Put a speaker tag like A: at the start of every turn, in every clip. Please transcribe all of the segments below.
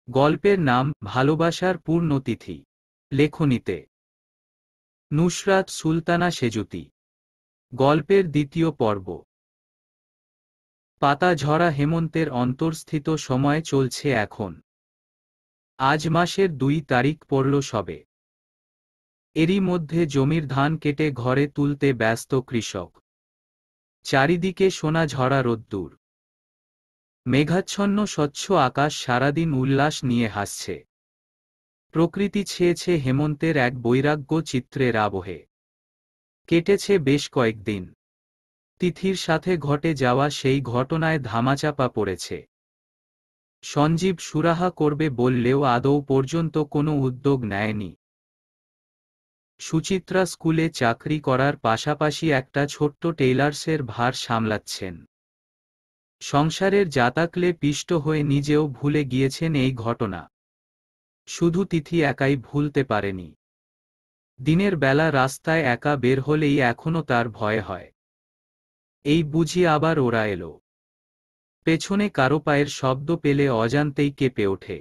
A: গল্পের নাম ভালোবাসার পূর্ণতিথি। লেখনীতে নুসরাত সুলতানা সেজুতি। গল্পের দ্বিতীয় পর্ব। পাতা ঝরা হেমন্তের অন্তর্স্থিত সময় চলছে এখন। আজ মাসের 2 তারিখ পড়ল সবে। এরই মধ্যে জমির ধান কেটে ঘরে তুলতে ব্যস্ত কৃষক। চারিদিকে সোনা ঝরা রোদ্দুর। মেঘাচ্ছন্ন স্বচ্ছ আকাশ সারাদিন উল্লাস নিয়ে হাসছে। প্রকৃতি ছেয়েছে হেমন্তের এক বৈরাগ্য চিত্রের আবহে। কেটেছে বেশ কয়েকদিন। তিথির সাথে ঘটে যাওয়া সেই ঘটনায় ধামাচাপা পড়েছে। সঞ্জীব সুরাহা করবে বললেও আদৌ পর্যন্ত কোনো উদ্যোগ নেয়নি। সুচিত্রা স্কুলে চাকরি করার পাশাপাশি একটা ছোট্ট টেইলার্সের ভার সামলাচ্ছেন। সংসারের জাতাকলে পিষ্ট হয়ে নিজেও ভুলে গিয়েছেন এই ঘটনা। শুধু তিথি একাই ভুলতে পারেনি। দিনের বেলা রাস্তায় একা বের হলেই এখনো তার ভয় হয়। এই বুঝি আবার ওরা এলো। পেছনে কারো পায়ের শব্দ পেলে অজান্তেই কেঁপে ওঠে।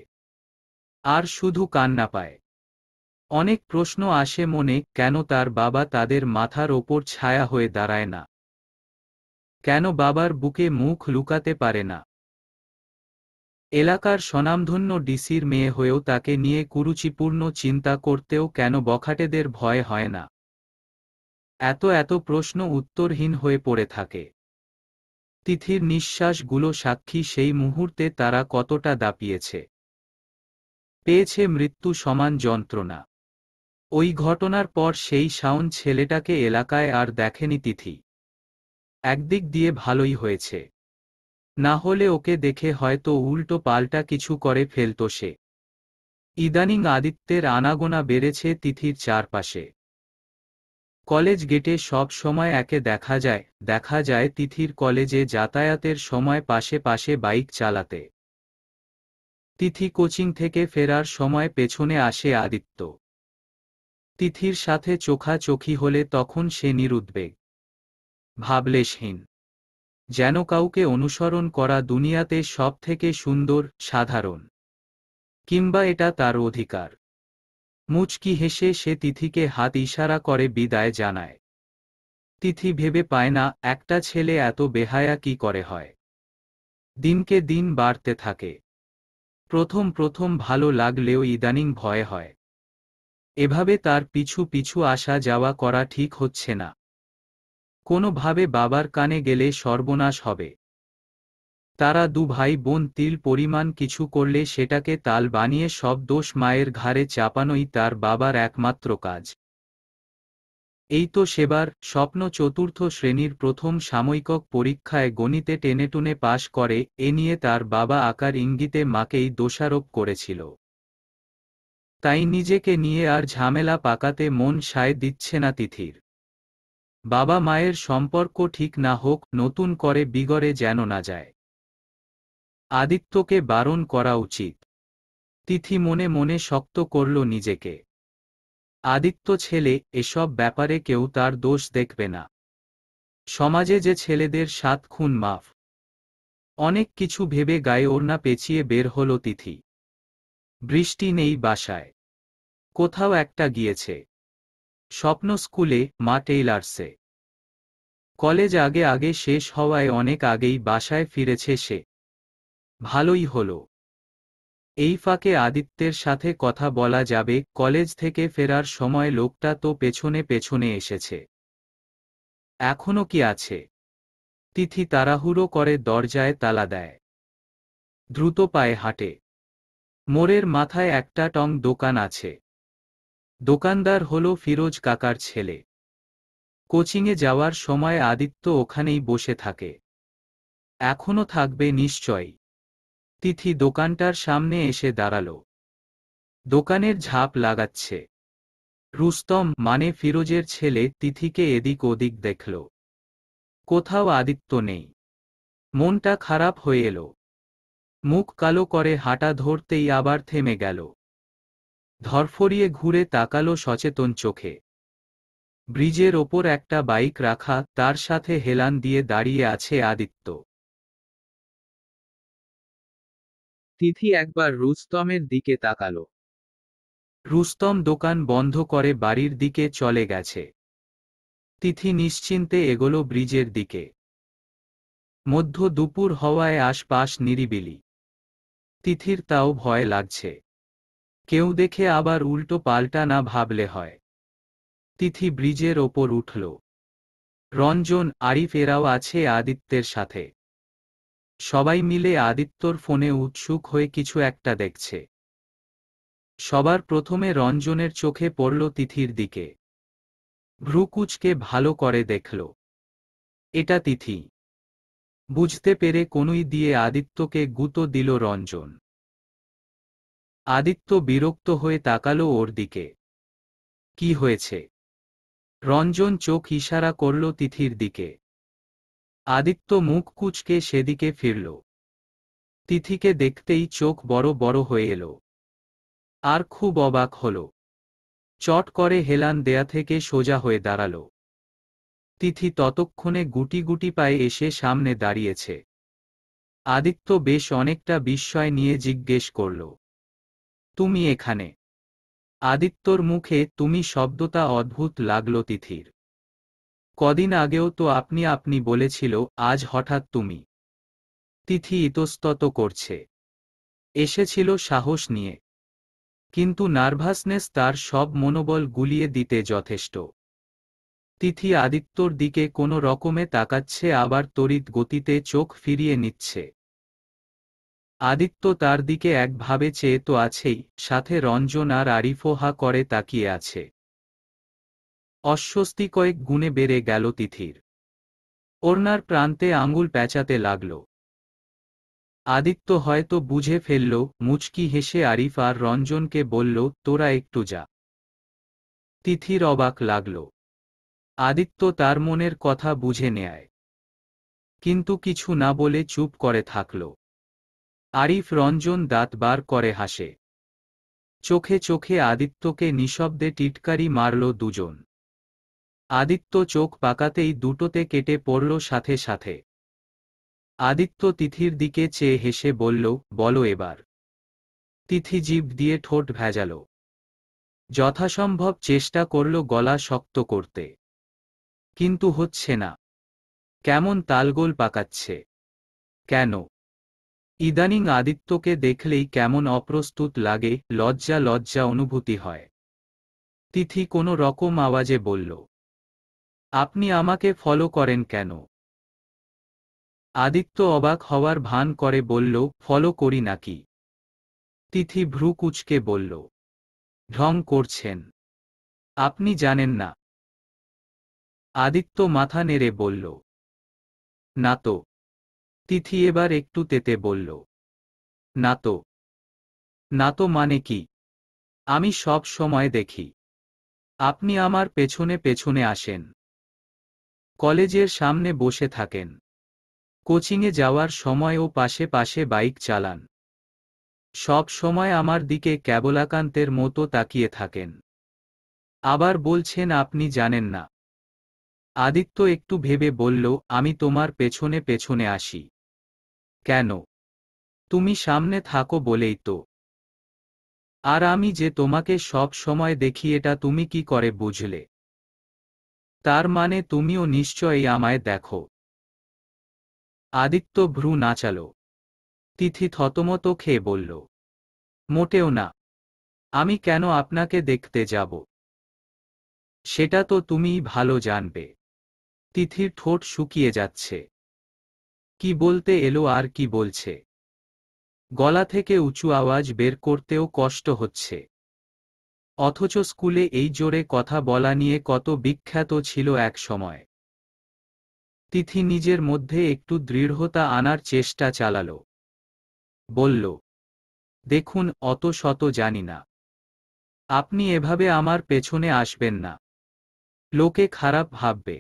A: আর শুধু কান্না পায়। অনেক প্রশ্ন আসে মনে, কেন তার বাবা তাদের মাথার ওপর ছায়া হয়ে দাঁড়ায় না? কেন বাবার বুকে মুখ লুকাতে পারে না? এলাকার স্বনামধন্য ডিসির মেয়ে হয়েও তাকে নিয়ে কুরুচিপূর্ণ চিন্তা করতেও কেন বখাটেদের ভয় হয় না? এত প্রশ্ন উত্তরহীন হয়ে পড়ে থাকে। তিথির নিঃশ্বাসগুলো সাক্ষী সেই মুহূর্তে তারা কতটা দাপিয়েছে। পেয়েছে মৃত্যু সমান যন্ত্রণা। ওই ঘটনার পর সেই শাওন ছেলেটাকে এলাকায় আর দেখেনি তিথি। একদিক দিয়ে ভালোই হয়েছে। না হলে ওকে দেখে হয়তো উল্টো পাল্টা কিছু করে ফেলত সে। ইদানিং আদিত্যের আনাগোনা বেড়েছে তিথির চারপাশে। কলেজ গেটে সব সময় একে দেখা যায় তিথির কলেজে যাতায়াতের সময় পাশে পাশে বাইক চালাতে। তিথি কোচিং থেকে ফেরার সময় পেছনে আসে আদিত্য। তিথির সাথে চোখাচোখি হলে তখন সে নিরুদ্বেগ, ভাবলেশহীন। যেন কাউকে অনুসরণ করা দুনিয়াতে সবথেকে সুন্দর, সাধারণ। কিংবা এটা তার অধিকার। মুচকি হেসে সে তিথিকে হাত ইশারা করে বিদায় জানায়। তিথি ভেবে পায় না, একটা ছেলে এত বেহায়া কি করে হয়। দিনকে দিন বাড়তে থাকে। প্রথম ভালো লাগলেও ইদানিং ভয় হয়। এভাবে তার পিছু পিছু আসা যাওয়া করা ঠিক হচ্ছে না। কোনোভাবে বাবার কানে গেলে সর্বনাশ হবে। তারা দু ভাই বোন তিল পরিমাণ কিছু করলে সেটাকে তাল বানিয়ে সব দোষ মায়ের ঘাড়ে চাপানোই তার বাবার একমাত্র কাজ। এই তো সেবার স্বপ্ন চতুর্থ শ্রেণীর প্রথম সাময়িকক পরীক্ষায় গণিতে টেনেটুনে পাশ করে, এ নিয়ে তার বাবা আকার ইঙ্গিতে মাকেই দোষারোপ করেছিল। তাই নিজেকে নিয়ে আর ঝামেলা পাকাতে মন সায় দিচ্ছে না তিথির। বাবা মায়ের সম্পর্ক ঠিক না হোক, নতুন করে বিগড়ে যেন না যায়। আদিত্যকে বারণ করা উচিত। তিথি মনে মনে শক্ত করল নিজেকে। আদিত্য ছেলে, এসব ব্যাপারে কেউ তার দোষ দেখবে না। সমাজে যে ছেলেদের 7 খুন মাফ। অনেক কিছু ভেবে গায়ে ওড়না পেঁচিয়ে বের হলো তিথি। বৃষ্টি নেই বাসায়। কোথাও একটা গিয়েছে। স্বপ্ন স্কুলে, মা টেইলার্সে। কলেজ আগে শেষ হওয়ায় অনেক আগেই বাসায় ফিরেছে সে। ভালোই হলো। এই ফাঁকে আদিত্যের সাথে কথা বলা যাবে। কলেজ থেকে ফেরার সময় লোকটা তো পেছনে পেছনে এসেছে। এখনো কি আছে? তিথি তাড়াহুড়ো করে দরজায় তালা দেয়। দ্রুত পায়ে হাঁটে। মোড়ের মাথায় একটা টং দোকান আছে। দোকানদার হলো ফিরোজ কাকার ছেলে। কোচিংয়ে যাওয়ার সময় আদিত্য ওখানেই বসে থাকে। এখনো থাকবে নিশ্চয়ই। তিথি দোকানটার সামনে এসে দাঁড়াল। দোকানের ঝাঁপ লাগাচ্ছে। রুস্তম, মানে ফিরোজের ছেলে, তিথিকে এদিক ওদিক দেখল। কোথাও আদিত্য নেই। মনটা খারাপ হয়ে এলো। মুখ কালো করে হাঁটা ধরতেই আবার থেমে গেল। ধরফরিয়ে ঘুরে তাকালো সচেতন চোখে। ব্রিজের ওপর একটা বাইক রাখা, তার সাথে হেলান দিয়ে দাঁড়িয়ে আছে আদিত্য।
B: তিথি একবার রুস্তমের দিকে তাকালো।
A: রুস্তম দোকান বন্ধ করে বাড়ির দিকে চলে গেছে। তিথি নিশ্চিন্তে এগোলো ব্রিজের দিকে। মধ্য দুপুর হওয়ায় আশপাশ নিরিবিলি। তিথির তাও ভয় লাগছে, কেউ দেখে আবার উল্টো পাল্টা না ভাবলে হয়। তিথি ব্রিজের ওপর উঠল। রঞ্জন, আরিফ এরাও আছে আদিত্যের সাথে। সবাই মিলে আদিত্যর ফোনে উৎসুক হয়ে কিছু একটা দেখছে। সবার প্রথমে রঞ্জনের চোখে পড়ল তিথির দিকে। ভ্রুকুচকে ভালো করে দেখল। এটা তিথি। বুঝতে পেরে কনুই দিয়ে আদিত্যকে গুঁতো দিল রঞ্জন। আদিত্য বিরক্ত হয়ে তাকালো ওর দিকে। কি হয়েছে? রঞ্জন চোখ ইশারা করল তিথির দিকে। আদিত্য মুখ কুঁচকে সেদিকে ফিরল। তিথিকে দেখতেই চোখ বড় বড় হয়ে এলো। আর খুব অবাক হল। চট করে হেলান দেয়া থেকে সোজা হয়ে দাঁড়াল। তিথি ততক্ষণে গুটি গুটি পায়ে এসে সামনে দাঁড়িয়েছে। আদিত্য বেশ অনেকটা বিস্ময় নিয়ে জিজ্ঞেস করল, তুমি এখানে? আদিত্যর মুখে তুমি শব্দটা অদ্ভুত লাগল তিথির। কদিন আগেও তো আপনি আপনি বলেছিল, আজ হঠাৎ তুমি? তিথি ইতস্তত করছে। এসেছিল সাহস নিয়ে, কিন্তু নার্ভাসনেস তার সব মনোবল গুলিয়ে দিতে যথেষ্ট। তিথি আদিত্যর দিকে কোনো রকমে তাকাচ্ছে, আবার তড়িৎ গতিতে চোখ ফিরিয়ে নিচ্ছে। আদিত্য তার দিকে একভাবে চেয়ে তো আছেই, সাথে রঞ্জন আর আরিফও হা করে তাকিয়ে আছে। অস্বস্তি কয়েক গুণে বেড়ে গেল তিথির। ওড়নার প্রান্তে আঙুল প্যাঁচাতে লাগল। আদিত্য হয়তো বুঝে ফেলল, মুচকি হেসে আরিফ আর রঞ্জনকে বলল, তোরা একটু যা। তিথির অবাক লাগল। আদিত্য তার মনের কথা বুঝে নেয়, কিন্তু কিছু না বলে চুপ করে থাকল। আরিফ রঞ্জন দাঁত বার করে হাসে। চোখে চোখে আদিত্যকে নিঃশব্দে টিটকারি মারল দুজন। আদিত্য চোখ পাকাতেই দুটোতে কেটে পড়ল সাথে সাথে। আদিত্য তিথির দিকে চেয়ে হেসে বলল, বলো এবার। তিথি জিভ দিয়ে ঠোঁট ভেজাল। যথাসম্ভব চেষ্টা করল গলা শক্ত করতে, কিন্তু হচ্ছে না। কেমন তালগোল পাকাচ্ছে। কেন? ইদানিং আদিত্যকে দেখলেই কেমন অপ্রস্তুত লাগে, লজ্জা লজ্জা অনুভূতি হয়। তিথি কোনো রকম আওয়াজে বলল, আপনি আমাকে ফলো করেন কেন? আদিত্য অবাক হওয়ার ভান করে বলল, ফলো করি নাকি? তিথি ভ্রু কুঁচকে বলল, ঢং করছেন। আপনি জানেন না? আদিত্য মাথা নেড়ে বলল, না তো। তিথি এবার একটু তেতে বলল, না তো। না তো মানে কি? আমি সব সময় দেখি আপনি আমার পেছনে পেছনে আসেন। কলেজের সামনে বসে থাকেন। কোচিংয়ে যাওয়ার সময়ও পাশে পাশে বাইক চালান। সব সময় আমার দিকে কেবলাকান্তের মতো তাকিয়ে থাকেন। আবার বলছেন আপনি জানেন না। আদিত্য একটু ভেবে বলল, আমি তোমার পেছনে পেছনে আসি কেন? তুমি সামনে থাকো বলেই তো। আর আমি যে তোমাকে সব সময় দেখি, এটা তুমি কি করে বুঝলে? তার মানে তুমিও নিশ্চয়ই আমায় দেখো। আদিত্য ভ্রু নাচাল। তিথি থতমত খেয়ে বলল, মোটেও না। আমি কেন আপনাকে দেখতে যাব? সেটা তো তুমিই ভালো জানবে। তিথির ঠোঁট শুকিয়ে যাচ্ছে। কি বলতে এলো আর কি বলছে। গলা থেকে উঁচু আওয়াজ বের করতেও কষ্ট হচ্ছে। অথচ স্কুলে এই জোরে কথা বলা নিয়ে কত বিখ্যাত ছিল এক সময়। তিথি নিজের মধ্যে একটু দৃঢ়তা আনার চেষ্টা চালাল। বলল, দেখুন, অত শত জানি না। আপনি এভাবে আমার পেছনে আসবেন না। লোকে খারাপ ভাববে।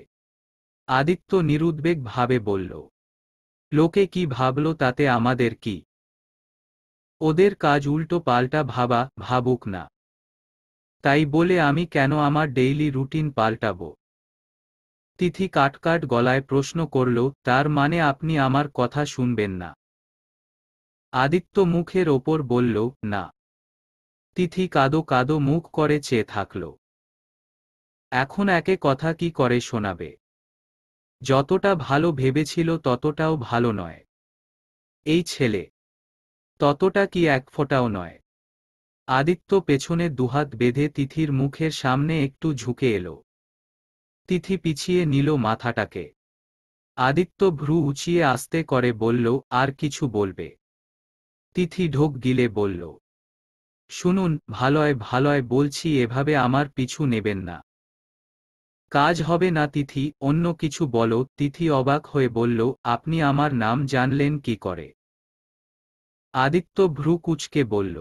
A: আদিত্য নিরুদ্বেগ ভাবে বলল, লোকে কি ভাবল তাতে আমাদের কি? ওদের কাজ উল্টো পাল্টা ভাবা, ভাবুক না। তাই বলে আমি কেন আমার ডেইলি রুটিন পাল্টাবো? তিথি কাটকাট গলায় প্রশ্ন করল, তার মানে আপনি আমার কথা শুনবেন না? আদিত্য মুখের ওপর বলল, না। তিথি কাদো কাদো মুখ করে চেয়ে থাকল। এখন একে কথা কি করে শোনাবে? যতটা ভালো ভেবেছিল ততটাও ভালো নয় এই ছেলে, ততটা কি এক ফোঁটাও নয়। আদিত্য পেছনে দুহাত বেঁধে তিথির মুখের সামনে একটু ঝুঁকে এলো। তিথি পিছিয়ে নিল মাথাটাকে। আদিত্য ভ্রু উঁচিয়ে আস্তে করে বলল, আর কিছু বলবে? তিথি ঢোক গিলে বলল, শুনুন, ভালয় বলছি, এভাবে আমার পিছু নেবেন না। কাজ হবে না তিথি, অন্য কিছু বলো। তিথি অবাক হয়ে বলল, আপনি আমার নাম জানলেন কি করে? আদিত্য ভ্রু কুঁচকে বলল,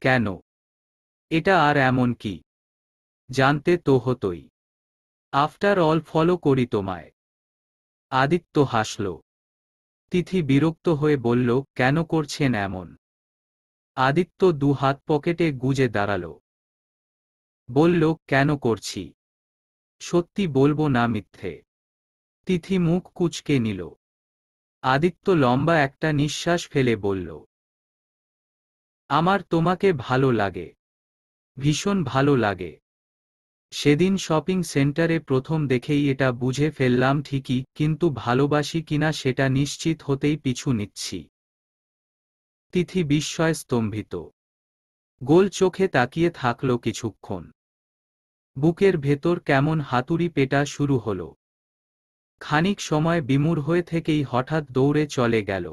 A: কেন? এটা আর এমন কি? জানতে তো হতোই। আফটার অল ফলো করি তোমায়। আদিত্য হাসল। তিথি বিরক্ত হয়ে বলল, কেন করছেন এমন? আদিত্য দু হাত পকেটে গুজে দাঁড়াল। বলল, কেন করছি? সত্যি বলবো না মিথ্যে? তিথি মুখ কুঁচকে নিল। আদিত্য লম্বা একটা নিঃশ্বাস ফেলে বলল, আমার তোমাকে ভালো লাগে, ভীষণ ভালো লাগে। সেদিন শপিং সেন্টারে প্রথম দেখেই এটা বুঝে ফেললাম ঠিকই, কিন্তু ভালোবাসি কিনা সেটা নিশ্চিত হতেই পিছু নিচ্ছি। তিথি বিস্ময়ে স্তম্ভিত। গোল চোখে তাকিয়ে থাকল কিছুক্ষণ। বুকের ভেতর কেমন হাতুড়ি পেটা শুরু হল। খানিক সময় বিমূঢ় হয়ে থেকেই হঠাৎ দৌড়ে চলে গেল।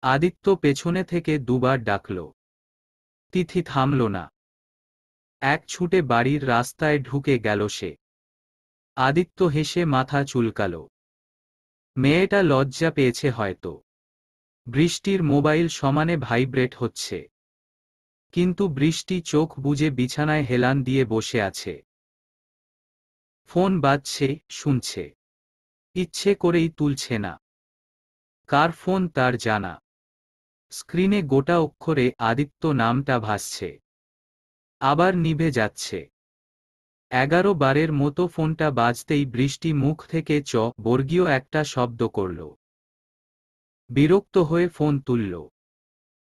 A: আদিত্য পেছনে থেকে দুবার ডাকল। তিথি থামল না। এক ছুটে বাড়ির রাস্তায় ঢুকে গেল সে। আদিত্য হেসে মাথা চুলকাল। মেয়েটা লজ্জা পেয়েছে হয়তো। বৃষ্টির মোবাইল সমানে ভাইব্রেট হচ্ছে। কিন্তু বৃষ্টি চোখ বুজে বিছানায় হেলান দিয়ে বসে আছে। ফোন বাজছে, শুনছে। ইচ্ছে করেই তুলছে না। কার ফোন তার জানা। স্ক্রিনে গোটা অক্ষরে আদিত্য নামটা ভাসছে। আবার নিভে যাচ্ছে। 11 বারের মতো ফোনটা বাজতেই বৃষ্টি মুখ থেকে বর্গীয় একটা শব্দ করল। বিরক্ত হয়ে ফোন তুলল।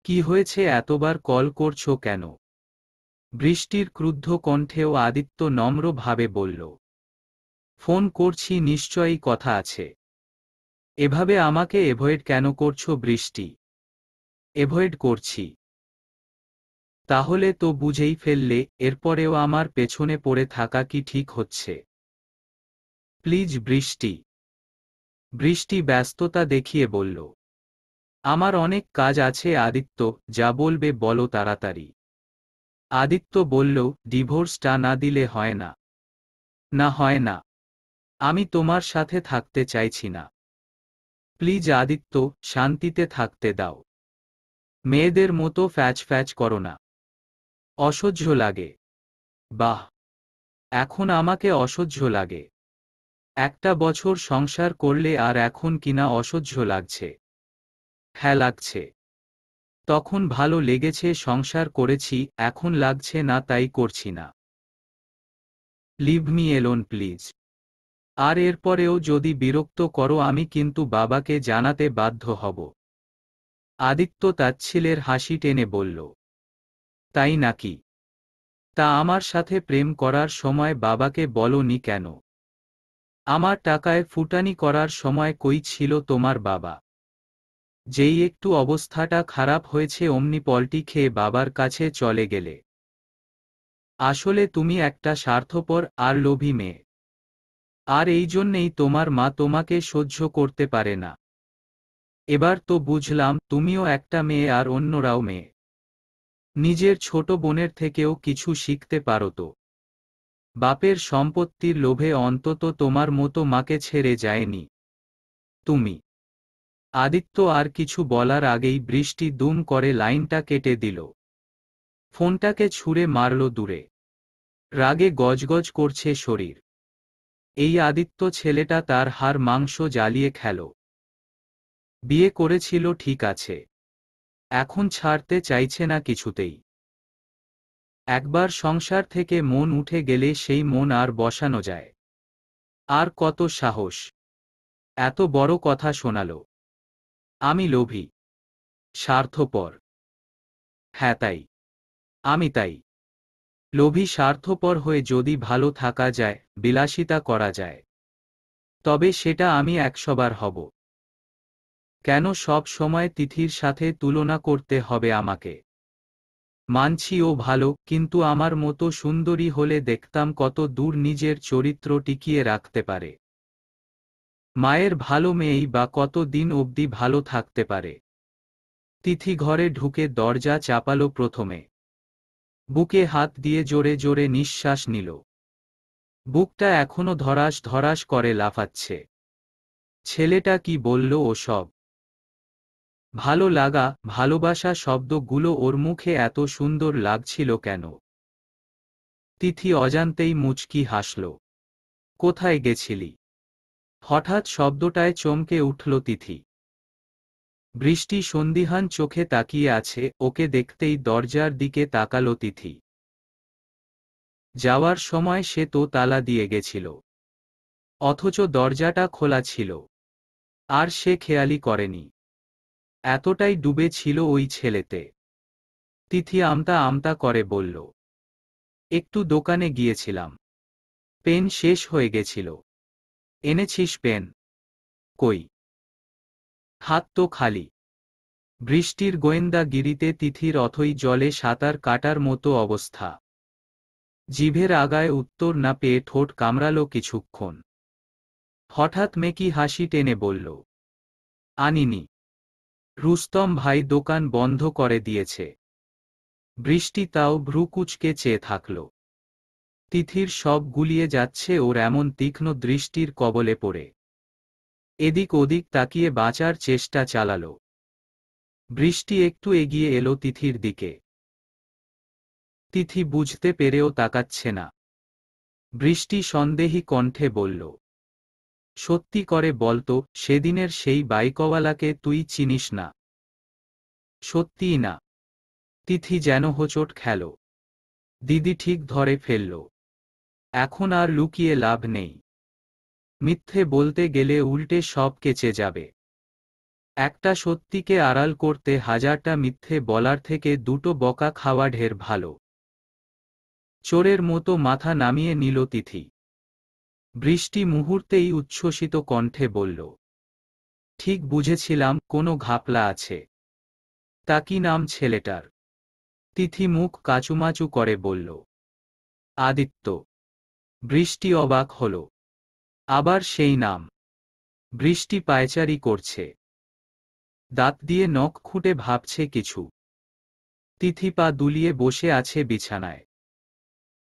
A: কি হয়েছে, এতবার কল করছো কেন? বৃষ্টির ক্রুদ্ধ কণ্ঠেও আদিত্য নম্র ভাবে বলল, ফোন করছি নিশ্চয়ই কথা আছে। এভাবে আমাকে এভয়েড কেন করছো বৃষ্টি? এভয়েড করছি? তাহলে তো বুঝেই ফেললে, এরপরেও আমার পেছনে পড়ে থাকা কি ঠিক হচ্ছে? প্লিজ বৃষ্টি। বৃষ্টি ব্যস্ততা দেখিয়ে বলল, আমার অনেক কাজ আছে আদিত্য, যা বলবে বলো তাড়াতাড়ি। আদিত্য বলল, ডিভোর্সটা না দিলে হয় না। না হয় না। আমি তোমার সাথে থাকতে চাইছি না। প্লিজ আদিত্য, শান্তিতে থাকতে দাও। মেয়েদের মতো ফ্যাচ ফ্যাচ করো না। অসহ্য লাগে। বাহ, এখন আমাকে অসহ্য লাগে? একটা বছর সংসার করলে আর এখন কিনা অসহ্য লাগছে? হ্যাঁ লাগছে। তখন ভালো লেগেছে সংসার করেছি, এখন লাগছে না তাই করছি না। Leave me alone please. আর এরপরেও যদি বিরক্ত করো আমি কিন্তু বাবাকে জানাতে বাধ্য হব। আদিত্য তাচ্ছিলের হাসি টেনে বলল, তাই নাকি? তা আমার সাথে প্রেম করার সময় বাবাকে বলোনি কেন? আমার টাকায় ফুটানি করার সময় কই ছিল তোমার বাবা? যেই একটু অবস্থাটা খারাপ হয়েছে অমনি পল্টি খেয়ে বাবার কাছে চলে গেলে। আসলে তুমি একটা স্বার্থপর আর লোভী মেয়ে। আর এই জন্যেই তোমার মা তোমাকে সহ্য করতে পারে না। এবার তো বুঝলাম তুমিও একটা মেয়ে আর অন্যরাও মেয়ে। নিজের ছোট বোনের থেকেও কিছু শিখতে পারো তো। বাপের সম্পত্তির লোভে অন্তত তোমার মতো মাকে ছেড়ে যায়নি তুমি। আদিত্য আর কিছু বলার আগেই বৃষ্টি দুম করে লাইনটা কেটে দিল। ফোনটাকে ছুঁড়ে মারল দূরে। রাগে গজগজ করছে শরীর। এই আদিত্য ছেলেটা তার হাড় মাংস জ্বালিয়ে খেল। বিয়ে করেছিল ঠিক আছে, এখন ছাড়তে চাইছে না কিছুতেই। একবার সংসার থেকে মন উঠে গেলে সেই মন আর বসানো যায়? আর কত সাহস! এত বড় কথা শোনালো। আমি লোভী। স্বার্থপর। হ্যাঁ তাই। আমি তাই। লোভী স্বার্থপর হয়ে যদি ভালো থাকা যায়, বিলাসিতা করা যায়, তবে সেটা আমি 100 বার হব। কেন সব সময় তিথির সাথে তুলনা করতে হবে আমাকে? মানছি ও ভালো, কিন্তু আমার মতো সুন্দরী হলে দেখতাম কত দূর নিজের চরিত্র টিকিয়ে রাখতে পারে। মায়ের ভালো মেয়েই বা কত দিন অবধি ভালো থাকতে পারে। তিথি ঘরে ঢুকে দরজা চাপালো প্রথমে। বুকে হাত দিয়ে জোরে জোরে নিঃশ্বাস নিল। বুকটা এখনো ধরাস ধরাস করে লাফাচ্ছে। ছেলেটা কি বলল ওসব? ভালো লাগা, ভালোবাসা শব্দগুলো ওর মুখে এত সুন্দর লাগছিল কেন? তিথি অজান্তেই মুচকি হাসল। কোথায় গেছিলি? হঠাৎ শব্দটায় চমকে উঠল তিথি। বৃষ্টি সন্দিহান চোখে তাকিয়ে আছে, ওকে দেখতেই দরজার দিকে তাকালো তিথি। যাওয়ার সময় সে তো তালা দিয়ে গেছিল, অথচ দরজাটা খোলা ছিল। আর সে খেয়ালই করেনি। এতটাই ডুবে ছিল ওই ছেলেতে। তিথি আমতা আমতা করে বলল, একটু দোকানে গিয়েছিলাম, পেন শেষ হয়ে গেছিল। এনেছিস পেন? কই? হাত তো খালি। বৃষ্টির গোয়েন্দাগিরিতে তিথির অথই জলে সাঁতার কাটার মতো অবস্থা। জিভের আগায় উত্তর না পেয়ে ঠোঁট কামড়ালো কিছুক্ষণ। হঠাৎ মেকি হাসি টেনে বলল, আনিনি। রুস্তম ভাই দোকান বন্ধ করে দিয়েছে। বৃষ্টি তাও ভ্রু কুঁচকে চেয়ে থাকল। তিথির সব গুলিয়ে যাচ্ছে ওর এমন তীক্ষ্ণ দৃষ্টির কবলে পড়ে। এদিক ওদিক তাকিয়ে বাঁচার চেষ্টা চালাল। বৃষ্টি একটু এগিয়ে এলো তিথির দিকে। তিথি বুঝতে পেরেও তাকাচ্ছে না। বৃষ্টি সন্দেহী কণ্ঠে বলল, সত্যি করে বলতো, সেদিনের সেই বাইকওয়ালাকে তুই চিনিস না? সত্যিই না। তিথি যেন হোঁচট খেল। দিদি ঠিক ধরে ফেলল। এখন আর লুকিয়ে লাভ নেই। মিথ্যে বলতে গেলে উল্টে সব কেচে যাবে। একটা সত্যিকে আড়াল করতে 1000টা মিথ্যে বলার থেকে 2টো বকা খাওয়া ঢের ভালো। চোরের মতো মাথা নামিয়ে নিল তিথি। বৃষ্টি মুহূর্তেই উচ্ছ্বসিত কণ্ঠে বলল, ঠিক বুঝেছিলাম কোনো ঘাপলা আছে। তা কি নাম ছেলেটার? তিথি মুখ কাচুমাচু করে বলল, আদিত্য। বৃষ্টি অবাক হল। আবার সেই নাম? বৃষ্টি পায়চারি করছে। দাঁত দিয়ে নখ খুঁটে ভাবছে কিছু। তিথি পা দুলিয়ে বসে আছে বিছানায়।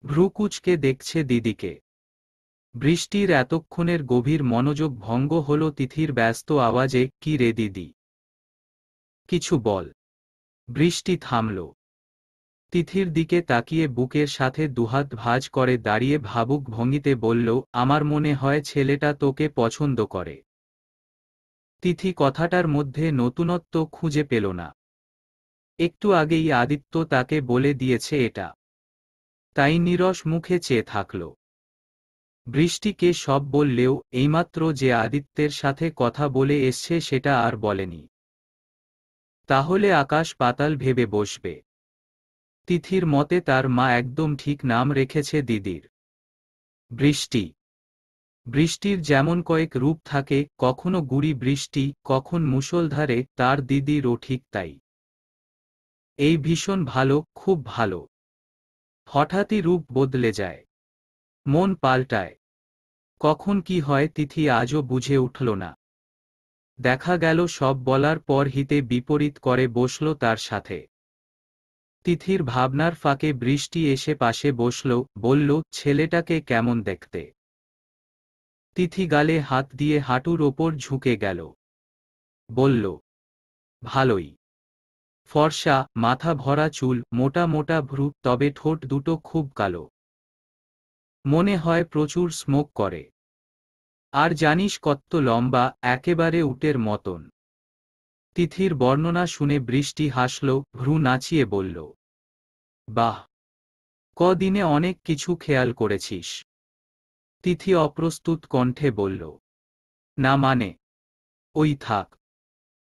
A: ভ্রু কুঁচকে দেখছে দিদিকে। বৃষ্টির এতক্ষণের গভীর মনোযোগ ভঙ্গ হল তিথির ব্যস্ত আওয়াজে, কি রে দিদি? কিছু বল। বৃষ্টি থামল। তিথির দিকে তাকিয়ে বুকের সাথে দুহাত ভাঁজ করে দাঁড়িয়ে ভাবুক ভঙ্গিতে বলল, আমার মনে হয় ছেলেটা তোকে পছন্দ করে। তিথি কথাটার মধ্যে নতুনত্ব খুঁজে পেল না। একটু আগেই আদিত্য তাকে বলে দিয়েছে এটা। তাই নীরস মুখে চেয়ে থাকল। বৃষ্টিকে সব বললেও এইমাত্র যে আদিত্যের সাথে কথা বলে এসছে সেটা আর বলেনি। তাহলে আকাশ পাতাল ভেবে বসবে। তিথির মতে তার মা একদম ঠিক নাম রেখেছে দিদির। বৃষ্টি। বৃষ্টির যেমন কয়েক রূপ থাকে, কখনো গুড়ি বৃষ্টি, কখন মুষলধারে, তার দিদিরও ঠিক তাই। এই ভীষণ ভালো, খুব ভালো। হঠাৎই রূপ বদলে যায়। মন পাল্টায়। কখন কি হয় তিথি আজও বুঝে উঠল না। দেখা গেল সব বলার পর হিতে বিপরীত করে বসল তার সাথে। তিথির ভাবনার ফাঁকে বৃষ্টি এসে পাশে বসল, বলল, ছেলেটাকে কেমন দেখতে? তিথি গালে হাত দিয়ে হাঁটুর ওপর ঝুঁকে গেল। বলল, ভালোই। ফর্সা, মাথা ভরা চুল, মোটা মোটা ভ্রু, তবে ঠোঁট দুটো খুব কালো। মনে হয় প্রচুর স্মোক করে। আর জানিস কত্ত লম্বা, একেবারে উটের মতন। তিথির বর্ণনা শুনে বৃষ্টি হাসল, ভ্রু নাচিয়ে বলল, বাহ, কদিনে অনেক কিছু খেয়াল করেছিস। তিথি অপ্রস্তুত কণ্ঠে বলল, না মানে, ওই থাক।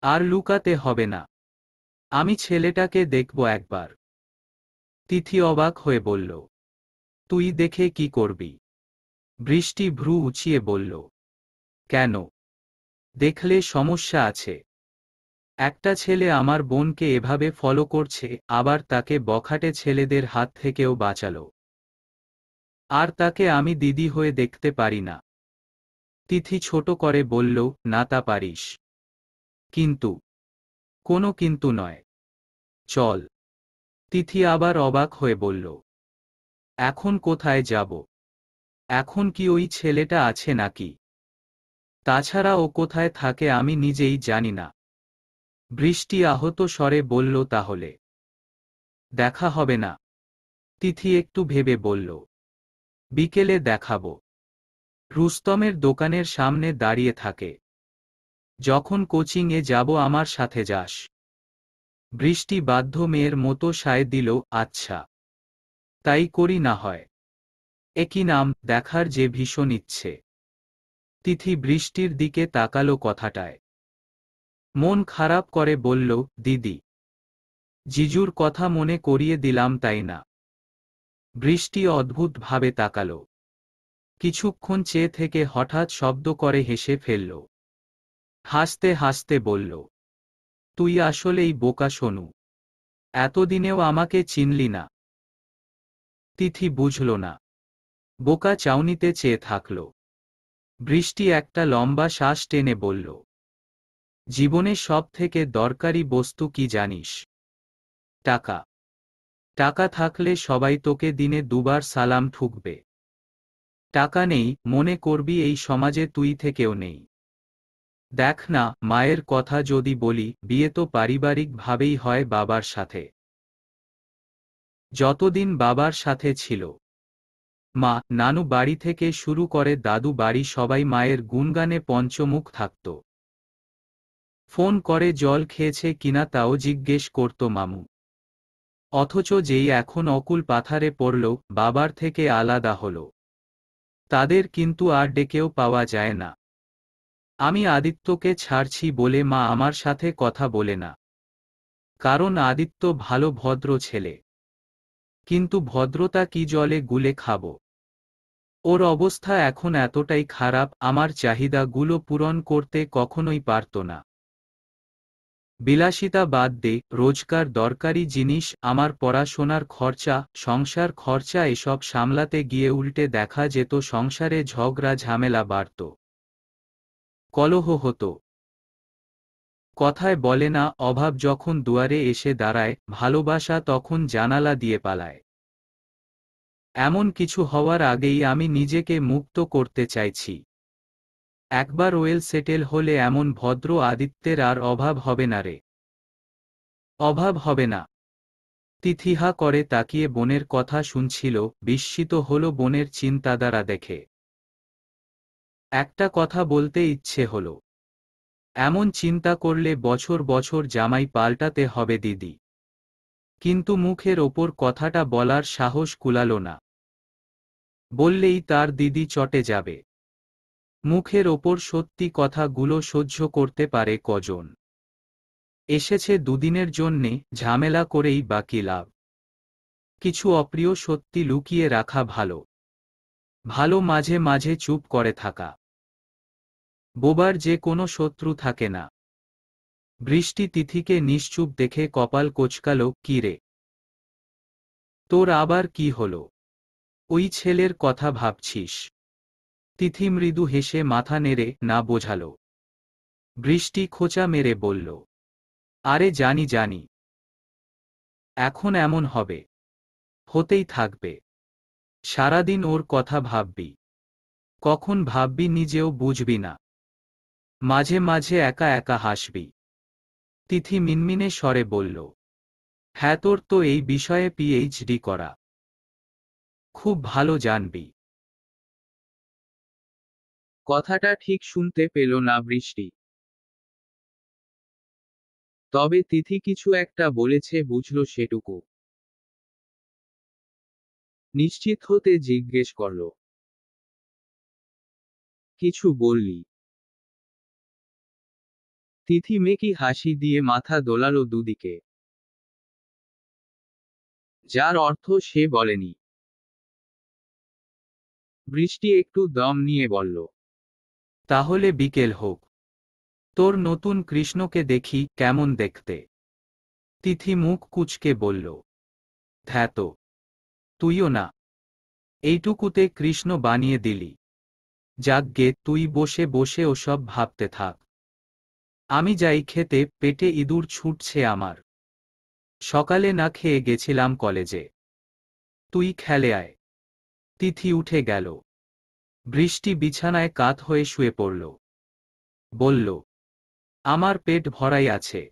A: আর লুকাতে হবে না। আমি ছেলেটাকে দেখব একবার। তিথি অবাক হয়ে বলল, তুই দেখে কি করবি? বৃষ্টি ভ্রু উঁচিয়ে বলল, কেন? দেখলে সমস্যা আছে? একটা ছেলে আমার বোনকে এভাবে ফলো করছে, আবার তাকে বখাটে ছেলেদের হাত থেকেও বাঁচালো। আর তাকে আমি দিদি হয়ে দেখতে পারি না। তিথি ছোট করে বলল, না তা পারিস। কিন্তু? কোনো কিন্তু নয়। চল। তিথি আবার অবাক হয়ে বলল, এখন কোথায় যাব? এখন কি ওই ছেলেটা আছে নাকি? তাছাড়া ও কোথায় থাকে আমি নিজেই জানি না। বৃষ্টি আহত স্বরে বলল, তাহলে দেখা হবে না? তিথি একটু ভেবে বলল, বিকেলে দেখাবো। রুস্তমের দোকানের সামনে দাঁড়িয়ে থাকে। যখন কোচিংয়ে যাব আমার সাথে যাস। বৃষ্টি বাধ্য মেয়ের মতো সায় দিল, আচ্ছা। তাই করি না হয়। একই নাম, দেখার যে ভীষণ ইচ্ছে। তিথি বৃষ্টির দিকে তাকালো কথাটায়। মন খারাপ করে বলল, দিদি, জিজুর কথা মনে করিয়ে দিলাম তাই না? বৃষ্টি অদ্ভুতভাবে তাকালো। কিছুক্ষণ চেয়ে থেকে হঠাৎ শব্দ করে হেসে ফেলল। হাসতে হাসতে বলল, তুই আসলেই বোকা সোনু। এতদিনেও আমাকে চিনলি না? তিথি বুঝল না। বোকা চাউনিতে চেয়ে থাকল। বৃষ্টি একটা লম্বা শ্বাস টেনে বলল, জীবনে সব থেকে দরকারি বস্তু কি জানিস? টাকা। টাকা থাকলে সবাই তোকে দিনে দুবার সালাম ঠুকবে। টাকা নেই, মনে করবি এই সমাজে তুই থেকেও নেই। দেখ না, মায়ের কথা যদি বলি, বিয়ে তো পারিবারিকভাবেই হয় বাবার সাথে। যতদিন বাবার সাথে ছিল মা, নানু বাড়ি থেকে শুরু করে দাদু বাড়ি, সবাই মায়ের গুণগানে পঞ্চমুখ থাকত। ফোন করে জল খেয়েছে কিনা তাও জিজ্ঞেস করত মামু। অথচ যেই এখন অকুল পাথারে পড়ল, বাবার থেকে আলাদা হল, তাদের কিন্তু আর ডেকেও পাওয়া যায় না। আমি আদিত্যকে ছাড়ছি বলে মা আমার সাথে কথা বলে না। কারণ আদিত্য ভালো ভদ্র ছেলে। কিন্তু ভদ্রতা কি জলে গুলে খাবো? ওর অবস্থা এখন এতটাই খারাপ, আমার চাহিদাগুলো পূরণ করতে কখনোই পারত না। বিলাসিতা বাদ দে, রোজকার দরকারি জিনিস, আমার পড়াশোনার খরচা, সংসার খরচা, এসব সামলাতে গিয়ে উল্টে দেখা যেত সংসারে ঝগড়া ঝামেলা বাড়ত, কলহ হতো। কথায় বলে না, অভাব যখন দুয়ারে এসে দাঁড়ায়, ভালোবাসা তখন জানালা দিয়ে পালায়। এমন কিছু হওয়ার আগেই আমি নিজেকে মুক্ত করতে চাইছি। একবার ওয়েল সেটেল হলে এমন ভদ্র আদিত্যের আর অভাব হবে না রে। অভাব হবে না। তিথি হা করে তাকিয়ে বোনের কথা শুনছিল, বিস্মিত হল বোনের চিন্তাধারা দেখে। একটা কথা বলতে ইচ্ছে হল, এমন চিন্তা করলে বছর বছর জামাই পাল্টাতে হবে দিদি। কিন্তু মুখের ওপর কথাটা বলার সাহস কুলাল না। বললেই তার দিদি চটে যাবে। মুখের ওপর সত্যি কথাগুলো সহ্য করতে পারে কজন? এসেছে দুদিনের জন্যে, ঝামেলা করেই বা কি লাভ? কিছু অপ্রিয় সত্যি লুকিয়ে রাখা ভালো। ভালো মাঝে মাঝে চুপ করে থাকা। বোবার যে কোনো শত্রু থাকে না। বৃষ্টি তিথিকে নিশ্চুপ দেখে কপাল কোঁচকাল, কি রে, তোর আবার কি হলো? ওই ছেলের কথা ভাবছিস? তিথি মৃদু হেসে মাথা নেড়ে না বোঝাল। বৃষ্টি খোঁচা মেরে বলল, আরে জানি জানি। এখন এমন হবে, হতেই থাকবে। সারাদিন ওর কথা ভাববি। কখন ভাববি নিজেও বুঝবি না। মাঝে মাঝে একা একা হাসবি। তিথি মিনমিনে স্বরে বলল, হ্যাঁ, তোর তো এই বিষয়ে পিএইচডি করা। খুব ভালো জানবি।
B: কথাটা ঠিক শুনতে পেল না বৃষ্টি। তবে তিথি কিছু একটা বলেছে বুঝল সেটুকু। নিশ্চিত হতে জিজ্ঞেস করল, কিছু বললি? তিথি মেকি হাসি দিয়ে মাথা দোলালো দুদিকে। যার অর্থ সে বলেনি। বৃষ্টি একটু দম নিয়ে বলল,
A: তাহলে বিকেল হোক, তোর নতুন কৃষ্ণকে দেখি কেমন দেখতে। তিথি মুখ কুঁচকে বলল, ধ্যাত, তুইও না, এইটুকুতে কৃষ্ণ বানিয়ে দিলি। যাকগে, তুই বসে বসে ওসব ভাবতে থাক। আমি যাই খেতে, পেটে ইঁদুর ছুটছে আমার। সকালে না খেয়ে গেছিলাম কলেজে। তুই খেলে আয়। তিথি উঠে গেল। বৃষ্টি বিছানায় কাত হয়ে শুয়ে পড়ল। বলল, আমার পেট ভরাই আছে,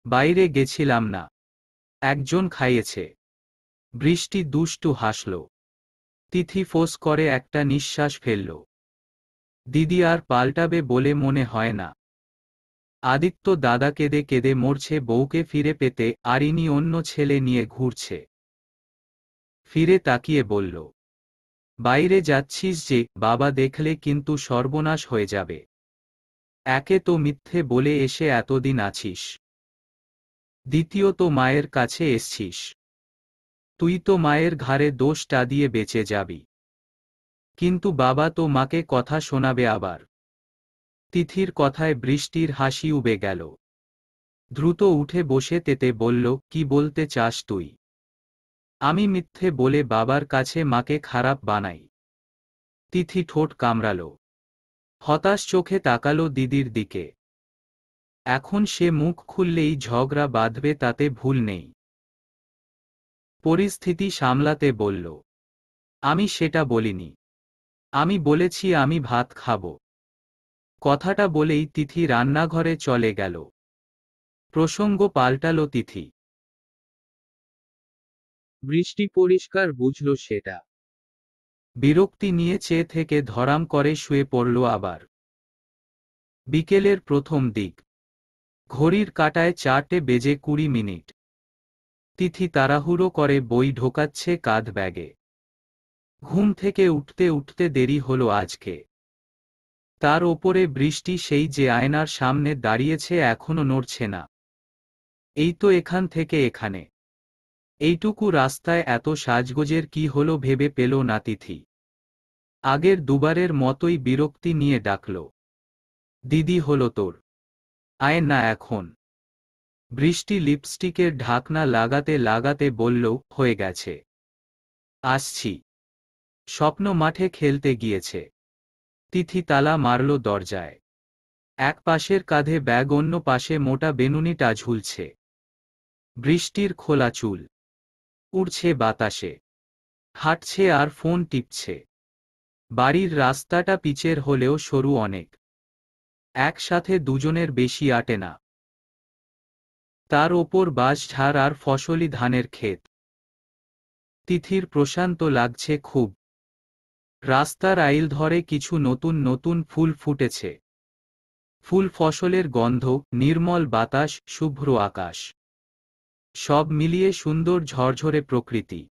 A: বাইরে গেছিলাম না, একজন খাইয়েছে। বৃষ্টি দুষ্টু হাসল। তিথি ফোঁস করে একটা নিঃশ্বাস ফেলল। দিদি আর পাল্টাবে বলে মনে হয় না। আদিত্য দাদা কেঁদে কেঁদে মরছে বউকে ফিরে পেতে, আর ইনি অন্য ছেলে নিয়ে ঘুরছে। ফিরে তাকিয়ে বলল, বাইরে যাচ্ছিস যে, বাবা দেখলে কিন্তু সর্বনাশ হয়ে যাবে। একে তো মিথ্যে বলে এসে এতদিন আছিস, দ্বিতীয়ত মায়ের কাছে এসছিস। তুই তো মায়ের ঘাড়ে দোষটা দিয়ে বেঁচে যাবি, কিন্তু বাবা তো মাকে কথা শোনাবে আবার। তিথির কথায় বৃষ্টির হাসি উবে গেল। দ্রুত উঠে বসে তেতে বলল, কি বলতে চাস তুই? আমি মিথ্যে বলে বাবার কাছে মাকে খারাপ বানাই? তিথি ঠোঁট কামড়াল। হতাশ চোখে তাকালো দিদির দিকে। এখন সে মুখ খুললেই ঝগড়া বাঁধবে, তাতে ভুল নেই। পরিস্থিতি সামলাতে বলল, আমি সেটা বলিনি, আমি বলেছি আমি ভাত খাব। কথাটা বলেই তিথি রান্নাঘরে চলে গেল। প্রসঙ্গ পাল্টালো তিথি।
B: বৃষ্টি পরিষ্কার বুঝল সেটা।
A: বিরক্তি নিয়ে চেয়ে থেকে ধরাম করে শুয়ে পড়ল আবার। বিকেলের প্রথম দিক। ঘড়ির কাঁটায় 4:20। তিথি তাড়াহুড়ো করে বই ঢোকাচ্ছে কাঁধ ব্যাগে। ঘুম থেকে উঠতে উঠতে দেরি হলো আজকে। তার ওপরে বৃষ্টি সেই যে আয়নার সামনে দাঁড়িয়েছে, এখনো নড়ছে না। এই তো এখান থেকে এখানে, এইটুকু রাস্তায় এত সাজগোজের কি হলো ভেবে পেল না তিথি। আগের দুবারের মতোই বিরক্তি নিয়ে ডাকল, দিদি হলো তোর, আয় না এখন। বৃষ্টি লিপস্টিকের ঢাকনা লাগাতে লাগাতে বলল, হয়ে গেছে, আসছি। স্বপ্ন মাঠে খেলতে গিয়েছে। তিথি তালা মারল দরজায়। এক পাশের কাঁধে ব্যাগ, অন্য পাশে মোটা বেনুনিটা ঝুলছে। বৃষ্টির খোলা চুল উড়ছে বাতাসে। হাঁটছে আর ফোন টিপছে। বাড়ির রাস্তাটা পিচের হলেও সরু অনেক। একসাথে দুজনের বেশি আটে না। তার ওপর বাঁশঝাড় আর ফসলি ধানের ক্ষেত। তিথির প্রশান্ত লাগছে খুব। রাস্তার আইল ধরে কিছু নতুন নতুন ফুল ফুটেছে। ফুল, ফসলের গন্ধ, নির্মল বাতাস, শুভ্র আকাশ, সব মিলিয়ে সুন্দর ঝরঝরে প্রকৃতি।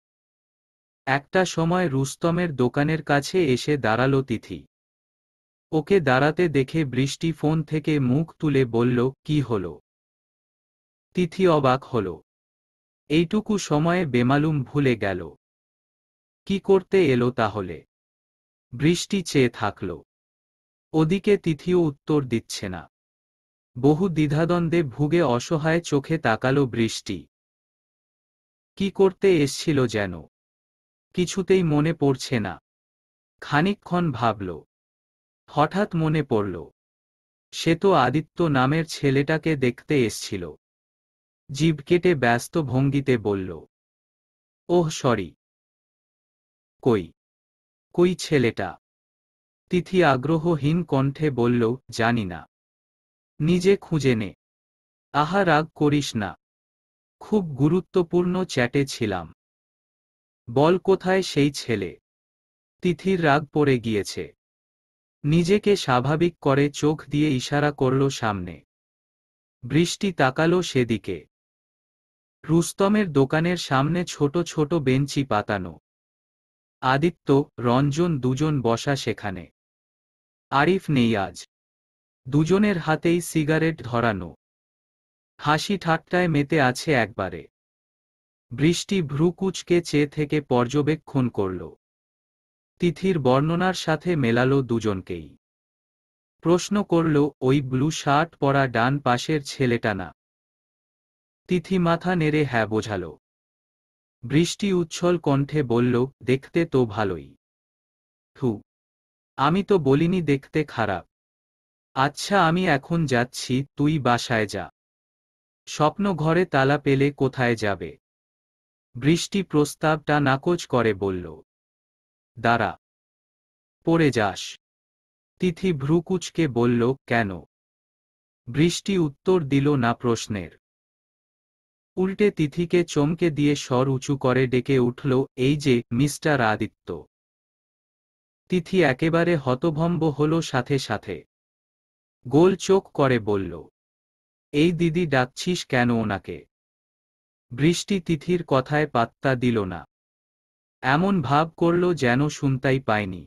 A: একটা সময় রুস্তমের দোকানের কাছে এসে দাঁড়ালো তিথি। ওকে দাঁড়াতে দেখে বৃষ্টি ফোন থেকে মুখ তুলে বলল, কি হলো? তিথি অবাক হল। এইটুকু সময়ে বেমালুম ভুলে গেল। কি করতে এলো তাহলে? বৃষ্টি চেয়ে থাকল। ওদিকে তিথিও উত্তর দিচ্ছে না। বহু দ্বিধাদ্বন্দ্বে ভুগে অসহায় চোখে তাকালো বৃষ্টি। কি করতে এসছিল যেন কিছুতেই মনে পড়ছে না। খানিকক্ষণ ভাবল। হঠাৎ মনে পড়ল, সে তো আদিত্য নামের ছেলেটাকে দেখতে এসছিল। জিভ কেটে ব্যস্ত ভঙ্গিতে বলল, ওহ সরি। কই কই ছেলেটা? তিথি আগ্রহহীন কণ্ঠে বলল, জানি না, নিজে খুঁজে নে। আহা, রাগ করিস না, খুব গুরুত্বপূর্ণ চ্যাটে ছিলাম। বল কোথায় সেই ছেলে? তিথির রাগ পড়ে গিয়েছে। নিজেকে স্বাভাবিক করে চোখ দিয়ে ইশারা করল সামনে। বৃষ্টি তাকালো সেদিকে। রুস্তমের দোকানের সামনে ছোট ছোট বেঞ্চি পাতানো। আদিত্য, রঞ্জন দুজন বসা সেখানে। আরিফ নেই আজ। দুজনের হাতেই সিগারেট ধরানো। হাসি ঠাট্টায় মেতে আছে একবারে। বৃষ্টি ভ্রু কুঁচকে চেয়ে থেকে পর্যবেক্ষণ করল। তিথির বর্ণনার সাথে মেলালো দুজনকেই। প্রশ্ন করল, ওই ব্লু শার্ট পরা ডান পাশের ছেলেটা না? তিথি মাথা নেড়ে হ্যাঁ বোঝাল। বৃষ্টি উচ্ছল কণ্ঠে বলল, দেখতে তো ভালোই। হু, আমি তো বলিনি দেখতে খারাপ। আচ্ছা আমি এখন যাচ্ছি, তুই বাসায় যা। স্বপ্ন ঘরে তালা পেলে কোথায় যাবে? বৃষ্টি প্রস্তাবটা নাকচ করে বলল, দাঁড়া, পড়ে যাস। তিথি ভ্রু কুঁচকে বলল, কেন? বৃষ্টি উত্তর দিল না প্রশ্নের। উল্টে তিথিকে চমকে দিয়ে স্বর উঁচু করে ডেকে উঠল, এই যে মিস্টার আদিত্য। তিথি একেবারে হতভম্ব হল, সাথে সাথে গোল চোখ করে বলল, এই দিদি ডাকছিস কেন ওনাকে? বৃষ্টি তিথির কথায় পাত্তা দিল না। এমন ভাব করল যেন শুনতাই পায়নি।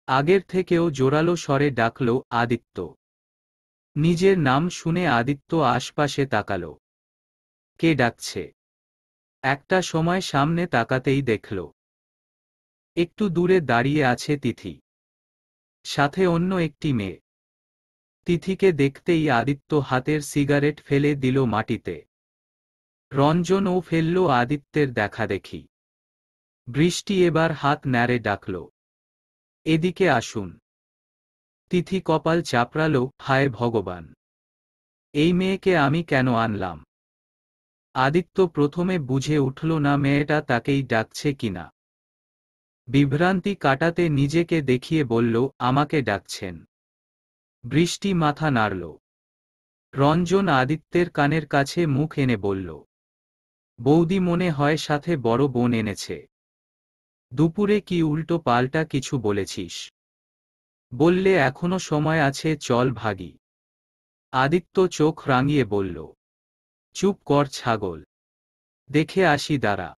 A: আগের থেকেও জোরালো স্বরে ডাকল, আদিত্য। নিজের নাম শুনে আদিত্য আশপাশে তাকাল। কে ডাকছে? একটা সময় সামনে তাকাতেই দেখল একটু দূরে দাঁড়িয়ে আছে তিথি, সাথে অন্য একটি মেয়ে। তিথিকে দেখতেই আদিত্য হাতের সিগারেট ফেলে দিল মাটিতে। রঞ্জনও ফেলল আদিত্যের দেখাদেখি। বৃষ্টি এবার হাত নাড়ে ডাকল, এদিকে আসুন। তিথি কপাল চাপড়াল, হায় ভগবান, এই মেয়েকে আমি কেন আনলাম? আদিত্য প্রথমে বুঝে উঠল না মেয়েটা তাকেই ডাকছে কিনা। বিভ্রান্তি কাটাতে নিজেকে দেখিয়ে বলল, আমাকে ডাকছেন? বৃষ্টি মাথা নাড়ল। রঞ্জন আদিত্যের কানের কাছে মুখ এনে বলল, বৌদি মনে হয় সাথে বড় বোন এনেছে। দুপুরে কি উল্টো পাল্টা কিছু বলেছিস? বললে এখনো সময় আছে, চল ভাগি। আদিত্য চোখ রাঙিয়ে বলল, চুপ কর ছাগল, দেখে আসি দাঁড়া,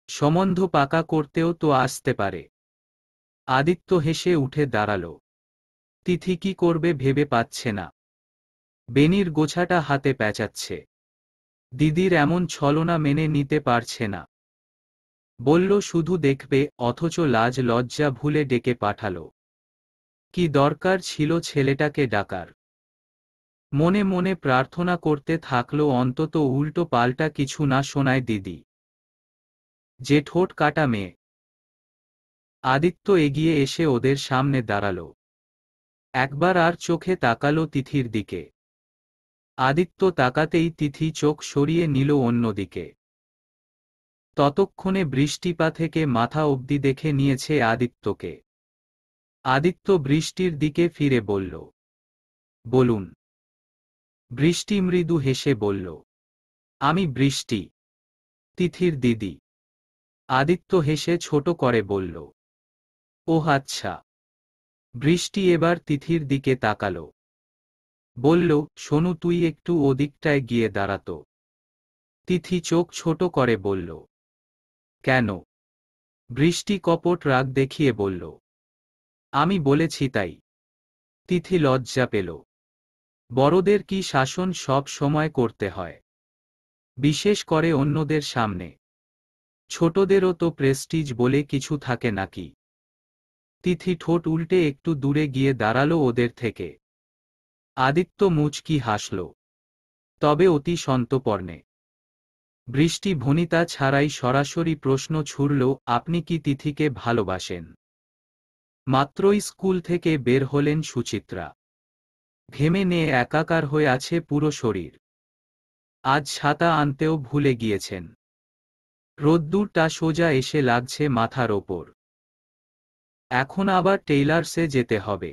A: সম্বন্ধ পাকা করতেও তো আসতে পারে। আদিত্য হেসে উঠে দাঁড়াল। তিথি কি করবে ভেবে পাচ্ছে না। বেনির গোছাটা হাতে প্যাঁচাচ্ছে। দিদির এমন ছলনা মেনে নিতে পারছে না। বলল, শুধু দেখবে, অথচ লাজ লজ্জা ভুলে ডেকে পাঠালো। কি দরকার ছিল ছেলেটাকে ডাকার? মনে মনে প্রার্থনা করতে থাকলো অন্তত উল্টো পাল্টা কিছু না শোনায় দিদি। যে ঠোঁট কাটা মেয়ে। আদিত্য এগিয়ে এসে ওদের সামনে দাঁড়াল। একবার আর চোখে তাকালো তিথির দিকে। আদিত্য তাকাতেই তিথি চোখ সরিয়ে নিল অন্যদিকে। ততক্ষণে বৃষ্টিপা থেকে মাথা অবধি দেখে নিয়েছে আদিত্যকে। আদিত্য বৃষ্টির দিকে ফিরে বলল, বলুন। বৃষ্টি মৃদু হেসে বলল, আমি বৃষ্টি, তিথির দিদি। আদিত্য হেসে ছোট করে বলল, ওহ আচ্ছা। বৃষ্টি এবার তিথির দিকে তাকাল। বলল, সোনু তুই একটু ওদিকটায় গিয়ে দাঁড়াতো। তিথি চোখ ছোট করে বলল, কেন? বৃষ্টি কপট রাগ দেখিয়ে বলল, আমি বলেছি তাই। তিথি লজ্জা পেল। বড়দের কি শাসন সব সময় করতে হয়, বিশেষ করে অন্যদের সামনে? ছোটদেরও তো প্রেস্টিজ বলে কিছু থাকে নাকি? তিথি ঠোঁট উল্টে একটু দূরে গিয়ে দাঁড়াল ওদের থেকে। আদিত্য মুচকি হাসল, তবে অতি সন্তর্পণে। বৃষ্টি ভনিতা ছাড়াই সরাসরি প্রশ্ন ছুড়ল, আপনি কি তিথিকে ভালোবাসেন? মাত্রই স্কুল থেকে বের হলেন সুচিত্রা। ঘেমে নিয়ে একাকার হয়ে আছে পুরো শরীর। আজ ছাতা আনতেও ভুলে গিয়েছেন। রোদ্দুরটা সোজা এসে লাগছে মাথার ওপর। এখন আবার টেইলার্সে যেতে হবে।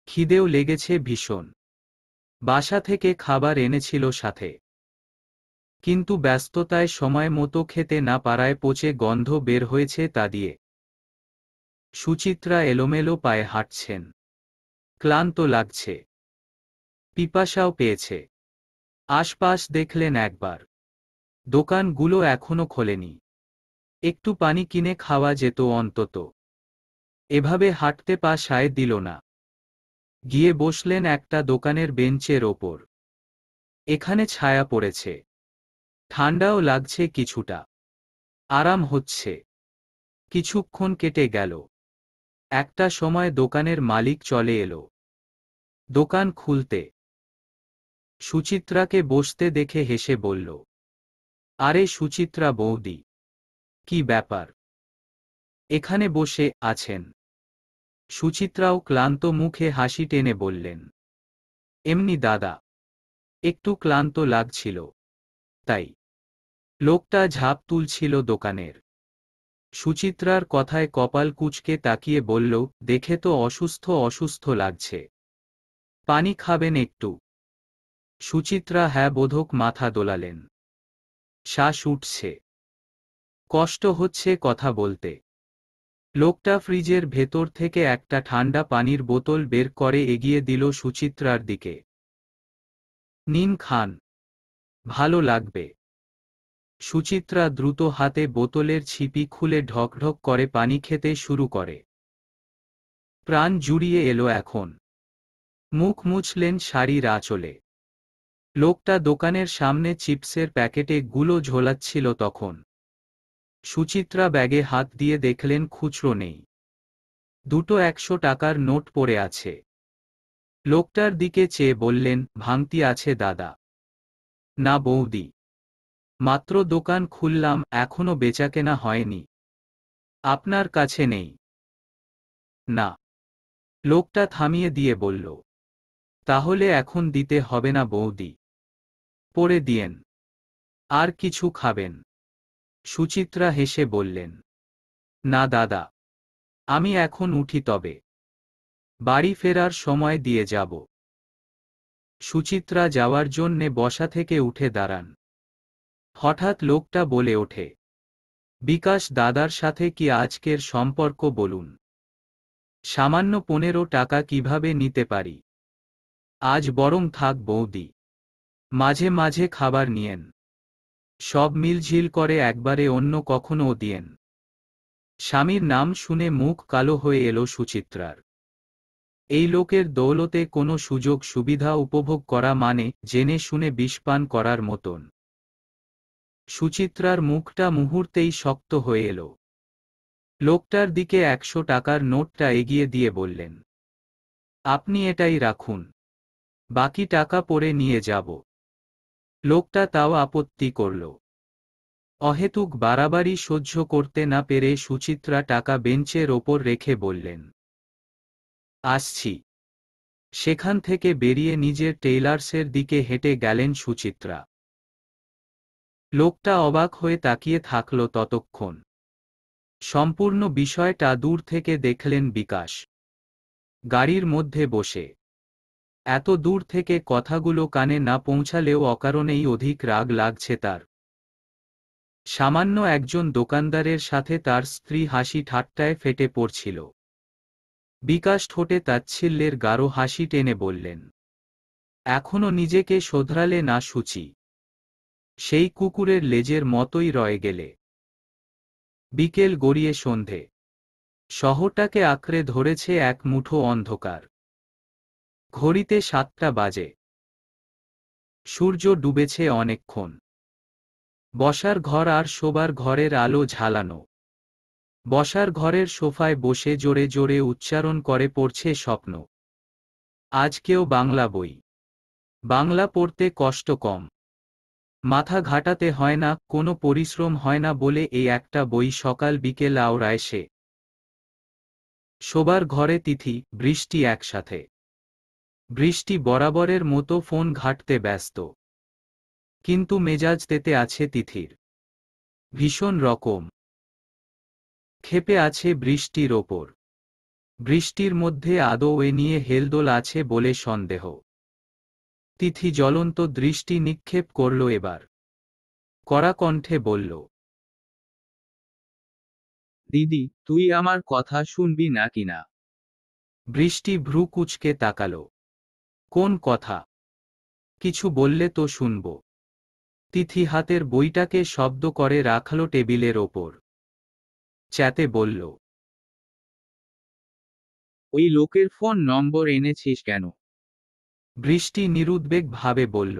A: খিদেও লেগেছে ভীষণ। বাসা থেকে খাবার এনেছিল সাথে, কিন্তু ব্যস্ততায় সময় মতো খেতে না পারায় পচে গন্ধ বের হয়েছে তা দিয়ে। সুচিত্রা এলোমেলো পায়ে হাঁটছেন। ক্লান্ত লাগছে, পিপাসাও পেয়েছে। আশপাশ দেখলেন একবার। দোকানগুলো এখনো খোলেনি। একটু পানি কিনে খাওয়া যেত অন্তত। এভাবে হাঁটতে পা সায় দিল না। গিয়ে বসলেন একটা দোকানের বেঞ্চের ওপর। এখানে ছায়া পড়েছে। ঠান্ডাও লাগছে কিছুটা। আরাম হচ্ছে। কিছুক্ষণ কেটে গেল। একটা সময় দোকানের মালিক চলে এলো। দোকান খুলতে সুচিত্রাকে বসতে দেখে হেসে বলল, আরে সুচিত্রা বৌদি, কি ব্যাপার এখানে বসে আছেন? সুচিত্রাও ক্লান্ত মুখে হাসি টেনে বললেন, এমনি দাদা, একটু ক্লান্ত লাগছিল, তাই। লোকটা ঝাঁপ তুলছিল দোকানের। সুচিত্রার কথায় কপাল কুঁচকে তাকিয়ে বলল, দেখে তো অসুস্থ অসুস্থ লাগছে। পানি খাবেন একটু? সুচিত্রা হ্যাঁ বোধক মাথা দোলালেন। শ্বাস উঠছে। কষ্ট হচ্ছে কথা বলতে। লোকটা ফ্রিজের ভেতর থেকে একটা ঠান্ডা পানির বোতল বের করে এগিয়ে দিল সুচিত্রার দিকে। নিন খান, ভালো লাগবে। সুচিত্রা দ্রুত হাতে বোতলের ছিপি খুলে ঢকঢক করে পানি খেতে শুরু করে। প্রাণ জুড়িয়ে এলো এখন। মুখ মুছলেন শাড়ির আঁচলে। লোকটা দোকানের সামনে চিপসের প্যাকেটে গুলো ঝোলাচ্ছিল তখন। সুচিত্রা ব্যাগে হাত দিয়ে দেখলেন খুচরো নেই। দুটো 100 টাকার নোট পড়ে আছে। লোকটার দিকে চেয়ে বললেন, ভাঙতি আছে দাদা? না বৌদি, মাত্র দোকান খুললাম, এখনো বেচাকেনা হয়নি। আপনার কাছে নেই? না। লোকটা থামিয়ে দিয়ে বলল, তাহলে এখন দিতে হবে না বৌদি, পরে দিয়েন। আর কিছু খাবেন? সুচিত্রা হেসে বললেন, না দাদা, আমি এখন উঠি তবে। বাড়ি ফেরার সময় দিয়ে যাব। সুচিত্রা যাওয়ার জন্যে বসা থেকে উঠে দাঁড়ান। হঠাৎ লোকটা বলে ওঠে, বিকাশ দাদার সাথে কি আজকের সম্পর্ক বলুন? সামান্য 15 টাকা কিভাবে নিতে পারি? আজ বরং থাক বৌদি, মাঝে মাঝে খাবার নিয়েন। সব মিলঝিল করে একবারে অন্য কখনো দিয়েন। স্বামীর নাম শুনে মুখ কালো হয়ে এলো সুচিত্রার। এই লোকের দৌলতে কোনো সুযোগ সুবিধা উপভোগ করা মানে জেনে শুনে বিষপান করার মতন। সুচিত্রার মুখটা মুহূর্তেই শক্ত হয়ে এলো। লোকটার দিকে 100 টাকার নোটটা এগিয়ে দিয়ে বললেন, আপনি এটাই রাখুন, বাকি টাকা পরে নিয়ে যাব। লোকটা তাও আপত্তি করল। অহেতুক বাড়াবাড়ি সহ্য করতে না পেরে সুচিত্রা টাকা বেঞ্চের ওপর রেখে বললেন, আসছি। সেখান থেকে বেরিয়ে নিজের টেইলার্সের দিকে হেঁটে গেলেন সুচিত্রা। লোকটা অবাক হয়ে তাকিয়ে থাকল ততক্ষণ। সম্পূর্ণ বিষয়টা দূর থেকে দেখলেন বিকাশ। গাড়ির মধ্যে বসে। এত দূর থেকে কথাগুলো কানে না পৌঁছালেও অকারণেই অধিক রাগ লাগছে তার। সামান্য একজন দোকানদারের সাথে তার স্ত্রী হাসি ঠাট্টায় ফেটে পড়ছিল। বিকাশ ঠোঁটে তাচ্ছিল্যের গাঢ় হাসি টেনে বললেন, এখনো নিজেকে শোধরালে না সুচি? সেই কুকুরের লেজের মতোই রয়ে গেলে। বিকেল গড়িয়ে সন্ধে। শহরটাকে আঁকড়ে ধরেছে এক মুঠো অন্ধকার। ঘড়িতে 7টা বাজে। সূর্য ডুবেছে অনেকক্ষণ। বসার ঘর আর শোবার ঘরের আলো ঝালানো। বসার ঘরের সোফায় বসে জোরে জোরে উচ্চারণ করে পড়ছে স্বপ্ন। আজকেও বাংলা বই। বাংলা পড়তে কষ্ট কম। মাথা ঘাটাতে হয় না, কোনো পরিশ্রম হয় না বলে এই একটা বই সকাল বিকেল আওড়ায় সে। শোবার ঘরে তিথি, বৃষ্টি একসাথে। বৃষ্টি বরাবরের মতো ফোন ঘাঁটতে ব্যস্ত। কিন্তু মেজাজ তেতে আছে তিথির। ভীষণ রকম ক্ষেপে আছে বৃষ্টির ওপর। বৃষ্টির মধ্যে আদৌ এ নিয়ে হেলদোল আছে বলে সন্দেহ। তিথি জ্বলন্ত দৃষ্টি নিক্ষেপ করল এবার। কড়া কণ্ঠে বলল,
B: দিদি, তুই আমার কথা শুনবি নাকি না?
A: বৃষ্টি ভ্রু কুঁচকে তাকাল। কোন কথা? কিছু বললে তো শুনব। তিথি হাতের বইটাকে শব্দ করে রাখল টেবিলের ওপর। চ্যাতে বলল,
B: ওই লোকের ফোন নম্বর এনেছিস কেন?
A: বৃষ্টি নিরুদ্বেগ ভাবে বলল,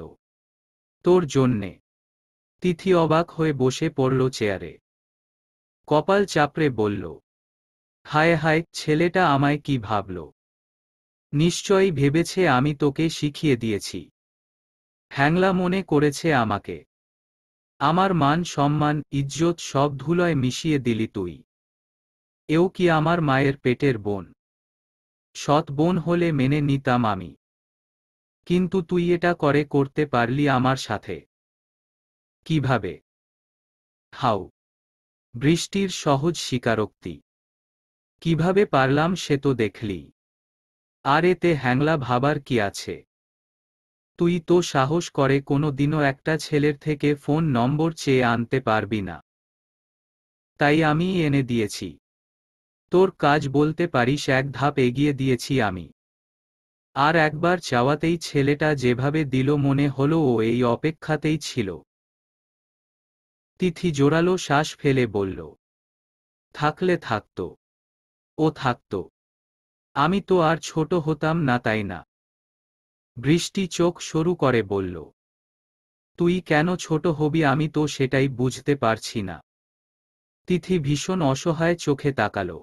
A: তোর জন্যে। তিথি অবাক হয়ে বসে পড়ল চেয়ারে। কপাল চাপড়ে বলল, হায় হায়, ছেলেটা আমায় কি ভাবল? নিশ্চয়ই ভেবেছে আমি তোকে শিখিয়ে দিয়েছি। হ্যাংলা মনে করেছে আমাকে। আমার মান সম্মান ইজ্জত সব ধুলোয় মিশিয়ে দিলি তুই। এও কি আমার মায়ের পেটের বোন? সৎ বোন হলে মেনে নিতাম আমি, কিন্তু তুই এটা করতে পারলি আমার সাথে? কিভাবে? হাউ? বৃষ্টির সহজ স্বীকারোক্তি। কিভাবে পারলাম সে তো দেখলি। আর এতে হ্যাংলা ভাবার কি আছে? তুই তো সাহস করে কোনো দিনও একটা ছেলের থেকে ফোন নম্বর চেয়ে আনতে পারবি না। তাই আমিই এনে দিয়েছি। তোর কাজ বলতে পারিস এক ধাপ এগিয়ে দিয়েছি আমি। আর একবার চাওয়াতেই ছেলেটা যেভাবে দিল মনে হলো ও এই অপেক্ষাতেই ছিল। তিথি জোরালো শ্বাস ফেলে বলল, থাকলে থাকত। ও থাকত। আমি তো আর ছোট হতাম না, তাই না? বৃষ্টি চোখ সরু করে বলল, তুই কেন ছোট হবি আমি তো সেটাই বুঝতে পারছি না। তিথি ভীষণ অসহায় চোখে তাকালো।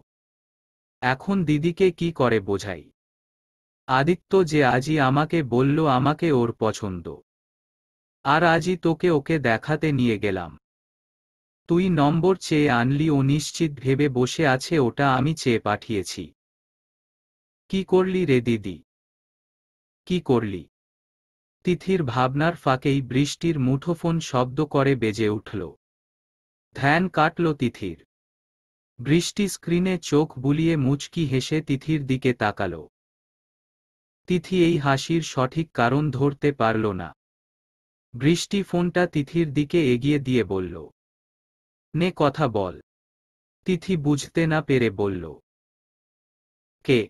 A: এখন দিদিকে কি করে বোঝাই? আদিত্য যে আজই আমাকে বলল আমাকে ওর পছন্দ, আর আজই তোকে ওকে দেখাতে নিয়ে গেলাম। তুই নম্বর চেয়ে আনলি, ও নিশ্চিত ভেবে বসে আছে ওটা আমি চেয়ে পাঠিয়েছি। কি করলি রে দিদি? কি করলি? তিথির ভাবনার ফাঁকেই বৃষ্টির মুঠোফোন শব্দ করে বেজে উঠল। ধ্যান কাটল তিথির। বৃষ্টি স্ক্রিনে চোখ বুলিয়ে মুচকি হেসে তিথির দিকে তাকাল। তিথি এই হাসির সঠিক কারণ ধরতে পারল না। বৃষ্টি ফোনটা তিথির দিকে এগিয়ে দিয়ে বলল, নে কথা বল। তিথি বুঝতে না পেরে বলল, কে?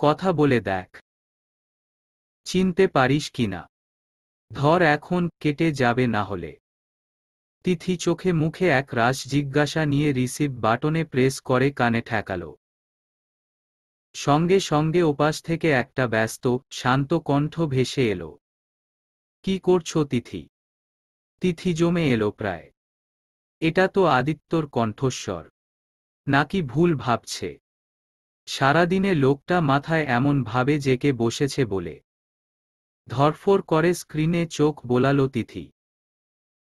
A: কথা বলে দেখ। চিনতে পারিস কিনা? ধর এখন, কেটে যাবে না হলে। তিথি চোখে মুখে এক রাশ জিজ্ঞাসা নিয়ে রিসিভ বাটনে প্রেস করে কানে ঠেকাল। সঙ্গে সঙ্গে ওপাশ থেকে একটা ব্যস্ত শান্ত কণ্ঠ ভেসে এলো, কি করছো তিথি? তিথি জমে এলো প্রায়। এটা তো আদিত্যর কণ্ঠস্বর। নাকি ভুল ভাবছে? সারাদিনে লোকটা মাথায় এমন ভাবে জেকে বসেছে বলে। ধরফর করে স্ক্রিনে চোখ বোলালো তিথি।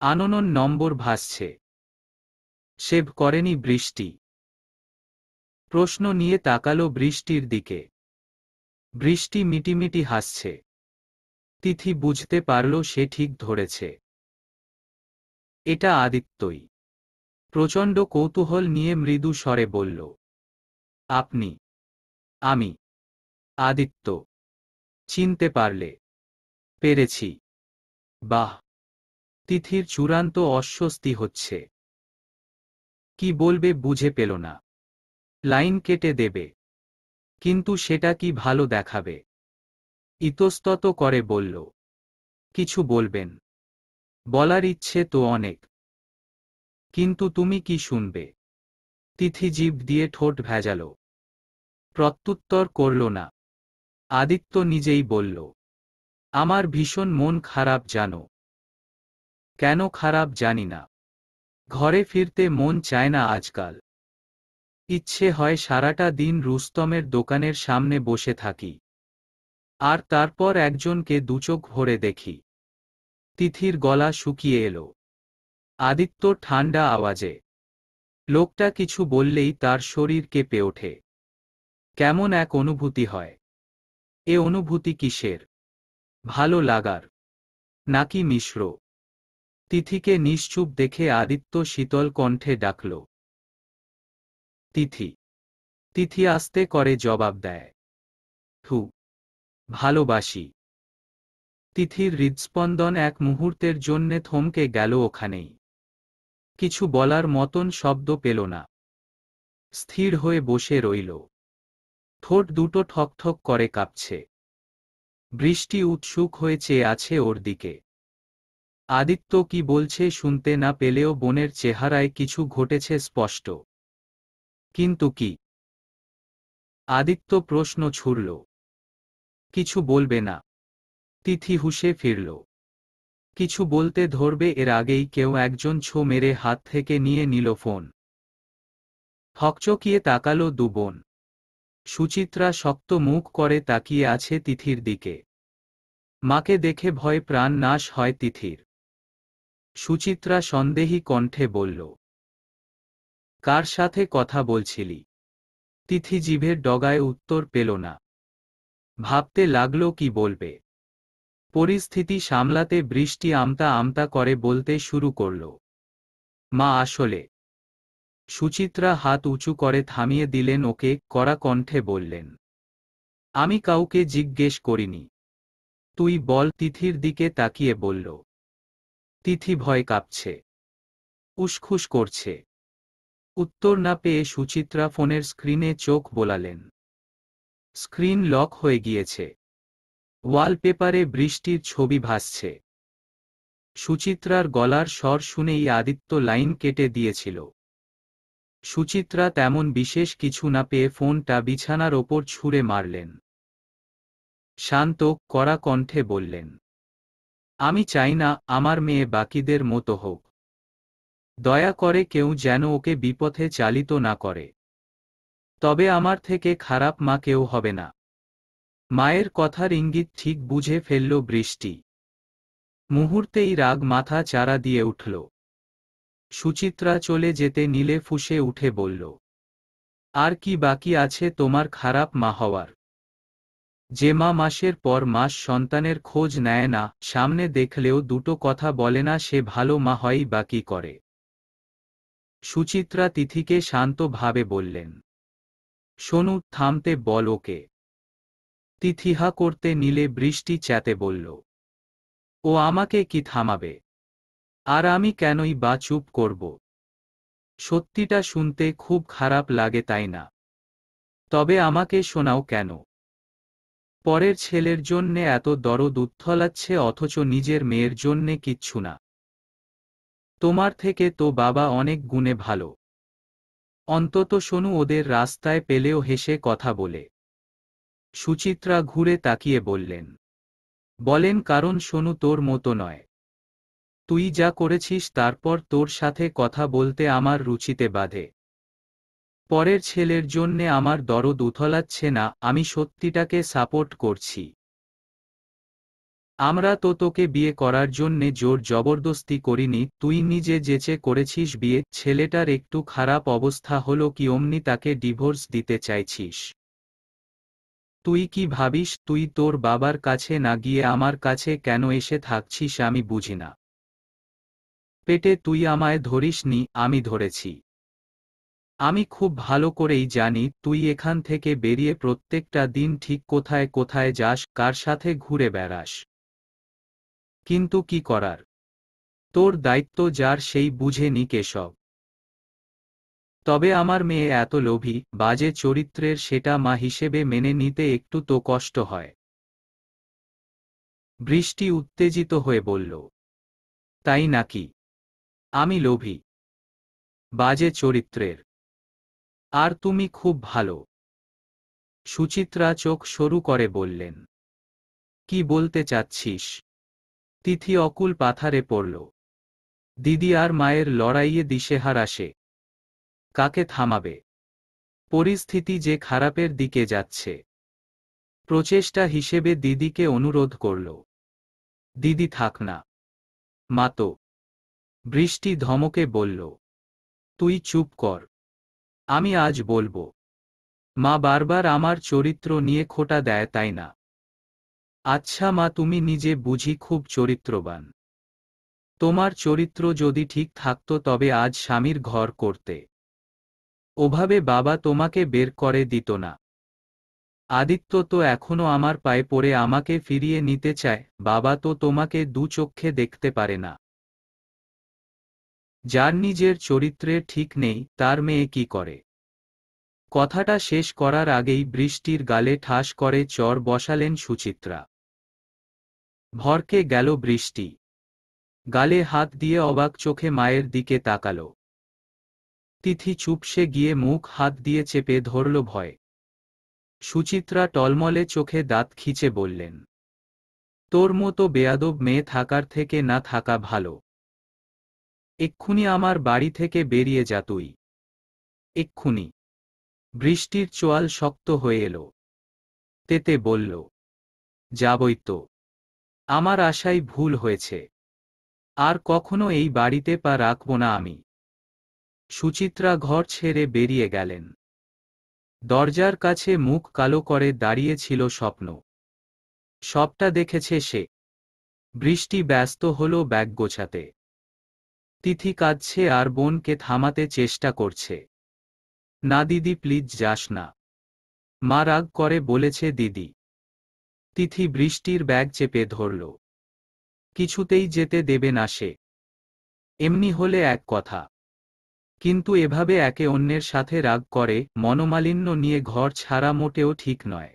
A: আননোন নম্বর ভাসছে। সেভ করেনি বৃষ্টি? প্রশ্ন নিয়ে তাকালো বৃষ্টির দিকে। বৃষ্টি মিটিমিটি হাসছে। তিথি বুঝতে পারল সে ঠিক ধরেছে। এটা আদিত্যই। প্রচণ্ড কৌতূহল নিয়ে মৃদু স্বরে বলল, আপনি? আমি আদিত্য। চিনতে পারলে? পেরেছি। বাহ। তিথির চূড়ান্ত অস্বস্তি হচ্ছে। কি বলবে বুঝে পেল না। লাইন কেটে দেবে, কিন্তু সেটা কি ভালো দেখাবে? ইতস্তত করে বলল, কিছু বলবেন? বলার ইচ্ছে তো অনেক, কিন্তু তুমি কি শুনবে? তিথি জিভ দিয়ে ঠোঁট ভেজাল। প্রত্যুত্তর করল না। আদিত্য নিজেই বলল, আমার ভীষণ মন খারাপ জানো। কেন খারাপ জানি না। ঘরে ফিরতে মন চায় না আজকাল। ইচ্ছে হয় সারাটা দিন রুস্তমের দোকানের সামনে বসে থাকি, আর তারপর একজনকে দুচোখ ভরে দেখি। তিথির গলা শুকিয়ে এলো। আদিত্য ঠান্ডা আওয়াজে, লোকটা কিছু বললেই তার শরীর কেঁপে ওঠে। কেমন এক অনুভূতি হয়। এ অনুভূতি কিসের? ভালো লাগার, নাকি মিশ্র? তিথিকে নিশ্চুপ দেখে আদিত্য শীতল কণ্ঠে ডাকল, তিথি। তিথি আস্তে করে জবাব দেয়, হু, ভালোবাসি। তিথির হৃদস্পন্দন এক মুহূর্তের জন্যে থমকে গেল ওখানেই। কিছু বলার মতন শব্দ পেল না। স্থির হয়ে বসে রইল। ঠোঁট দুটো ঠকঠক করে কাঁপছে। বৃষ্টি উৎসুক হয়ে চেয়ে আছে ওর দিকে। আদিত্য কি বলছে শুনতে না পেলেও বোনের চেহারায় কিছু ঘটেছে স্পষ্ট। কিন্তু কি? আদিত্য প্রশ্ন ছুড়ল, কিছু বলবে না? তিথি হুঁশে ফিরল। কিছু বলতে ধরবে এর আগেই কেউ একজন ছো মেরে হাত থেকে নিয়ে নিল ফোন। হকচকিয়ে তাকালো দুবোন। সুচিত্রা শক্ত মুখ করে তাকিয়ে আছে তিথির দিকে। মাকে দেখে ভয়ে প্রাণ নাশ হয় তিথির। সুচিত্রা সন্দেহী কণ্ঠে বলল, কার সাথে কথা বলছিলি? তিথি জিভের ডগায় উত্তর পেল না। ভাবতে লাগলো কি বলবে। পরিস্থিতি সামলাতে বৃষ্টি আমতা আমতা করে বলতে শুরু করল, মা আসলে। সুচিত্রা হাত উঁচু করে থামিয়ে দিলেন ওকে, কড়া কণ্ঠে বললেন, আমি কাউকে জিজ্ঞেস করিনি। তুই বল। তিথির দিকে তাকিয়ে বলল। তিথি ভয় কাঁপছে, উসখুস করছে। উত্তর না পেয়ে সুচিত্রা ফোনের স্ক্রিনে চোখ বোলালেন। স্ক্রিন লক হয়ে গিয়েছে। ওয়ালপেপারে বৃষ্টির ছবি ভাসছে। সুচিত্রার গলার স্বর শুনেই আদিত্য লাইন কেটে দিয়েছিল। সুচিত্রা তেমন বিশেষ কিছু না পেয়ে ফোনটা বিছানার ওপর ছুঁড়ে মারলেন। শান্ত কড়া কণ্ঠে বললেন, আমি চাই না আমার মেয়ে বাকিদের মতো হোক। দয়া করে কেউ যেন ওকে বিপথে চালিত না করে। তবে আমার থেকে খারাপ মা কেউ হবে না। মায়ের কথার ইঙ্গিত ঠিক বুঝে ফেলল বৃষ্টি। মুহূর্তেই রাগ মাথা চারা দিয়ে উঠল। সুচিত্রা চলে যেতে নিলে ফুঁসে উঠে বলল, আর কি বাকি আছে তোমার খারাপ মা হওয়ার? যে মা মাসের পর মাস সন্তানের খোঁজ নেয় না, সামনে দেখলেও দুটো কথা বলে না, সে ভালো মা হয়ই বা কি করে? সুচিত্রা তিথিকে শান্তভাবে বললেন, সোনু থামতে বল ওকে। তিথি হা করতে নিলে বৃষ্টি চেতে বলল, ও আমাকে কি থামাবে? আর আমি কেনই বা চুপ করব? সত্যিটা শুনতে খুব খারাপ লাগে তাই না? তবে আমাকে শোনাও কেন? পরের ছেলের জন্যে এত দরদ উথলাচ্ছে অথচ নিজের মেয়ের জন্যে কিচ্ছু না। তোমার থেকে তো বাবা অনেক গুণে ভালো। অন্তত শোনু ওদের রাস্তায় পেলেও হেসে কথা বলে। সুচিত্রা ঘুরে তাকিয়ে বললেন, বলেন কারণ শোনু তোর মতো নয়। তুই যা করেছিস তারপর তোর সাথে কথা বলতে আমার রুচিতে বাধে। পরের ছেলের জন্যে আমার দরদ উথলাচ্ছে না, আমি সত্যিটাকে সাপোর্ট করছি। আমরা তো তোকে বিয়ে করার জন্যে জোর জবরদস্তি করিনি, তুই নিজে যেচে করেছিস বিয়ে। ছেলেটার একটু খারাপ অবস্থা হলো কি অমনি তাকে ডিভোর্স দিতে চাইছিস? তুই কি ভাবিস তুই তোর বাবার কাছে না গিয়ে আমার কাছে কেন এসে থাকছিস আমি বুঝি না। পেটে তুই আমায় ধরিসনি, আমি ধরেছি। আমি খুব ভালো করেই জানি তুই এখান থেকে বেরিয়ে প্রত্যেকটা দিন ঠিক কোথায় কোথায় যাস, কার সাথে ঘুরে বেড়াস। কিন্তু কি করার? তোর দায়িত্ব যার সেই বুঝে নি কেশব। তবে আমার মেয়ে এত লোভী বাজে চরিত্রের, সেটা মা হিসেবে মেনে নিতে একটু তো কষ্ট হয়। বৃষ্টি উত্তেজিত হয়ে বলল, তাই নাকি? আমি লোভী, বাজে চরিত্রের, আর তুমি খুব ভালো? সুচিত্রা চোখ সরু করে বললেন, কি বলতে চাচ্ছিস? তিথি অকুল পাথারে পড়ল। দিদি আর মায়ের লড়াইয়ে দিশেহারা সে। কাকে থামাবে? পরিস্থিতি যে খারাপের দিকে যাচ্ছে। প্রচেষ্টা হিসেবে দিদিকে অনুরোধ করল, দিদি থাক না। মা তো। বৃষ্টি ধমকে বলল, তুই চুপ কর, আমি আজ বলবো। মা বারবার আমার চরিত্র নিয়ে খোঁটা দেয় তাই না? আচ্ছা মা, তুমি নিজে বুঝি খুব চরিত্রবান। তোমার চরিত্র যদি ঠিক থাকতো তবে আজ স্বামীর ঘর করতে। ওভাবে বাবা তোমাকে বের করে দিত না। আদিত্য তো এখনো আমার পায়ে পড়ে আমাকে ফিরিয়ে নিতে চায়, বাবা তো তোমাকে দু চক্ষে দেখতে পারে না। যার নিজের চরিত্রের ঠিক নেই তার মেয়ে কি করে? কথাটা শেষ করার আগেই বৃষ্টির গালে ঠাস করে চর বসালেন সুচিত্রা। ভরকে গেল বৃষ্টি। গালে হাত দিয়ে অবাক চোখে মায়ের দিকে তাকাল। তিথি চুপসে গিয়ে মুখ হাত দিয়ে চেপে ধরল ভয়। সুচিত্রা টলমলে চোখে দাঁত খিঁচে বললেন, তোর মতো বেয়াদব মেয়ে থাকার থেকে না থাকা ভালো। এক্ষুনি আমার বাড়ি থেকে বেরিয়ে যা তুই। এক্ষুনি। বৃষ্টির চোয়াল শক্ত হয়ে এলো। তেতে বলল, যাবই তো। আমার আশাই ভুল হয়েছে। আর কখনো এই বাড়িতে পা রাখব না আমি। সুচিত্রা ঘর ছেড়ে বেরিয়ে গেলেন। দরজার কাছে মুখ কালো করে দাঁড়িয়ে ছিল স্বপ্ন। সবটা দেখেছে সে। বৃষ্টি ব্যস্ত হলো ব্যাগ গোছাতে। তিথি কাঁদছে আর বোনকে থামাতে চেষ্টা করছে। না দিদি, প্লিজ যাস না। মা রাগ করে বলেছে দিদি। তিথি বৃষ্টির ব্যাগ চেপে ধরল। কিছুতেই যেতে দেবে না সে। এমনি হলে এক কথা, কিন্তু এভাবে একে অন্যের সাথে রাগ করে মনোমালিন্য নিয়ে ঘর ছাড়া মোটেও ঠিক নয়।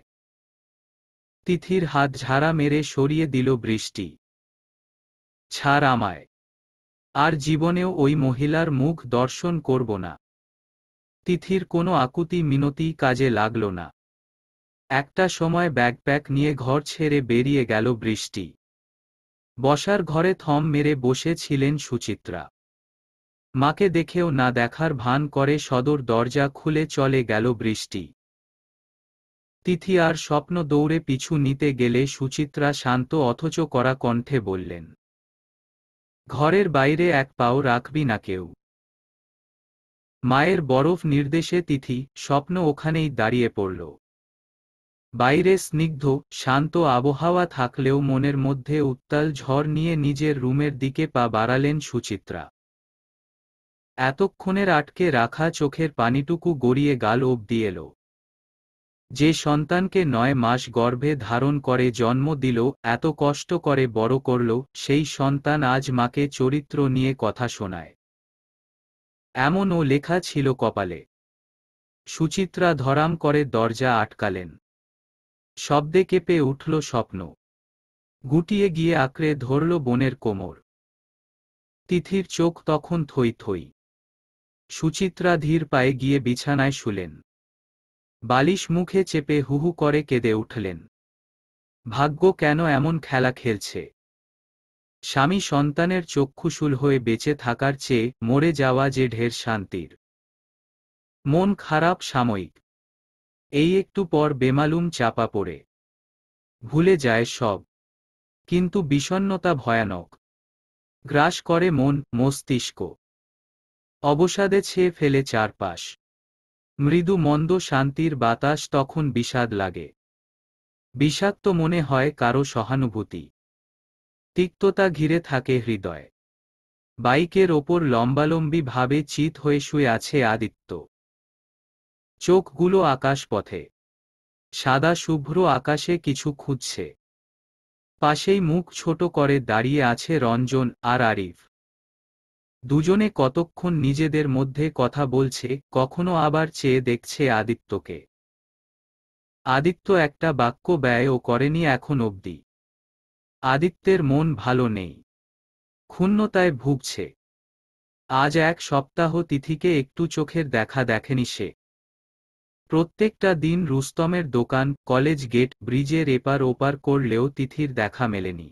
A: তিথির হাত ঝাড়া মেরে সরিয়ে দিল বৃষ্টি। ছাড় আমায়। আর জীবনেও ওই মহিলার মুখ দর্শন করব না। তিথির কোনো আকুতি মিনতি কাজে লাগল না। একটা সময় ব্যাগপ্যাক নিয়ে ঘর ছেড়ে বেরিয়ে গেল বৃষ্টি। বসার ঘরে থম মেরে বসে ছিলেন সুচিত্রা। মাকে দেখেও না দেখার ভান করে সদর দরজা খুলে চলে গেল বৃষ্টি। তিথি আর স্বপ্ন দৌড়ে পিছু নিতে গেলে সুচিত্রা শান্ত অথচ কড়া কণ্ঠে বললেন, ঘরের বাইরে এক পাও রাখবি না কেউ। মায়ের বরফ নির্দেশে তিথি স্বপ্ন ওখানেই দাঁড়িয়ে পড়ল। বাইরে স্নিগ্ধ শান্ত আবহাওয়া থাকলেও মনের মধ্যে উত্তাল ঝড় নিয়ে নিজের রুমের দিকে পা বাড়ালেন সুচিত্রা। এতক্ষণের আটকে রাখা চোখের পানিটুকু গড়িয়ে গাল অবধি এলো। যে সন্তানকে ৯ মাস গর্ভে ধারণ করে জন্ম দিল, এত কষ্ট করে বড় করল, সেই সন্তান আজ মাকে চরিত্র নিয়ে কথা শোনায়। এমনও লেখা ছিল কপালে। সুচিত্রা ধরাম করে দরজা আটকালেন। শব্দে কেঁপে উঠল স্বপ্ন। গুটিয়ে গিয়ে আঁকড়ে ধরল বোনের কোমর। তিথির চোখ তখন থই থই। সুচিত্রা ধীর পায়ে গিয়ে বিছানায় শুলেন। বালিশ মুখে চেপে হুহু করে কেঁদে উঠলেন। ভাগ্য কেন এমন খেলা খেলছে। স্বামী সন্তানের চক্ষুশূল হয়ে বেঁচে থাকার চেয়ে মরে যাওয়া যে ঢের শান্তির। মন খারাপ সাময়িক। এই একটু পর বেমালুম চাপা পড়ে ভুলে যায় সব। কিন্তু বিষণ্ণতা ভয়ানক। গ্রাস করে মন মস্তিষ্ক। অবসাদে ছেয়ে ফেলে চারপাশ। মৃদু মন্দ শান্তির বাতাস তখন বিষাদ লাগে। বিষাক্ত মনে হয় কারো সহানুভূতি। তিক্ততা ঘিরে থাকে হৃদয়। বাইকের ওপর লম্বালম্বি ভাবে চিত হয়ে শুয়ে আছে আদিত্য। চোখগুলো আকাশপথে। সাদা শুভ্র আকাশে কিছু খুঁজছে। পাশেই মুখ ছোট করে দাঁড়িয়ে আছে রঞ্জন আর আরিফ। দুজনে কতক্ষণ নিজেদের মধ্যে কথা বলছে, কখনো আবার চেয়ে দেখছে আদিত্যকে। আদিত্য একটা বাক্য ব্যয়ও করেনি এখন অবধি। আদিত্যের মন ভালো নেই। ক্ষুণ্ণতায় ভুগছে। আজ ১ সপ্তাহ তিথিকে একটু চোখের দেখা দেখেনি সে। প্রত্যেকটা দিন রুস্তমের দোকান, কলেজ গেট, ব্রিজের এপার ওপার করলেও তিথির দেখা মেলেনি।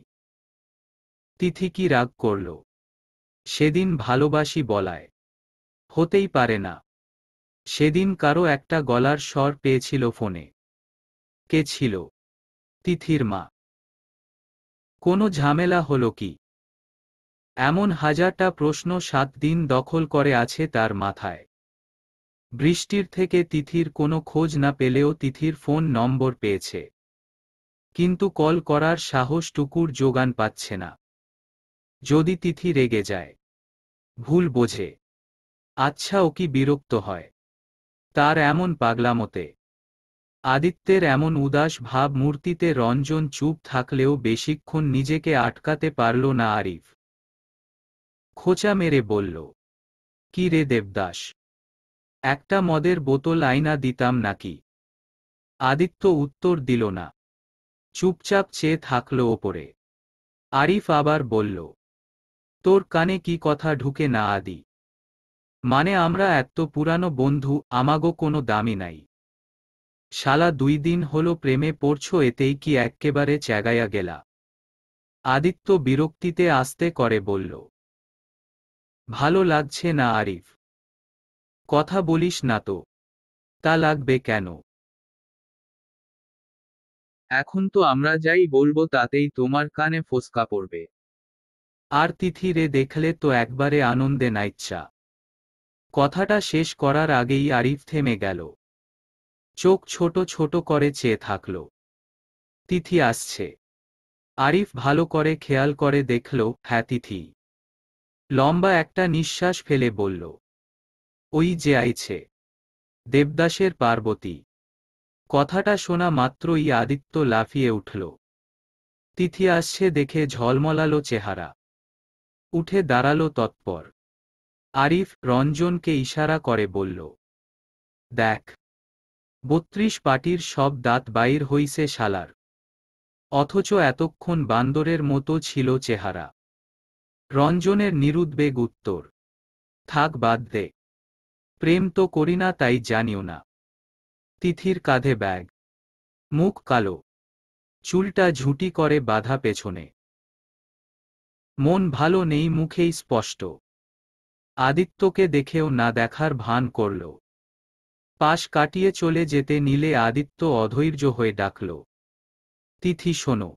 A: তিথি কি রাগ করল সেদিন ভালোবাসি বলায়? হতেই পারে না। সেদিন কারো একটা গলার স্বর পেয়েছিল ফোনে। কে ছিল? তিথির মা। কোনো ঝামেলা হলো কি? এমন হাজারটা প্রশ্ন ৭ দিন দখল করে আছে তার মাথায়। বৃষ্টির থেকে তিথির কোনো খোঁজ না পেলেও তিথির ফোন নম্বর পেয়েছে। কিন্তু কল করার সাহসটুকুর জোগান পাচ্ছে না। যদি তিথি রেগে যায়, ভুল বোঝে, আচ্ছা ও কি বিরক্ত হয় তার এমন পাগলামোতে? আদিত্যের এমন উদাস ভাব মূর্তিতে রঞ্জন চুপ থাকলেও বেশিক্ষণ নিজেকে আটকাতে পারল না আরিফ। খোঁচা মেরে বলল, কি রে দেবদাস, একটা মদের বোতল আইনা দিতাম নাকি? আদিত্য উত্তর দিল না। চুপচাপ চেয়ে থাকল ওপরে। আরিফ আবার বলল, তোর কানে কি কথা ঢুকে না আদি? মানে আমরা এত পুরানো বন্ধু, আমাগো কোনো দামই নাই? শালা ২ দিন হলো প্রেমে পড়ছো, এতেই কি এক্কেবারে চ্যাগায়া গেলা? আদিত্য বিরক্তিতে আস্তে করে বলল, ভালো লাগছে না আরিফ। কথা বলিস না তো। তা লাগবে কেন?
B: এখন তো আমরা যাই বলবো তাতেই তোমার কানে ফোসকা পড়বে।
A: আর তিথিরে দেখলে তো একবারে আনন্দে নাইচ্ছা। কথাটা শেষ করার আগেই আরিফ থেমে গেল। চোখ ছোট ছোট করে চেয়ে থাকল। তিথি আসছে। আরিফ ভালো করে খেয়াল করে দেখল, হ্যাঁ তিথি। লম্বা একটা নিঃশ্বাস ফেলে বলল, ওই যে আইছে, দেবদাসের পার্বতী। কথাটা শোনা মাত্রই আদিত্য লাফিয়ে উঠল। তিথি আসছে দেখে ঝলমলালো চেহারা। উঠে দাঁড়ালো তৎপর। আরিফ রঞ্জনকে ইশারা করে বলল, দেখ, ৩২ পাটির সব দাঁত বাইর হইছে শালার। অথচ এতক্ষণ বান্দরের মতো ছিল চেহারা। রঞ্জনের নিরুদ্বেগ উত্তর, থাক বাদ দে। প্রেম তো করি না তাই জানিও না। তিথির কাঁধে ব্যাগ, মুখ কালো, চুলটা ঝুঁটি করে বাঁধা পেছনে। মন ভালো নেই মুখেই স্পষ্ট। আদিত্যকে দেখেও না দেখার ভান করল। পাশ কাটিয়ে চলে যেতে নিলে আদিত্য অধৈর্য হয়ে ডাকল, তিথি শোনো।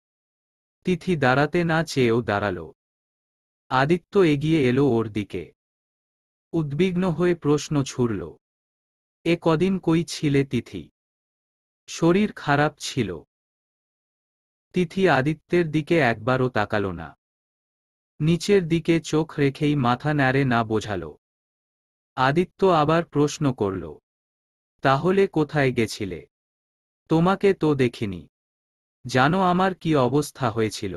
A: তিথি দাঁড়াতে না চেয়েও দাঁড়াল। আদিত্য এগিয়ে এলো ওর দিকে। উদ্বিগ্ন হয়ে প্রশ্ন ছুড়ল, এ কদিন কই ছিলে তিথি? শরীর খারাপ ছিল? তিথি আদিত্যের দিকে একবারও তাকাল না। নিচের দিকে চোখ রেখেই মাথা নাড়ে না বোঝাল। আদিত্য আবার প্রশ্ন করল, তাহলে কোথায় গেছিলে? তোমাকে তো দেখিনি। জানো আমার কি অবস্থা হয়েছিল?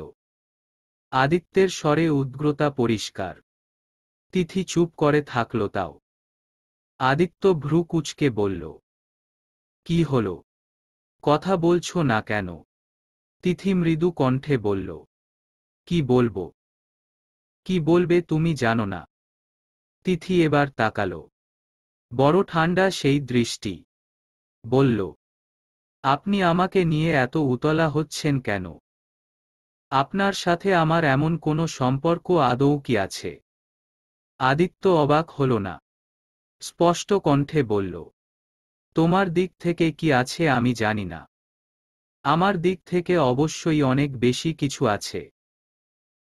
A: আদিত্যের স্বরে উদ্গ্রতা পরিষ্কার। তিথি চুপ করে থাকল তাও। আদিত্য ভ্রু কুঁচকে বলল, কি হলো? কথা বলছো না কেন? তিথি মৃদু কণ্ঠে বলল, কি বলবো? কি বলবে তুমি জানো না? তিথি এবার তাকাল। বড় ঠান্ডা সেই দৃষ্টি। বলল, আপনি আমাকে নিয়ে এত উতলা হচ্ছেন কেন? আপনার সাথে আমার এমন কোনো সম্পর্ক আদৌ কি আছে? আদিত্য অবাক হল না। স্পষ্ট কণ্ঠে বলল, তোমার দিক থেকে কি আছে আমি জানি না। আমার দিক থেকে অবশ্যই অনেক বেশি কিছু আছে।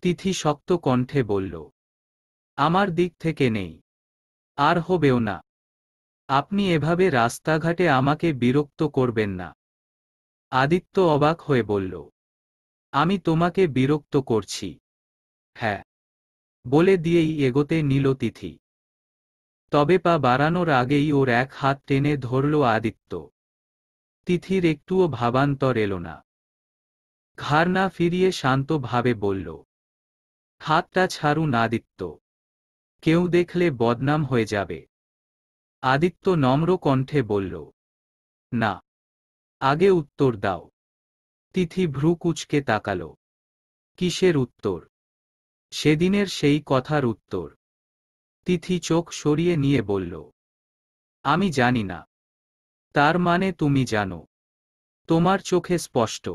A: তিথি শক্ত কণ্ঠে বলল, আমার দিক থেকে নেই, আর হবেও না। আপনি এভাবে রাস্তাঘাটে আমাকে বিরক্ত করবেন না। আদিত্য অবাক হয়ে বলল, আমি তোমাকে বিরক্ত করছি? হ্যাঁ। বলে দিয়েই এগোতে নিল তিথি। তবে পা বাড়ানোর আগেই ওর এক হাত টেনে ধরল আদিত্য। তিথির একটুও ভাবান্তর এলো না। ঘাড় না ফিরিয়ে শান্তভাবে বলল, হাতটা ছাড়ুন আদিত্য। কেউ দেখলে বদনাম হয়ে যাবে। আদিত্য নম্র কণ্ঠে বলল, না। আগে উত্তর দাও। তিথি ভ্রু কুঁচকে তাকাল। কিসের উত্তর? সেদিনের সেই কথার উত্তর। তিথি চোখ সরিয়ে নিয়ে বলল, আমি জানি না। তার মানে তুমি জানো? তোমার চোখে স্পষ্ট।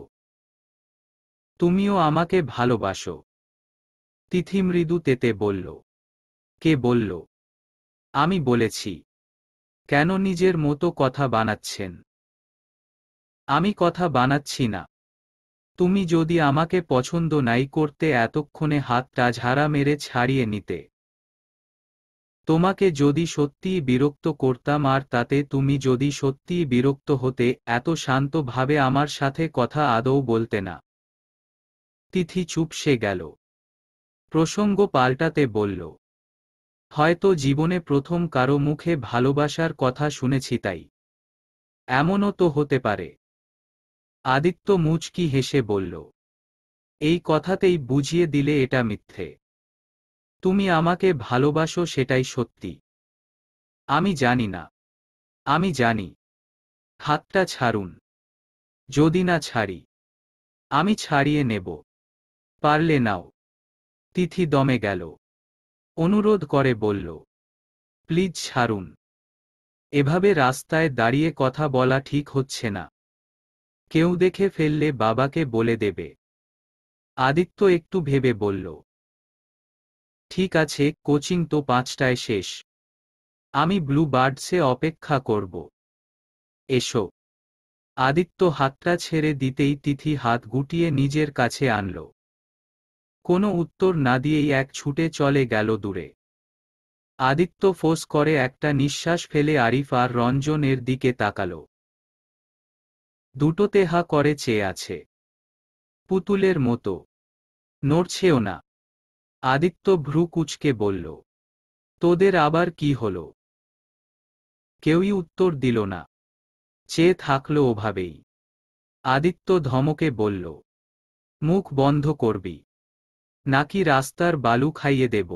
A: তুমিও আমাকে ভালোবাসো। তিথি মৃদু তেতে বলল, কে বলল? আমি বলেছি। কেন নিজের মতো কথা বানাচ্ছেন? আমি কথা বানাচ্ছি না। তুমি যদি আমাকে পছন্দ নাই করতে এতক্ষণে হাতটা ঝাড়া মেরে ছাড়িয়ে নিতে। তোমাকে যদি সত্যিই বিরক্ত করতাম আর তাতে তুমি যদি সত্যিই বিরক্ত হতে এত শান্তভাবে আমার সাথে কথা আদৌ বলতে না। তিথি চুপসে গেল। প্রসঙ্গ পাল্টাতে বলল, হয়তো জীবনে প্রথম কারো মুখে ভালোবাসার কথা শুনেছি তাই। এমনও তো হতে পারে। আদিত্য মুচকি হেসে বলল, এই কথাতেই বুঝিয়ে দিলে এটা মিথ্যে। তুমি আমাকে ভালোবাসো সেটাই সত্যি। আমি জানি না। আমি জানি। হাতটা ছাড়ুন। যদি না ছাড়ি? আমি ছাড়িয়ে নেব। পারলে নাও। তিথি দমে গেল। অনুরোধ করে বলল, প্লিজ ছাড়ুন। এভাবে রাস্তায় দাঁড়িয়ে কথা বলা ঠিক হচ্ছে না। কেউ দেখে ফেললে বাবাকে বলে দেবে। আদিত্য একটু ভেবে বলল, ঠিক আছে, কোচিং তো 5টায় শেষ। আমি ব্লু বার্ডসে অপেক্ষা করব। এসো। আদিত্য হাতটা ছেড়ে দিতেই তিথি হাত গুটিয়ে নিজের কাছে আনল। কোনো উত্তর না দিয়েই এক ছুটে চলে গেল দূরে। আদিত্য ফোঁস করে একটা নিঃশ্বাস ফেলে আরিফ আর রঞ্জনের দিকে তাকাল। দুটোতে হা করে চেয়ে আছে, পুতুলের মতো, নড়ছেও না। আদিত্য ভ্রু কুঁচকে বলল, তোদের আবার কি হলো? কেউই উত্তর দিল না, চেয়ে থাকল ওভাবেই। আদিত্য ধমকে বলল, মুখ বন্ধ করবি, নাকি রাস্তার বালু খাইয়ে দেব?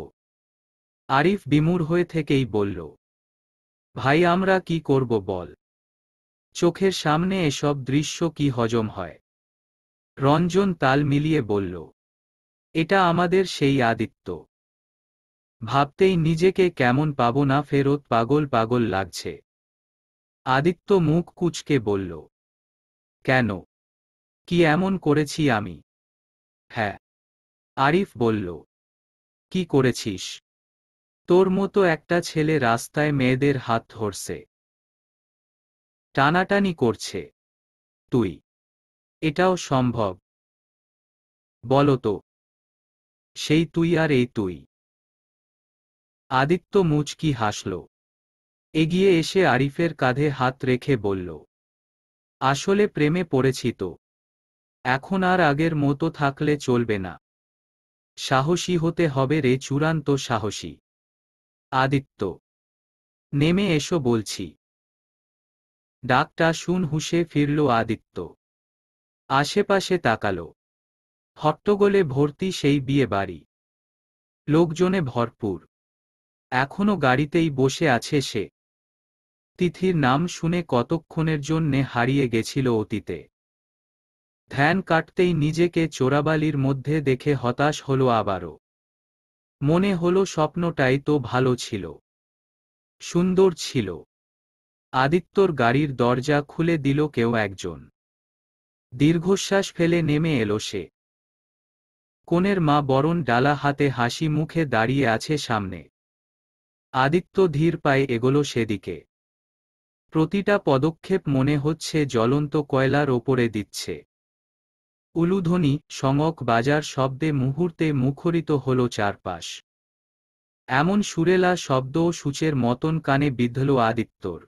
A: আরিফ বিমূঢ় হয়ে থেকেই বলল, ভাই আমরা কি করব বল? চোখের সামনে এসব দৃশ্য কি হজম হয়? রঞ্জন তাল মিলিয়ে বলল, এটা আমাদের সেই আদিত্য। ভাবতেই নিজেকে কেমন পাবো না ফেরত পাগল পাগল লাগছে। আদিত্য মুখ কুঁচকে বলল, কেন? কি এমন করেছি আমি? হ্যাঁ। আরিফ বলল, কি করেছিস? তোর মতো একটা ছেলে রাস্তায় মেয়েদের হাত ধরছে, টানাটানি করছে, তুই? এটাও সম্ভব? বলতো। সেই তুই আর এই তুই? আদিত্য মুচকি হাসল। এগিয়ে এসে আরিফের কাঁধে হাত রেখে বলল, আসলে প্রেমে পড়েছি তো। এখন আর আগের মতো থাকলে চলবে না। সাহসী হতে হবে রে, চূড়ান্ত সাহসী। আদিত্য, নেমে এসো বলছি। ডাকটা শুন হুঁশে ফিরল আদিত্য। আশেপাশে তাকালো। হট্টগোলে ভর্তি সেই বিয়ে বাড়ি, লোকজনে ভরপুর। এখনো গাড়িতেই বসে আছে সে। তিথির নাম শুনে কতক্ষণের জন্যে হারিয়ে গেছিল অতীতে। ধ্যান কাটতেই নিজেকে চোরাবালির মধ্যে দেখে হতাশ হলো আবারও। মনে হলো স্বপ্নটাই তো ভালো ছিল, সুন্দর ছিল। আদিত্যর গাড়ির দরজা খুলে দিল কেউ একজন। দীর্ঘশ্বাস ফেলে নেমে এলো সে। কনের মা বরণ ডালা হাতে হাসি মুখে দাঁড়িয়ে আছে সামনে। আদিত্য ধীর পায়ে এগোলো সেদিকে। প্রতিটা পদক্ষেপ মনে হচ্ছে জ্বলন্ত কয়লার ওপরে দিচ্ছে। উলুধ্বনি, শঙ্খ বাজার শব্দে মুহূর্তে মুখরিত হল চারপাশ। এমন সুরেলা শব্দ ও সূচের মতন কানে বিঁধল আদিত্যর।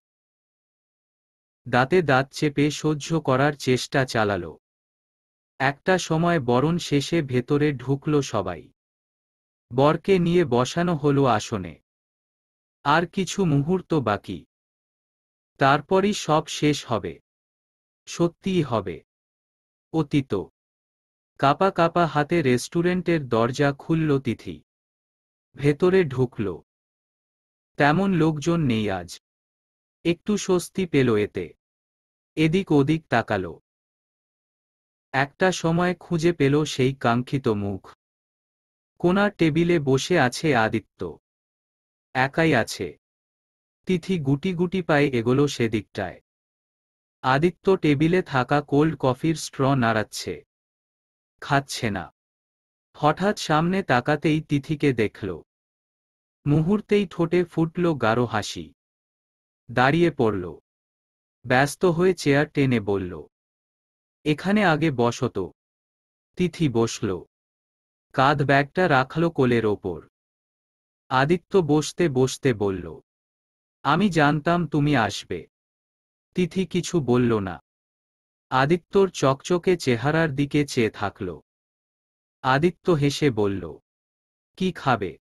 A: দাঁতে দাঁত চেপে সহ্য করার চেষ্টা চালাল। একটা সময় বরণ শেষে ভেতরে ঢুকল সবাই। বরকে নিয়ে বসানো হলো আসনে। আর কিছু মুহূর্ত বাকি, তারপরই সব শেষ হবে। সত্যিই হবে। অতীত। কাপা কাপা হাতে রেস্টুরেন্টের দরজা খুলল তিথি। ভেতরে ঢুকল। তেমন লোকজন নেই আজ। একটু স্বস্তি পেল এতে। এদিক ওদিক তাকাল। একটা সময় খুঁজে পেল সেই কাঙ্ক্ষিত মুখ। কোণার টেবিলে বসে আছে আদিত্য। একাই আছে। তিথি গুটি গুটি পায়ে এগোলো সেদিকটায়। আদিত্য টেবিলে থাকা কোল্ড কফির স্ট্র নাড়াচ্ছে, খাচ্ছে না। হঠাৎ সামনে তাকাতেই তিথিকে দেখল। মুহূর্তেই ঠোঁটে ফুটল গাঢ় হাসি। দাঁড়িয়ে পড়ল। ব্যস্ত হয়ে চেয়ার টেনে বলল, এখানে আগে বসো তো। তিথি বসল। কাঁধ ব্যাগটা রাখল কোলের ওপর। আদিত্য বসতে বসতে বলল, আমি জানতাম তুমি আসবে। তিথি কিছু বলল না। আদিত্যর চকচকে চেহারার দিকে চেয়ে থাকল। আদিত্য হেসে বলল, কি খাবে?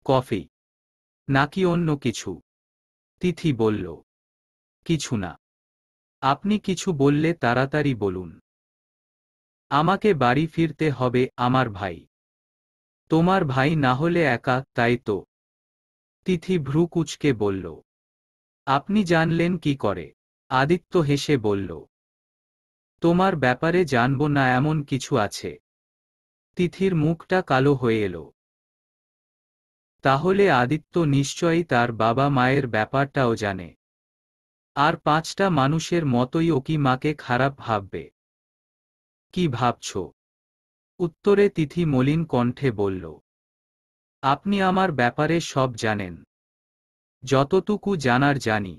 A: কফি নাকি অন্য কিছু? তিথি বলল, কিছু না। আপনি কিছু বললে তাড়াতাড়ি বলুন। আমাকে বাড়ি ফিরতে হবে, আমার ভাই। তোমার ভাই না হলে একা, তাই তো? তিথি ভ্রু কুঁচকে বলল, আপনি জানলেন কি করে? আদিত্য হেসে বলল, তোমার ব্যাপারে জানব না এমন কিছু আছে? তিথির মুখটা কালো হয়ে এলো। তাহলে আদিত্য নিশ্চয়ই তার বাবা মায়ের ব্যাপারটাও জানে। আর 5টা মানুষের মতোই ও কি মাকে খারাপ ভাববে? কি ভাবছ? উত্তরে তিথি মলিন কণ্ঠে বলল, আপনি আমার ব্যাপারে সব জানেন। যতটুকু জানার জানি,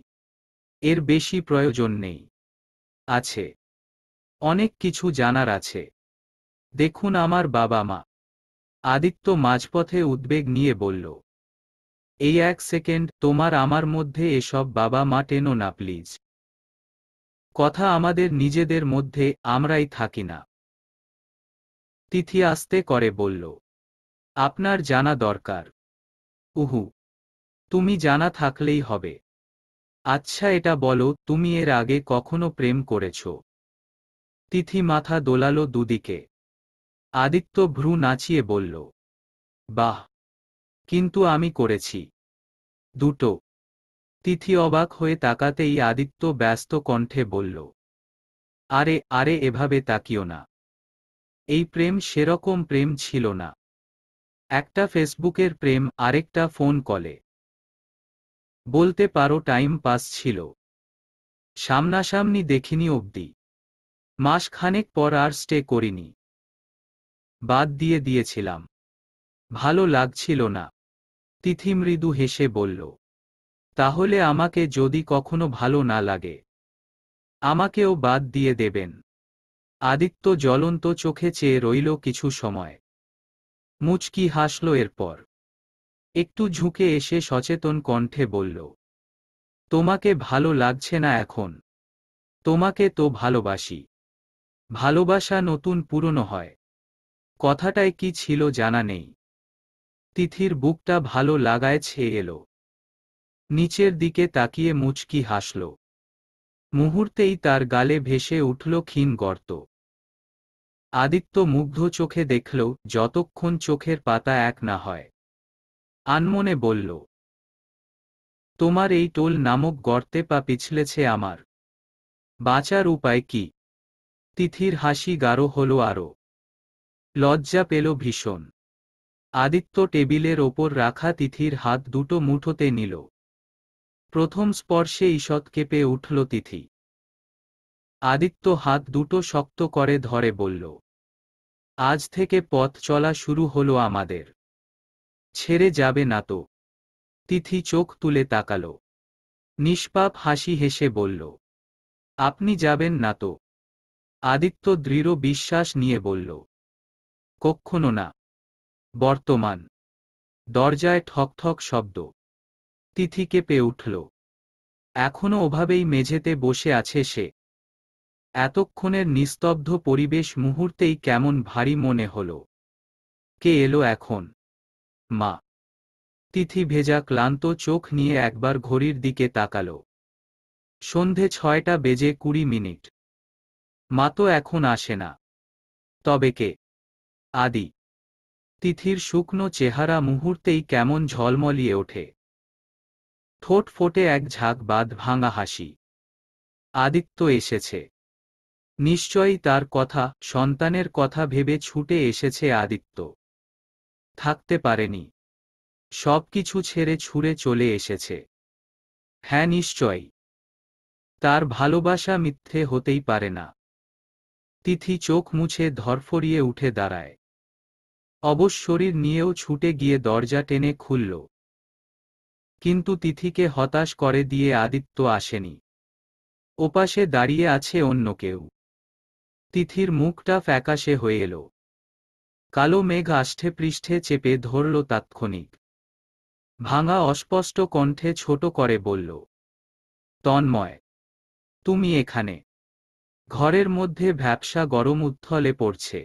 A: এর বেশি প্রয়োজন নেই। আছে, অনেক কিছু জানার আছে। দেখুন আমার বাবা মা। আদিত্য মাঝপথে উদ্বেগ নিয়ে বলল, এই এক সেকেন্ড, তোমার আমার মধ্যে এসব বাবা মা টেনো না প্লিজ। কথা আমাদের নিজেদের মধ্যে, আমরাই থাকি না। তিথি আস্তে করে বলল, আপনার জানা দরকার। উহু, তুমি জানা থাকলেই হবে। আচ্ছা এটা বলো, তুমি এর আগে কখনো প্রেম করেছ? তিথি মাথা দোলালো দুদিকে। আদিত্য ভ্রু নাচিয়ে বলল, বাহ, কিন্তু আমি করেছি। দুটো। তিথি অবাক হয়ে তাকাতেই আদিত্য ব্যস্ত কণ্ঠে বলল, আরে আরে এভাবে তাকিও না। এই প্রেম সেরকম প্রেম ছিল না। একটা ফেসবুকের প্রেম, আরেকটা ফোন কলে। বলতে পারো টাইম পাস ছিল। সামনাসামনি দেখিনি অবধি। মাস খানেক পর আর স্টে করিনি। বাদ দিয়ে দিয়েছিলাম। ভালো লাগছিল না। তিথি মৃদু হেসে বলল, তাহলে আমাকে যদি কখনো ভালো না লাগে, আমাকেও বাদ দিয়ে দেবেন। আদিত্য জ্বলন্ত চোখে চেয়ে রইল কিছু সময়। মুচকি হাসল এরপর। একটু ঝুঁকে এসে সচেতন কণ্ঠে বলল, তোমাকে ভালো লাগছে না এখন? তোমাকে তো ভালোবাসি। ভালোবাসা নতুন পুরনো হয়। কথাটায় কি ছিল জানা নেই। তিথির বুকটা ভালো লাগায় ছেয়ে এলো। নিচের দিকে তাকিয়ে মুচকি হাসল। মুহূর্তেই তার গালে ভেসে উঠল ক্ষীণ গর্ত। আদিত্য মুগ্ধ চোখে দেখল, যতক্ষণ চোখের পাতা এক না হয়। আনমনে বলল, তোমার এই টোল নামক গর্তে পা পিছলেছে আমার। বাঁচার উপায় কি? তিথির হাসি গাঢ় হল আরো। লজ্জা পেল ভীষণ। আদিত্য টেবিলের ওপর রাখা তিথির হাত দুটো মুঠোতে নিল। প্রথম স্পর্শে ঈষৎ কেঁপে উঠল তিথি। আদিত্য হাত দুটো শক্ত করে ধরে বলল, আজ থেকে পথ চলা শুরু হলো আমাদের। ছেড়ে যাবে না তো? তিথি চোখ তুলে তাকাল। নিষ্পাপ হাসি হেসে বলল, আপনি যাবেন না তো? আদিত্য দৃঢ় বিশ্বাস নিয়ে বলল, কক্ষনো না। বর্তমান। দরজায় ঠকঠক শব্দ। তিথি কেঁপে উঠল। এখনো ওভাবেই মেঝেতে বসে আছে সে। এতক্ষণের নিস্তব্ধ পরিবেশ মুহূর্তেই কেমন ভারী মনে হল। কে এলো এখন? মা। তিথি ভেজা ক্লান্ত চোখ নিয়ে একবার ঘড়ির দিকে তাকাল। সন্ধে 6:20 মা তো এখন আসে না। তবে কে? আদি। তিথির শুকনো চেহারা মুহূর্তেই কেমন ঝলমলিয়ে ওঠে। ঠোঁট ফোটে এক ঝাঁক বাঁধ ভাঙা হাসি। আদিত্য এসেছে। নিশ্চয়ই তার কথা, সন্তানের কথা ভেবে ছুটে এসেছে আদিত্য। থাকতে পারেনি। সবকিছু ছেড়ে ছুঁড়ে চলে এসেছে। হ্যাঁ নিশ্চয়ই। তার ভালোবাসা মিথ্যে হতেই পারে না। তিথি চোখ মুছে ধরফরিয়ে উঠে দাঁড়ায়। অবশ শরীর নিয়েও ছুটে গিয়ে দরজা টেনে খুলল। কিন্তু তিথিকে হতাশ করে দিয়ে আদিত্য আসেনি। ওপাশে দাঁড়িয়ে আছে অন্য কেউ। তিথির মুখটা ফ্যাকাশে হয়ে এলো। কালো মেঘ আষ্ঠে পৃষ্ঠে চেপে ধরল তাৎক্ষণিক। ভাঙা অস্পষ্ট কণ্ঠে ছোট করে বলল, তন্ময়, তুমি এখানে? ঘরের মধ্যে ভ্যাপসা গরম উত্থলে পড়ছে।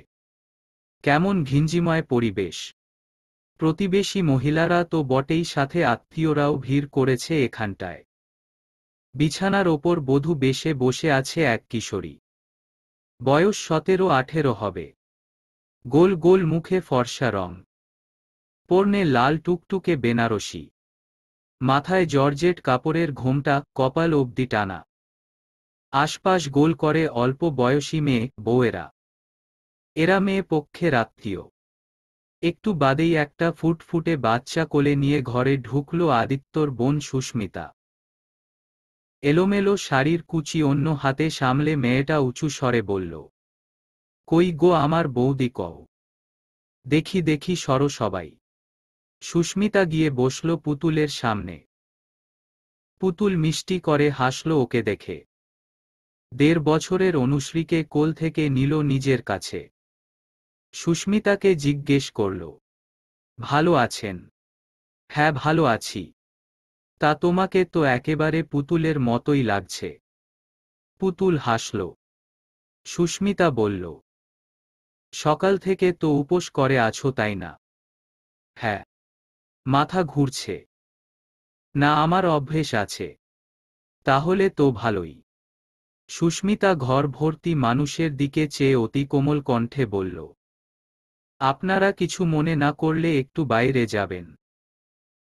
A: কেমন ঘিঞ্জিময় পরিবেশ। প্রতিবেশী মহিলারা তো বটেই, সাথে আত্মীয়রাও ভিড় করেছে এখানটায়। বিছানার ওপর বধূ বেশে বসে আছে এক কিশোরী। বয়স 17-18 হবে। গোল গোল মুখে ফর্সা রং। পরনে লাল টুকটুকে বেনারসি। মাথায় জর্জেট কাপড়ের ঘোমটা, কপাল অবধি টানা। আশপাশ গোল করে অল্প বয়সী মেয়ে বউয়েরা। এরা মেয়ে পক্ষের আত্মীয়। একটু বাদেই একটা ফুটফুটে বাচ্চা কোলে নিয়ে ঘরে ঢুকল আদিত্যর বোন সুস্মিতা। এলোমেলো শাড়ির কুচি অন্য হাতে সামলে মেয়েটা উঁচু স্বরে বলল, কই গো আমার বৌদি কও। দেখি দেখি সরো সবাই। সুস্মিতা গিয়ে বসল পুতুলের সামনে। পুতুল মিষ্টি করে হাসল ওকে দেখে। ১.৫ বছরের অনুশ্রীকে কোল থেকে নিল নিজের কাছে। সুস্মিতাকে জিজ্ঞেস করল, ভালো আছেন? হ্যাঁ ভালো আছি। তা তোমাকে তো একেবারে পুতুলের মতোই লাগছে। পুতুল হাসল। সুস্মিতা বলল, সকাল থেকে তো উপোস করে আছো তাই না? হ্যাঁ। মাথা ঘুরছে। না আমার অভ্যেস আছে। তাহলে তো ভালোই। সুস্মিতা ঘর ভর্তি মানুষের দিকে চেয়ে অতি কোমল কণ্ঠে বলল, আপনারা কিছু মনে না করলে একটু বাইরে যাবেন।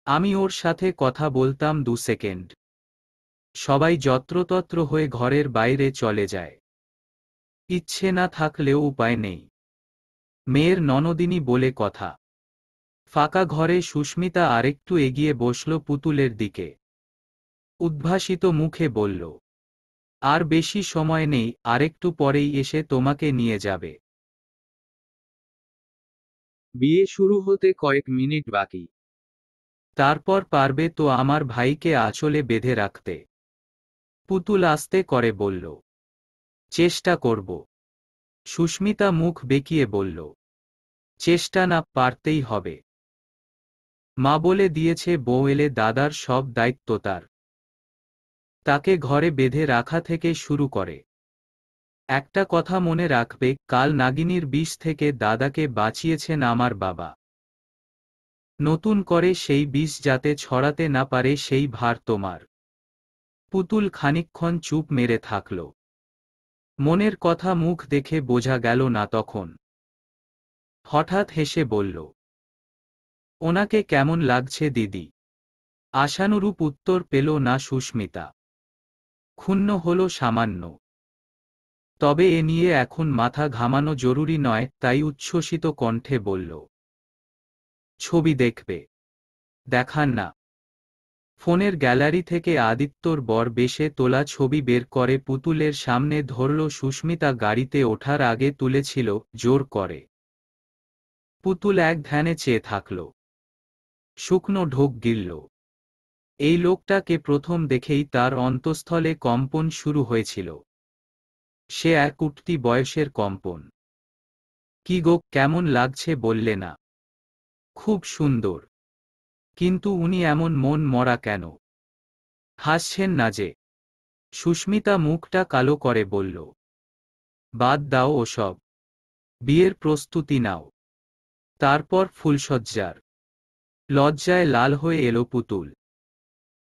A: আমি ওর সাথে কথা বলতাম ২ সেকেন্ড। সবাই যত্রতত্র হয়ে ঘরের বাইরে চলে যায়। ইচ্ছে না থাকলেও উপায় নেই। মেয়ের ননদিনী বলে কথা। ফাঁকা ঘরে সুস্মিতা আরেকটু এগিয়ে বসল পুতুলের দিকে। উদ্ভাসিত মুখে বলল, আর বেশি সময় নেই, আরেকটু পরেই এসে তোমাকে নিয়ে যাবে।
B: বিয়ে শুরু হতে কয়েক মিনিট বাকি।
A: তারপর পারবে তো আমার ভাইকে আঁচলে বেঁধে রাখতে? পুতুল আস্তে করে বলল, চেষ্টা করব। সুস্মিতা মুখ বেঁকিয়ে বলল, চেষ্টা না, পারতেই হবে। মা বলে দিয়েছে বউ এলে দাদার সব দায়িত্ব তার। তাকে ঘরে বেঁধে রাখা থেকে শুরু করে। একটা কথা মনে রাখবে, কাল নাগিনীর বিষ থেকে দাদাকে বাঁচিয়েছেন আমার বাবা। নতুন করে সেই বিষ যাতে ছড়াতে না পারে সেই ভার তোমার। পুতুল খানিকক্ষণ চুপ মেরে থাকল। মনের কথা মুখ দেখে বোঝা গেল না তখন। হঠাৎ হেসে বলল, ওনাকে কেমন লাগছে দিদি? আশানুরূপ উত্তর পেল না সুস্মিতা। ক্ষুণ্ণ হল সামান্য। তবে এ নিয়ে এখন মাথা ঘামানো জরুরি নয়, তাই উচ্ছ্বসিত কণ্ঠে বলল, ছবি দেখবে? দেখান না। ফোনের গ্যালারি থেকে আদিত্যর বর বেশে তোলা ছবি বের করে পুতুলের সামনে ধরল। সুস্মিতা গাড়িতে ওঠার আগে তুলেছিল জোর করে। পুতুল এক ধ্যানে চেয়ে থাকল। শুকনো ঢোক গিলল। এই লোকটাকে প্রথম দেখেই তার অন্তঃস্থলে কম্পন শুরু হয়েছিল। সে এক উঠতি বয়সের কম্পন। কি গো, কেমন লাগছে বললে না? খুব সুন্দর। কিন্তু উনি এমন মন মরা কেন? হাসছেন না যে? সুস্মিতা মুখটা কালো করে বলল, বাদ দাও ওসব। বিয়ের প্রস্তুতি নাও। তারপর ফুলশয্যার। লজ্জায় লাল হয়ে এলো পুতুল।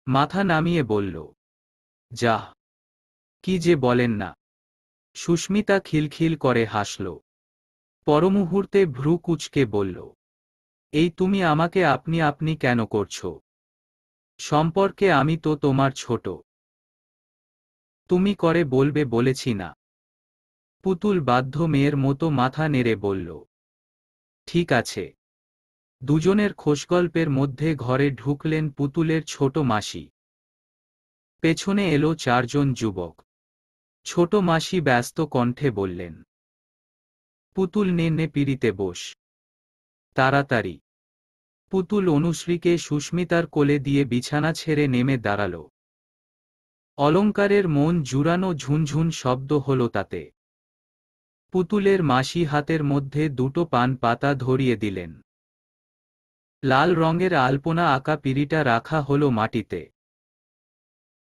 A: মাথা নামিয়ে বলল, যাহ, কি যে বলেন না। সুস্মিতা খিলখিল করে হাসল। পরমুহূর্তে ভ্রু কুঁচকে বলল, এই তুমি আমাকে আপনি আপনি কেন করছো? সম্পর্কে আমি তো তোমার ছোট। তুমি করে বলবে বলেছি না। পুতুল বাধ্য মেয়ের মতো মাথা নেড়ে বলল, ঠিক আছে। দুজনের খোশগল্পের মধ্যে ঘরে ঢুকলেন পুতুলের ছোট মাসি। পেছনে এলো ৪ জন যুবক। ছোট মাসি ব্যস্ত কণ্ঠে বললেন, পুতুল নে নে পিড়িতে বস। তাড়াতাড়ি। পুতুল অনুশ্রীকে সুস্মিতার কোলে দিয়ে বিছানা ছেড়ে নেমে দাঁড়াল। অলংকারের মন জুড়ানো ঝুনঝুন শব্দ হল তাতে। পুতুলের মাসি হাতের মধ্যে ২টো পান পাতা ধরিয়ে দিলেন। লাল রঙের আলপনা আঁকা পিঁড়িটা রাখা হল মাটিতে।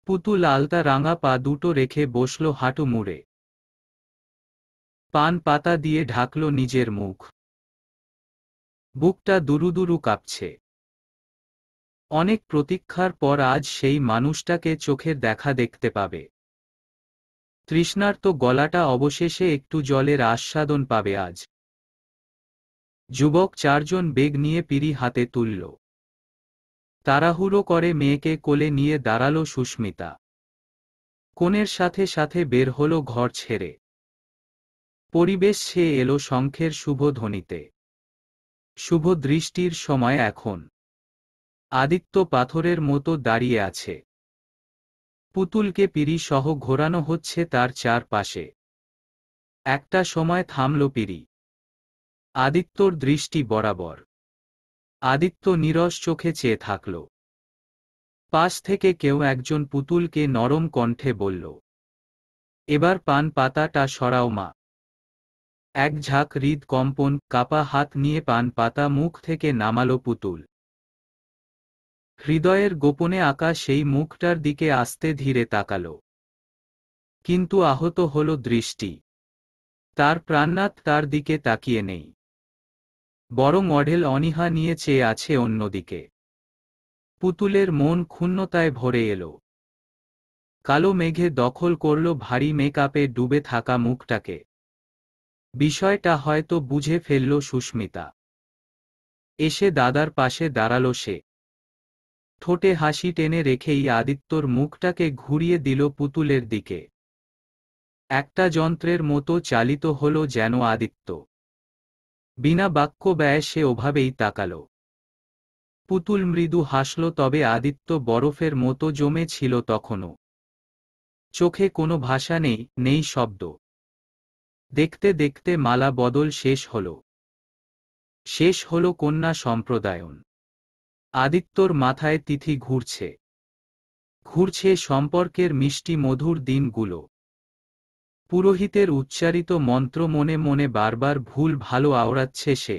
A: পুতুল আলতা রাঙা পা দুটো রেখে বসল হাঁটু মুড়ে। পান পাতা দিয়ে ঢাকল নিজের মুখ। বুকটা দুরুদুরু কাঁপছে। অনেক প্রতীক্ষার পর আজ সেই মানুষটাকে চোখের দেখা দেখতে পাবে। তৃষ্ণার্ত গলাটা অবশেষে একটু জলের আস্বাদন পাবে আজ। যুবক ৪ জন বেগ নিয়ে পিঁড়ি হাতে তুলল। তাড়াহুড়ো করে মেয়েকে কোলে নিয়ে দাঁড়াল সুস্মিতা। কনের সাথে সাথে বের হল ঘর ছেড়ে। পরিবেশ ছেয়ে এলো শঙ্খের শুভ ধ্বনিতে। শুভ দৃষ্টির সময় এখন। আদিত্য পাথরের মতো দাঁড়িয়ে আছে। পুতুলকে পিঁড়ি সহ ঘোরানো হচ্ছে তার চারপাশে। একটা সময় থামল পিঁড়ি। আদিত্যর দৃষ্টি বরাবর। আদিত্য নীরস চোখে চেয়ে থাকল। পাশ থেকে কেউ একজন পুতুলকে নরম কণ্ঠে বলল, এবার পান পাতাটা সরাও মা। এক ঝাঁক হৃদকম্পন, কাপা হাত নিয়ে পান পাতা মুখ থেকে নামালো পুতুল। হৃদয়ের গোপনে আঁকা সেই মুখটার দিকে আস্তে ধীরে তাকাল। কিন্তু আহত হল দৃষ্টি। তার প্রাণনাথ তার দিকে তাকিয়ে নেই, বরং অঢেল অনীহা নিয়ে চেয়ে আছে অন্যদিকে। পুতুলের মন ক্ষুণ্ণতায় ভরে এলো। কালো মেঘে দখল করল ভারী মেকআপে ডুবে থাকা মুখটাকে। বিষয়টা হয়তো বুঝে ফেলল সুস্মিতা। এসে দাদার পাশে দাঁড়াল সে। ঠোঁটে হাসি টেনে রেখেই আদিত্যর মুখটাকে ঘুরিয়ে দিল পুতুলের দিকে। একটা যন্ত্রের মতো চালিত হল যেন আদিত্য। বিনা বাক্য ব্যয়ে সে ওভাবেই তাকাল। পুতুল মৃদু হাসল, তবে আদিত্য বরফের মতো জমে ছিল তখনও। চোখে কোনো ভাষা নেই, নেই শব্দ। দেখতে দেখতে মালা বদল শেষ হল। শেষ হল কন্যা সম্প্রদায়ন। আদিত্যর মাথায় তিথি ঘুরছে। ঘুরছে সম্পর্কের মিষ্টি মধুর দিনগুলো। পুরোহিতের উচ্চারিত মন্ত্র মনে মনে বারবার ভুল ভালো আওড়াচ্ছে সে।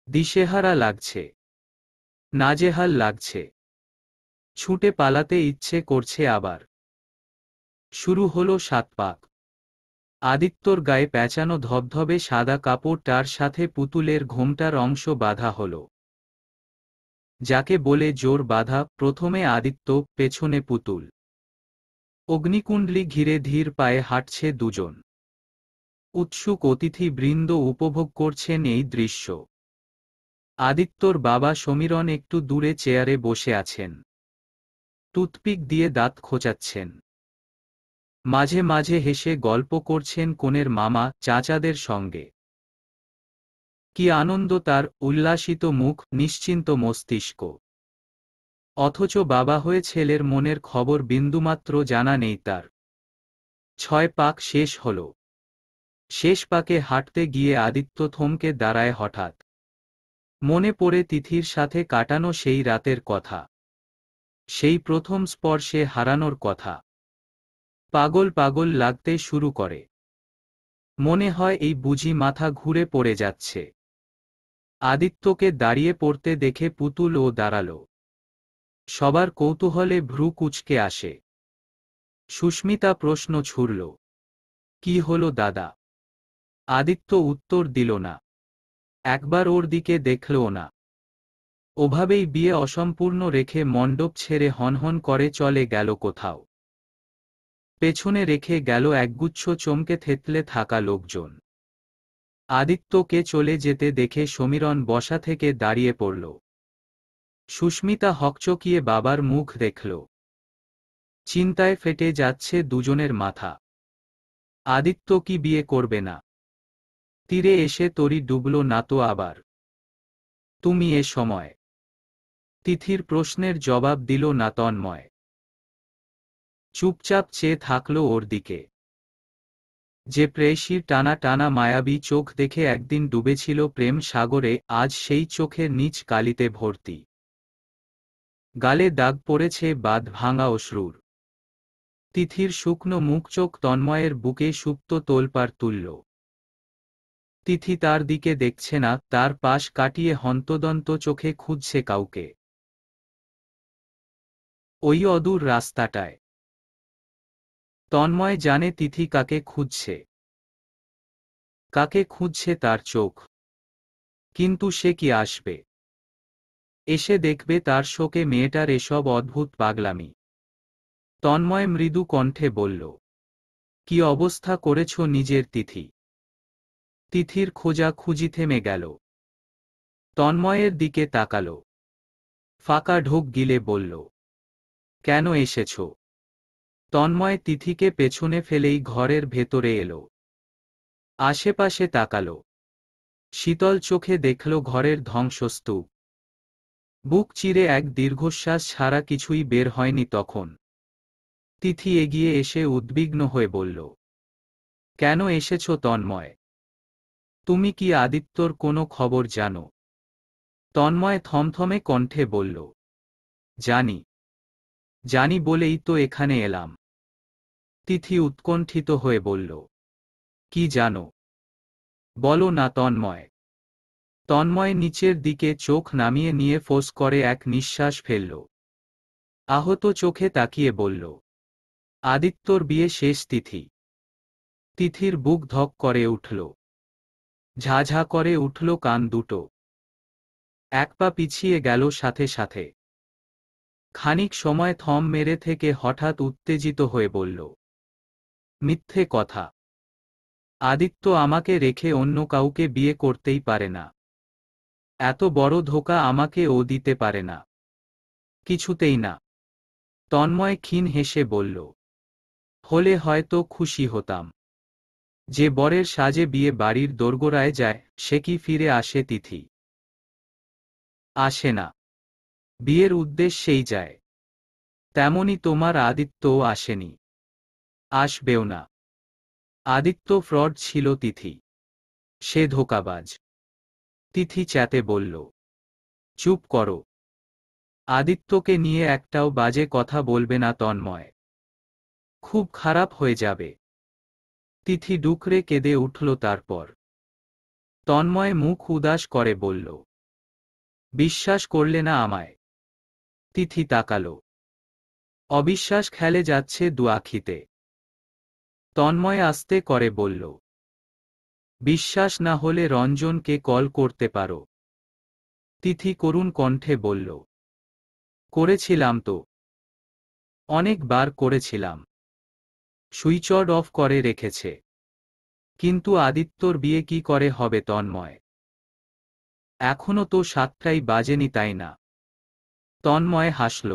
A: দিশেহারা লাগছে, নাজেহাল লাগছে। ছুটে পালাতে ইচ্ছে করছে আবার। শুরু হলো সাত পাক। আদিত্যর গায়ে প্যাঁচানো ধবধবে সাদা কাপড়টার সাথে পুতুলের ঘোমটার অংশ বাঁধা হল। যাকে বলে জোর বাঁধা, প্রথমে আদিত্য, পেছনে পুতুল। অগ্নিকুণ্ডলি ঘিরে ধীর পায়ে হাঁটছে দুজন। উৎসুক অতিথি বৃন্দ উপভোগ করছেন এই দৃশ্য। আদিত্যর বাবা সমীরণ একটু দূরে চেয়ারে বসে আছেন। টুথপিক দিয়ে দাঁত খোঁচাচ্ছেন। মাঝে মাঝে হেসে গল্প করছেন কনের মামা চাচাদের সঙ্গে। কি আনন্দ তার, উল্লাসিত মুখ, নিশ্চিন্ত মস্তিষ্ক। অথচ বাবা হয়ে ছেলের মনের খবর বিন্দুমাত্র জানা নেই তার। 6 পাক শেষ হল। শেষ পাকে হাঁটতে গিয়ে আদিত্য থমকে দাঁড়ায় হঠাৎ। মনে পড়ে তিথির সাথে কাটানো সেই রাতের কথা। সেই প্রথম স্পর্শে হারানোর কথা। পাগল পাগল লাগতে শুরু করে। মনে হয় এই বুঝি মাথা ঘুরে পড়ে যাচ্ছে। আদিত্যকে দাঁড়িয়ে পড়তে দেখে পুতুল ও দাঁড়াল। সবার কৌতূহলে ভ্রু কুঁচকে আসে। সুস্মিতা প্রশ্ন ছুড়ল, কি হলো দাদা? আদিত্য উত্তর দিল না। একবার ওর দিকে দেখলও না। ওভাবেই বিয়ে অসম্পূর্ণ রেখে মণ্ডপ ছেড়ে হনহন করে চলে গেল কোথাও। পেছনে রেখে গেল একগুচ্ছ চমকে থেতলে থাকা লোকজন। আদিত্যকে চলে যেতে দেখে সমীরণ বসা থেকে দাঁড়িয়ে পড়ল। সুস্মিতা হকচকিয়ে বাবার মুখ দেখল। চিন্তায় ফেটে যাচ্ছে দুজনের মাথা। আদিত্য কি বিয়ে করবে না? তীরে এসে তরি ডুবল না তো আবার? তুমি এ সময়? তিথির প্রশ্নের জবাব দিল না তন্ময়। চুপচাপ চেয়ে থাকল ওর দিকে। যে প্রেয়সীর টানা টানা মায়াবী চোখ দেখে একদিন ডুবেছিল প্রেম সাগরে, আজ সেই চোখের নিচ কালিতে ভর্তি। গালে দাগ পড়েছে বাঁধ ভাঙা অশ্রুর। তিথির শুকনো মুখ চোখ তন্ময়ের বুকে সুপ্ত তোলপাড় তুলল। তিথি তার দিকে দেখছে না, তার পাশ কাটিয়ে হন্তদন্ত চোখে খুঁজছে কাউকে। ওই অদূর রাস্তাটায়। তন্ময় জানে তিথি কাকে খুঁজছে। কাকে খুঁজছে তার চোখ। কিন্তু সে কি আসবে? এসে দেখবে তার শোকে মেয়েটার এসব অদ্ভুত পাগলামি। তন্ময় মৃদু কণ্ঠে বলল, কি অবস্থা করেছ নিজের তিথি? তিথির খোঁজা খুঁজি থেমে গেল। তন্ময়ের দিকে তাকাল। ফাঁকা ঢোক গিলে বলল, কেন এসেছ? তন্ময় তিথিকে পেছনে ফেলেই ঘরের ভেতরে এলো। আশেপাশে তাকাল। শীতল চোখে দেখল ঘরের ধ্বংসস্তূপ। বুক চিরে এক দীর্ঘশ্বাস ছাড়া কিছুই বের হয়নি তখন। তিথি এগিয়ে এসে উদ্বিগ্ন হয়ে বলল, কেন এসেছ তন্ময়? তুমি কি আদিত্যর কোনো খবর জানো? তন্ময় থমথমে কণ্ঠে বলল, জানি। জানি বলেই তো এখানে এলাম। তিথি উৎকণ্ঠিত হয়ে বলল, কি জানো? বলো না তন্ময়। তন্ময় নিচের দিকে চোখ নামিয়ে নিয়ে ফোঁস করে এক নিঃশ্বাস ফেলল। আহত চোখে তাকিয়ে বলল, আদিত্যর বিয়ে শেষ তিথি। তিথির বুক ধক করে উঠল। ঝাঝা করে উঠল কান দুটো। এক পা পিছিয়ে গেল সাথে সাথে। খানিক সময় থম মেরে থেকে হঠাৎ উত্তেজিত হয়ে বলল, মিথ্যে কথা। আদিত্য আমাকে রেখে অন্য কাউকে বিয়ে করতেই পারে না। এত বড় ধোঁকা আমাকে ও দিতে পারে না। কিছুতেই না। তন্ময় ক্ষীণ হেসে বলল, হলে হয়তো খুশি হতাম। যে বরের সাজে বিয়ে বাড়ির দোরগোড়ায় যায়, সে কি ফিরে আসে তিথি? আসে না। বিয়ের উদ্দেশ্যেই যায়। তেমনি তোমার আদিত্যও আসেনি। আসবেও না। আদিত্য ফ্রড ছিল তিথি। সে ধোঁকাবাজ। তিথি চেতে বলল, চুপ করো। আদিত্যকে নিয়ে একটাও বাজে কথা বলবে না তন্ময়। খুব খারাপ হয়ে যাবে। তিথি ডুকরে কেঁদে উঠল তারপর। তন্ময় মুখ উদাস করে বলল, বিশ্বাস করলে না আমায়? তিথি তাকালো। অবিশ্বাস খেলে যাচ্ছে দু আখিতে। তন্ময় আস্তে করে বলল, বিশ্বাস না হলে রঞ্জনকে কল করতে পারো। তিথি করুণ কণ্ঠে বলল, করেছিলাম তো। অনেকবার করেছিলাম। সুইচ অফ করে রেখেছে। কিন্তু আদিত্যর বিয়ে কি করে হবে তন্ময়? এখনো তো 7টাই বাজেনি তাই না? তন্ময় হাসল।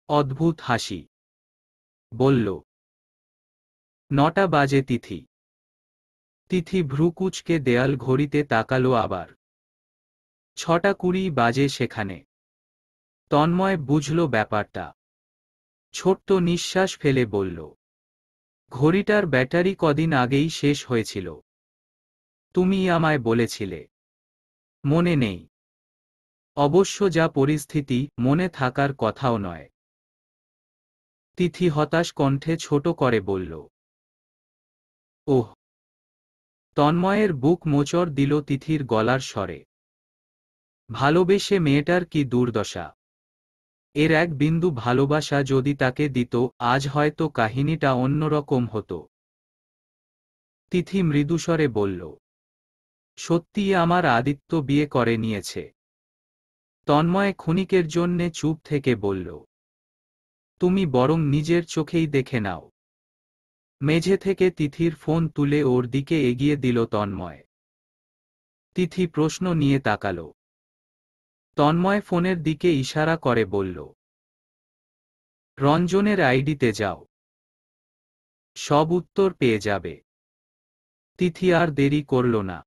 A: অদ্ভুত হাসি। বলল, 9টা বাজে তিথি। তিথি ভ্রুকুচকে দেয়াল ঘড়িতে তাকালো আবার। 6টা 20 বাজে সেখানে। তন্ময় বুঝল ব্যাপারটা। ছোট্ট নিঃশ্বাস ফেলে বলল, ঘড়িটার ব্যাটারি কদিন আগেই শেষ হয়েছিল। তুমি আমায় বলেছিলে। মনে নেই? অবশ্য যা পরিস্থিতি, মনে থাকার কথাও নয়। তিথি হতাশ কণ্ঠে ছোট করে বলল, ওহ। তন্ময়ের বুক মোচড় দিল তিথির গলার স্বরে। ভালোবেসে মেয়েটার কি দুর্দশা। এর এক বিন্দু ভালোবাসা যদি তাকে দিত, আজ হয়তো কাহিনীটা অন্যরকম হতো। তিথি মৃদুস্বরে বলল, সত্যিই আমার আদিত্য বিয়ে করে নিয়েছে। তন্ময় ক্ষণিকের জন্যে চুপ থেকে বলল, তুমি বরং নিজের চোখেই দেখে নাও। মেঝে থেকে তিথির ফোন তুলে ওর দিকে এগিয়ে দিল তন্ময়। তিথি প্রশ্ন নিয়ে তাকাল। তন্ময় ফোনের দিকে ইশারা করে বলল, রঞ্জনের আইডিতে যাও। সব উত্তর পেয়ে যাবে। তিথি আর দেরি করল না।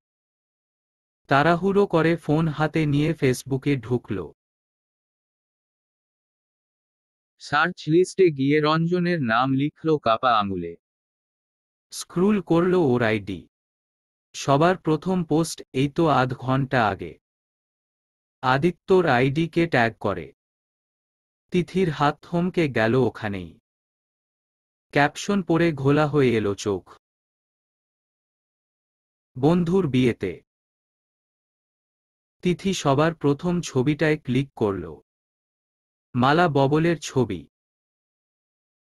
A: তাড়াহুড়ো করে ফোন হাতে নিয়ে ফেসবুকে ঢুকল।
B: সার্চ লিস্টে গিয়ে রঞ্জনের নাম লিখল কাপা আঙুলে।
A: স্ক্রুল করল ওর আইডি। সবার প্রথম পোস্ট এই তো আধ ঘন্টা আগে। আদিত্যর আইডিকে ট্যাগ করে। তিথির হাত থমকে গেল ওখানেই। ক্যাপশন পড়ে ঘোলা হয়ে এলো চোখ। বন্ধুর বিয়েতে। তিথি সবার প্রথম ছবিটায় ক্লিক করল। মালা ববলের ছবি।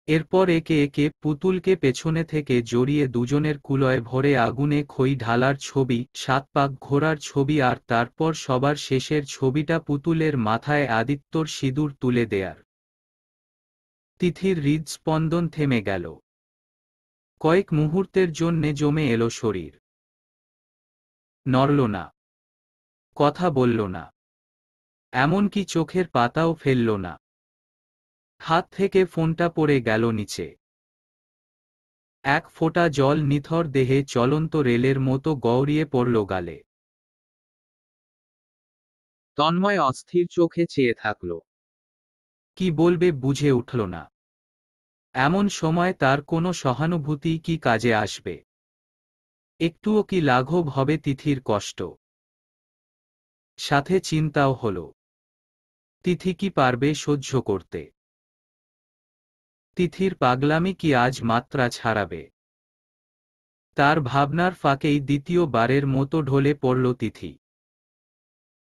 A: এরপর একে একে পুতুলকে পেছনে থেকে জড়িয়ে দুজনের কুলয় ভরে আগুনে খই ঢালার ছবি, 7 পাক ঘোরার ছবি আর তারপর সবার শেষের ছবিটা পুতুলের মাথায় আদিত্যর সিঁদুর তুলে দেয়ার। তিথির হৃদস্পন্দন থেমে গেল। কয়েক মুহূর্তের জন্যে জমে এলো শরীর। নড়ল না। কথা বলল না। এমনকি চোখের পাতাও ফেলল না। হাত থেকে ফোনটা পড়ে গেল নিচে। এক ফোঁটা জল নিথর দেহে চলন্ত রেলের মতো গড়িয়ে পড়ল গালে।
B: তন্ময় অস্থির চোখে চেয়ে থাকল।
A: কি বলবে বুঝে উঠল না। এমন সময় তার কোনো সহানুভূতি কি কাজে আসবে? একটুও কি লাঘব হবে তিথির কষ্ট? সাথে চিন্তাও হলো, তিথি কি পারবে সহ্য করতে? তিথির পাগলামি কি আজ মাত্রা ছাড়াবে? তার ভাবনার ফাঁকেই দ্বিতীয়বারের মতো ঢলে পড়ল তিথি।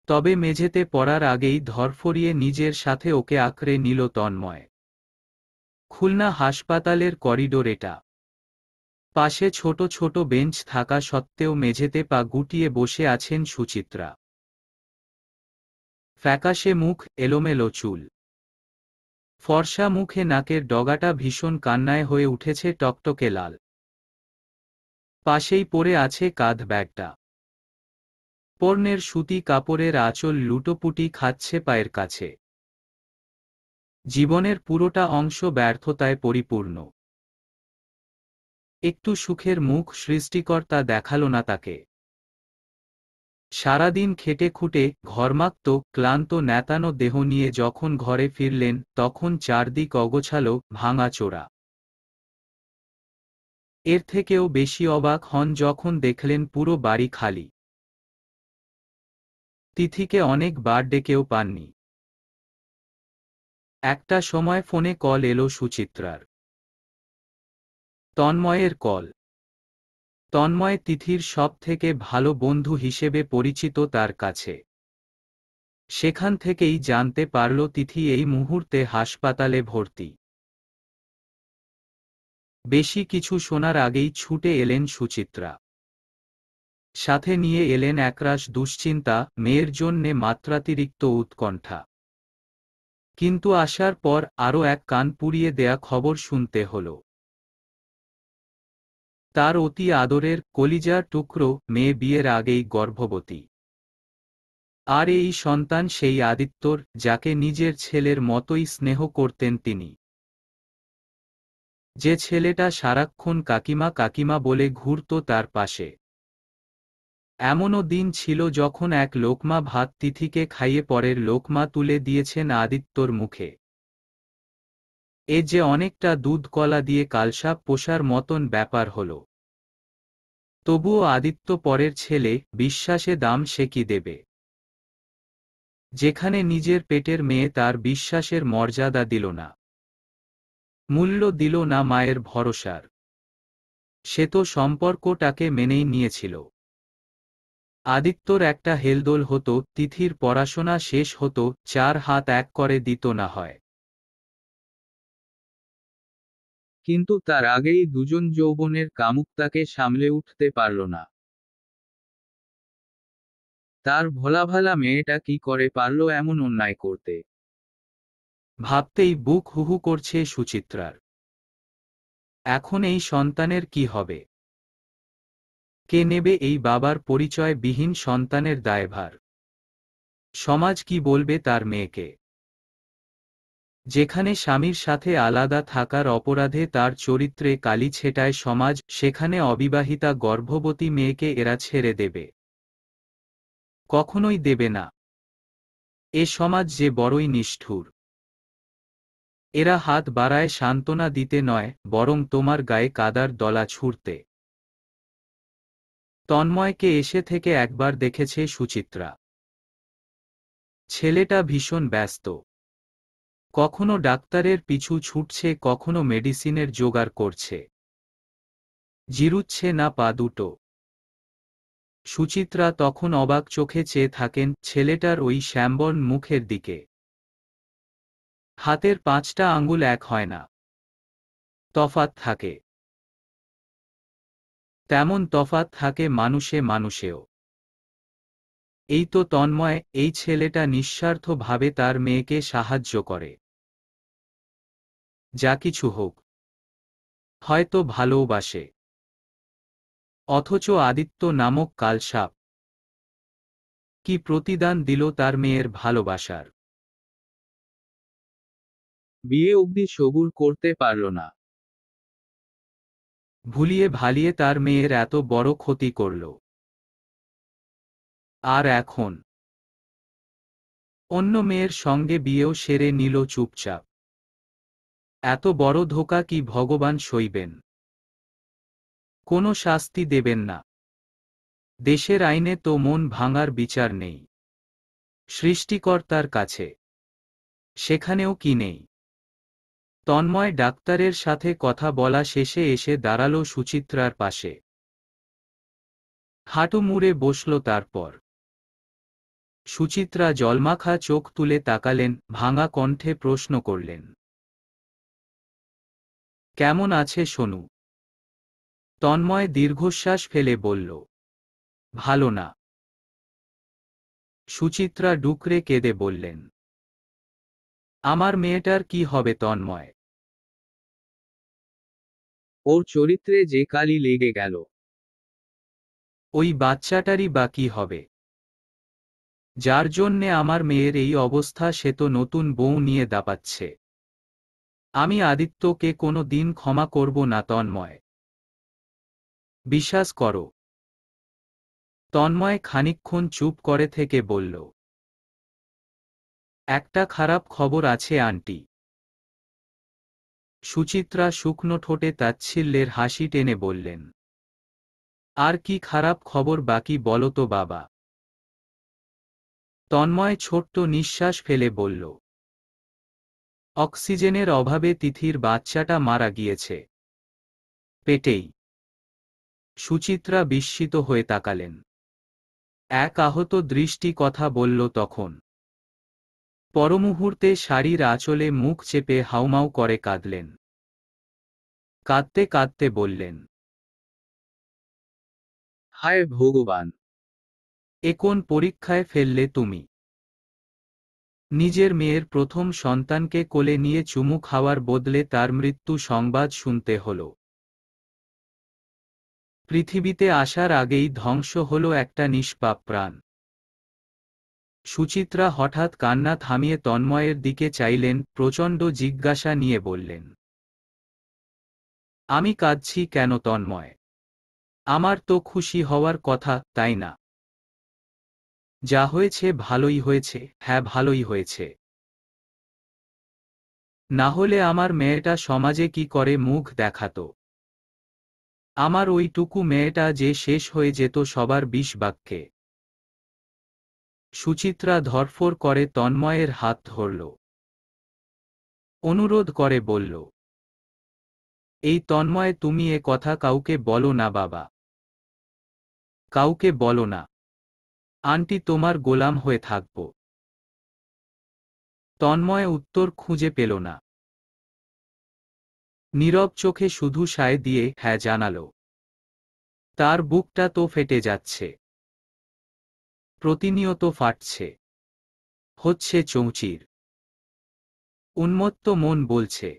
A: তবে মেঝেতে পড়ার আগেই ধরফরিয়ে নিজের সাথে ওকে আঁকড়ে নিল তন্ময়। খুলনা হাসপাতালের করিডোর এটা। পাশে ছোট ছোট বেঞ্চ থাকা সত্ত্বেও মেঝেতে পা গুটিয়ে বসে আছেন সুচিত্রা। ফ্যাকাশে মুখ, এলোমেলো চুল, ফর্সা মুখে নাকের ডগাটা ভীষণ কান্নায় হয়ে উঠেছে টকটকে লাল। পাশেই পড়ে আছে কাঁধ ব্যাগটা। পর্নের সুতি কাপড়ের আঁচল লুটোপুটি খাচ্ছে পায়ের কাছে। জীবনের পুরোটা অংশ ব্যর্থতায় পরিপূর্ণ। একটু সুখের মুখ সৃষ্টিকর্তা দেখালো না তাকে। সারাদিন খেটে খুঁটে ঘর্মাক্ত ক্লান্ত ন্যাতানো দেহ নিয়ে যখন ঘরে ফিরলেন তখন চারদিক অগোছালো, ভাঙাচোরা। এর থেকেও বেশি অবাক হন যখন দেখলেন পুরো বাড়ি খালি। তিথিকে অনেকবার ডেকেও পাননি। একটা সময় ফোনে কল এলো সুচিত্রার। তন্ময়ের কল। তন্ময় তিথির সবথেকে ভালো বন্ধু হিসেবে পরিচিত তার কাছে। সেখান থেকেই জানতে পারল তিথি এই মুহূর্তে হাসপাতালে ভর্তি। বেশি কিছু শোনার আগেই ছুটে এলেন সুচিত্রা। সাথে নিয়ে এলেন একরাশ দুশ্চিন্তা, মেয়ের জন্যে মাত্রাতিরিক্ত উৎকণ্ঠা। কিন্তু আসার পর আরও এক কান পুড়িয়ে দেয়া খবর শুনতে হল। তার অতি আদরের কলিজার টুকরো মেয়ে বিয়ের আগেই গর্ভবতী। আর এই সন্তান সেই আদিত্যর, যাকে নিজের ছেলের মতোই স্নেহ করতেন তিনি। যে ছেলেটা সারাক্ষণ কাকিমা কাকিমা বলে ঘুরত তার পাশে। এমনও দিন ছিল যখন এক লোকমা ভাত তিথিকে খাইয়ে পরের লোকমা তুলে দিয়েছেন আদিত্যর মুখে। এ যে অনেকটা দুধ কলা দিয়ে কালসাপ পোষার মতন ব্যাপার হল। তবুও আদিত্য পরের ছেলে, বিশ্বাসে দাম সে কি দেবে? যেখানে নিজের পেটের মেয়ে তার বিশ্বাসের মর্যাদা দিল না, মূল্য দিল না মায়ের ভরসার। সে তো সম্পর্কটাকে মেনেই নিয়েছিল। আদিত্যর একটা হেলদোল হতো, তিথির পড়াশোনা শেষ হতো, 4 হাত এক করে দিত না হয়।
B: কিন্তু তার আগেই দুজন যৌবনের কামুকতাকে সামলে উঠতে পারল না। তার ভোলাভালা মেয়েটা কি করে পারল এমন অন্যায় করতে?
A: ভাবতেই বুক হুহু করছে সুচিত্রার। এখন এই সন্তানের কি হবে? কে নেবে এই বাবার পরিচয় বিহীন সন্তানের দায়ভার? সমাজ কি বলবে তার মেয়েকে? যেখানে স্বামীর সাথে আলাদা থাকার অপরাধে তার চরিত্রে কালি ছেটায় সমাজ, সেখানে অবিবাহিতা গর্ভবতী মেয়েকে এরা ছেড়ে দেবে? কখনোই দেবে না। এ সমাজ যে বড়ই নিষ্ঠুর। এরা হাত বাড়ায় সান্ত্বনা দিতে নয়, বরং তোমার গায়ে কাদার দলা ছুঁড়তে। তন্ময়কে এসে থেকে একবার দেখেছে সুচিত্রা। ছেলেটা ভীষণ ব্যস্ত। কখনো ডাক্তারের পিছু ছুটছে, কখনো মেডিসিনের জোগাড় করছে। জিরুচ্ছে না পা দুটো। সুচিত্রা তখন অবাক চোখে চেয়ে থাকেন ছেলেটার ওই শ্যামবর্ণ মুখের দিকে। হাতের 5টা আঙ্গুল এক হয় না। তফাৎ থাকে। তেমন তফাৎ থাকে মানুষে মানুষেও। এই তো তন্ময়, এই ছেলেটা নিঃস্বার্থভাবে তার মেয়েকে সাহায্য করে। যা কিছু হোক, হয়তো ভালোবাসে। অথচ আদিত্য নামক কালসাপ কি প্রতিদান দিল তার মেয়ের ভালোবাসার?
B: বিয়ে অবধি সবুর করতে পারল না।
A: ভুলিয়ে ভালিয়ে তার মেয়ের এত বড় ক্ষতি করল। আর এখন অন্য মেয়ের সঙ্গে বিয়েও সেরে নিল চুপচাপ। এত বড় ধোঁকা কি ভগবান সইবেন? কোনো শাস্তি দেবেন না? দেশের আইনে তো মন ভাঙার বিচার নেই, সৃষ্টিকর্তার কাছে সেখানেও কি নেই? তন্ময় ডাক্তারের সাথে কথা বলা শেষে এসে দাঁড়ালো সুচিত্রার পাশে। হাঁটু মুড়ে বসল তারপর। সুচিত্রা জলমাখা চোখ তুলে তাকালেন, ভাঙা কণ্ঠে প্রশ্ন করলেন, কেমন আছে সোনু? তন্ময় দীর্ঘশ্বাস ফেলে বলল, ভালো না। সুচিত্রা ডুকরে কেঁদে বললেন, আমার মেয়েটার কি হবে তন্ময়?
B: ওর চরিত্রে যে কালি লেগে গেল।
A: ওই বাচ্চাটারই বা কি হবে? যার জন্যে আমার মেয়ের এই অবস্থা সে তো নতুন বউ নিয়ে দাপাচ্ছে। আমি আদিত্যকে কোনো দিন ক্ষমা করব না তন্ময়। বিশ্বাস করো। তন্ময় খানিকক্ষণ চুপ করে থেকে বলল, একটা খারাপ খবর আছে আন্টি। সুচিত্রা শুকনো ঠোঁটে তাচ্ছিল্যের হাসি টেনে বললেন, আর কি খারাপ খবর বাকি বলো তো বাবা? তন্ময় ছোট্ট নিঃশ্বাস ফেলে বলল, অক্সিজেনের অভাবে তিথির বাচ্চাটা মারা গিয়েছে। পেটেই। সুচিত্রা বিস্মিত হয়ে তাকালেন। এক আহত দৃষ্টি কথা বলল তখন। পরমুহূর্তে শাড়ির আঁচলে মুখ চেপে হাউমাউ করে কাঁদলেন। কাঁদতে কাঁদতে বললেন,
B: হায় ভগবান!
A: এ কোন পরীক্ষায় ফেললে তুমি? নিজের মেয়ের প্রথম সন্তানকে কোলে নিয়ে চুমু খাওয়ার বদলে তার মৃত্যু সংবাদ শুনতে হল। পৃথিবীতে আসার আগেই ধ্বংস হল একটা নিষ্পাপ প্রাণ। সুচিত্রা হঠাৎ কান্না থামিয়ে তন্ময়ের দিকে চাইলেন, প্রচণ্ড জিজ্ঞাসা নিয়ে বললেন, আমি কাঁদছি কেন তন্ময়? আমার তো খুশি হওয়ার কথা, তাই না? যা হয়েছে ভালোই হয়েছে, হ্যাঁ ভালোই হয়েছে। না হলে আমার মেয়েটা সমাজে কি করে মুখ দেখাতো? আমার ওইটুকু মেয়েটা যে শেষ হয়ে যেত সবার বিষ বাক্যে। সুচিত্রা ধরফর করে তন্ময়ের হাত ধরল। অনুরোধ করে বলল, এই তন্ময় তুমি এ কথা কাউকে বলো না বাবা। কাউকে বলো না। আন্টি তোমার গোলাম হয়ে থাকব। তন্ময় উত্তর খুঁজে পেল না। নীরব চোখে শুধু সায় দিয়ে হ্যাঁ জানাল। তার বুকটা তো ফেটে যাচ্ছে। প্রতিনিয়ত ফাটছে। হচ্ছে চৌচির। উন্মত্ত মন বলছে,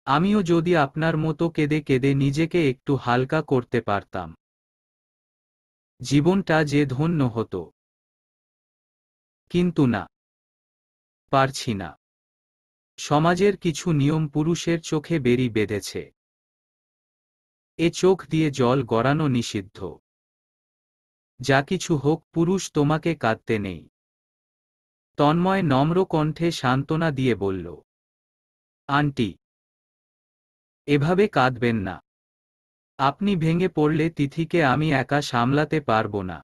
A: আমিও যদি আপনার মতো কেঁদে কেঁদে নিজেকে একটু হালকা করতে পারতাম, জীবনটা যে ধন্য হতো। কিন্তু না, পারছি না। সমাজের কিছু নিয়ম পুরুষের চোখে বেরি বেঁধেছে। এ চোখ দিয়ে জল গড়ানো নিষিদ্ধ। যা কিছু হোক পুরুষ তোমাকে কাঁদতে নেই। তন্ময় নম্র কণ্ঠে সান্ত্বনা দিয়ে বলল, আন্টি, এভাবে কাঁদবেন না। আপনি ভেঙে পড়লে তিথিকে আমি একা সামলাতে পারব না।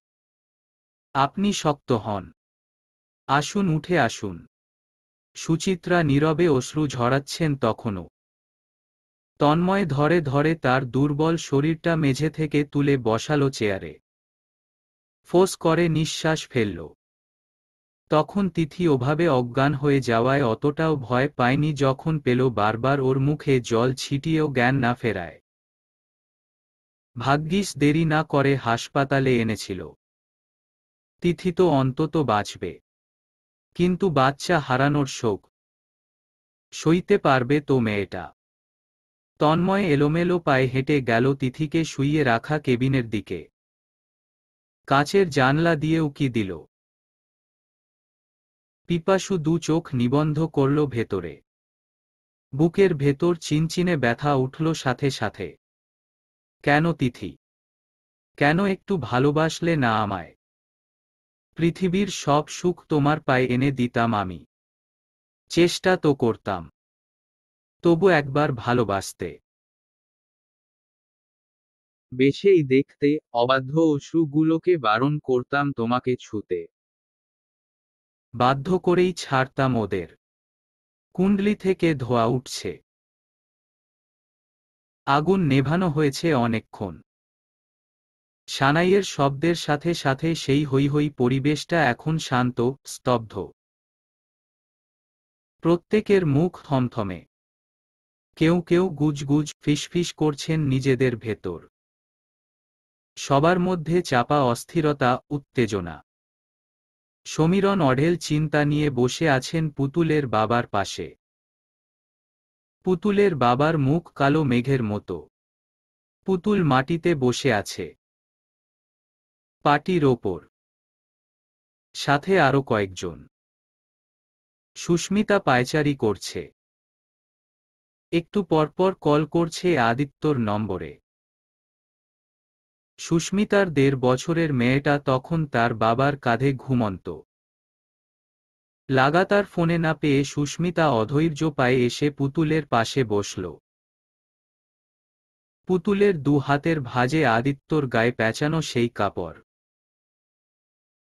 A: আপনি শক্ত হন। আসুন উঠে আসুন। সুচিত্রা নীরবে অশ্রু ঝরাচ্ছেন তখনও। তন্ময় ধরে ধরে তার দুর্বল শরীরটা মেঝে থেকে তুলে বসালো চেয়ারে। ফোঁস করে নিঃশ্বাস ফেলল। তখন তিথি ওভাবে অজ্ঞান হয়ে যাওয়ায় অতটাও ভয় পায়নি যখন পেল বারবার ওর মুখে জল ছিটিয়েও জ্ঞান না ফেরায়। ভাগ্যিস দেরি না করে হাসপাতালে এনেছিল। তিথি তো অন্তত বাঁচবে। কিন্তু বাচ্চা হারানোর শোক সইতে পারবে তো মেয়েটা? তন্ময় এলোমেলো পায়ে হেঁটে গেল তিথিকে শুইয়ে রাখা কেবিনের দিকে। কাচের জানলা দিয়ে উকি দিল। পিপাসু দু চোখ নিবন্ধ করল ভেতরে। বুকের ভেতর চিনচিনে ব্যথা উঠল সাথে সাথে। কেন তিথি? কেন একটু ভালোবাসলে না আমায়? পৃথিবীর সব সুখ তোমার পায়ে এনে দিতাম আমি। চেষ্টা তো করতাম। তবু একবার ভালোবাসতে।
B: বেশেই দেখতে, অবাধ্য অশ্রুগুলোকে বারণ করতাম তোমাকে ছুতে।
A: বাধ্য করেই ছাড়তাম ওদের। কুণ্ডলি থেকে ধোঁয়া উঠছে। আগুন নেভানো হয়েছে অনেকক্ষণ। সানাইয়ের শব্দের সাথে সাথে সেই হৈ হৈ পরিবেশটা এখন শান্ত, স্তব্ধ। প্রত্যেকের মুখ থমথমে। কেউ কেউ গুজগুজ ফিসফিস করছেন নিজেদের ভেতর। সবার মধ্যে চাপা অস্থিরতা, উত্তেজনা। সমীরণ অঢেল চিন্তা নিয়ে বসে আছেন পুতুলের বাবার পাশে। পুতুলের বাবার মুখ কালো মেঘের মতো। পুতুল মাটিতে বসে আছে, পাটির ওপর। সাথে আরো কয়েকজন। সুস্মিতা পায়চারি করছে। একটু পরপর কল করছে আদিত্যর নম্বরে। সুস্মিতার ১.৫ বছরের মেয়েটা তখন তার বাবার কাঁধে ঘুমন্ত। লাগাতার ফোনে না পেয়ে সুস্মিতা অধৈর্য পায়ে এসে পুতুলের পাশে বসল। পুতুলের ২ হাতের ভাঁজে আদিত্যর গায়ে প্যাঁচানো সেই কাপড়।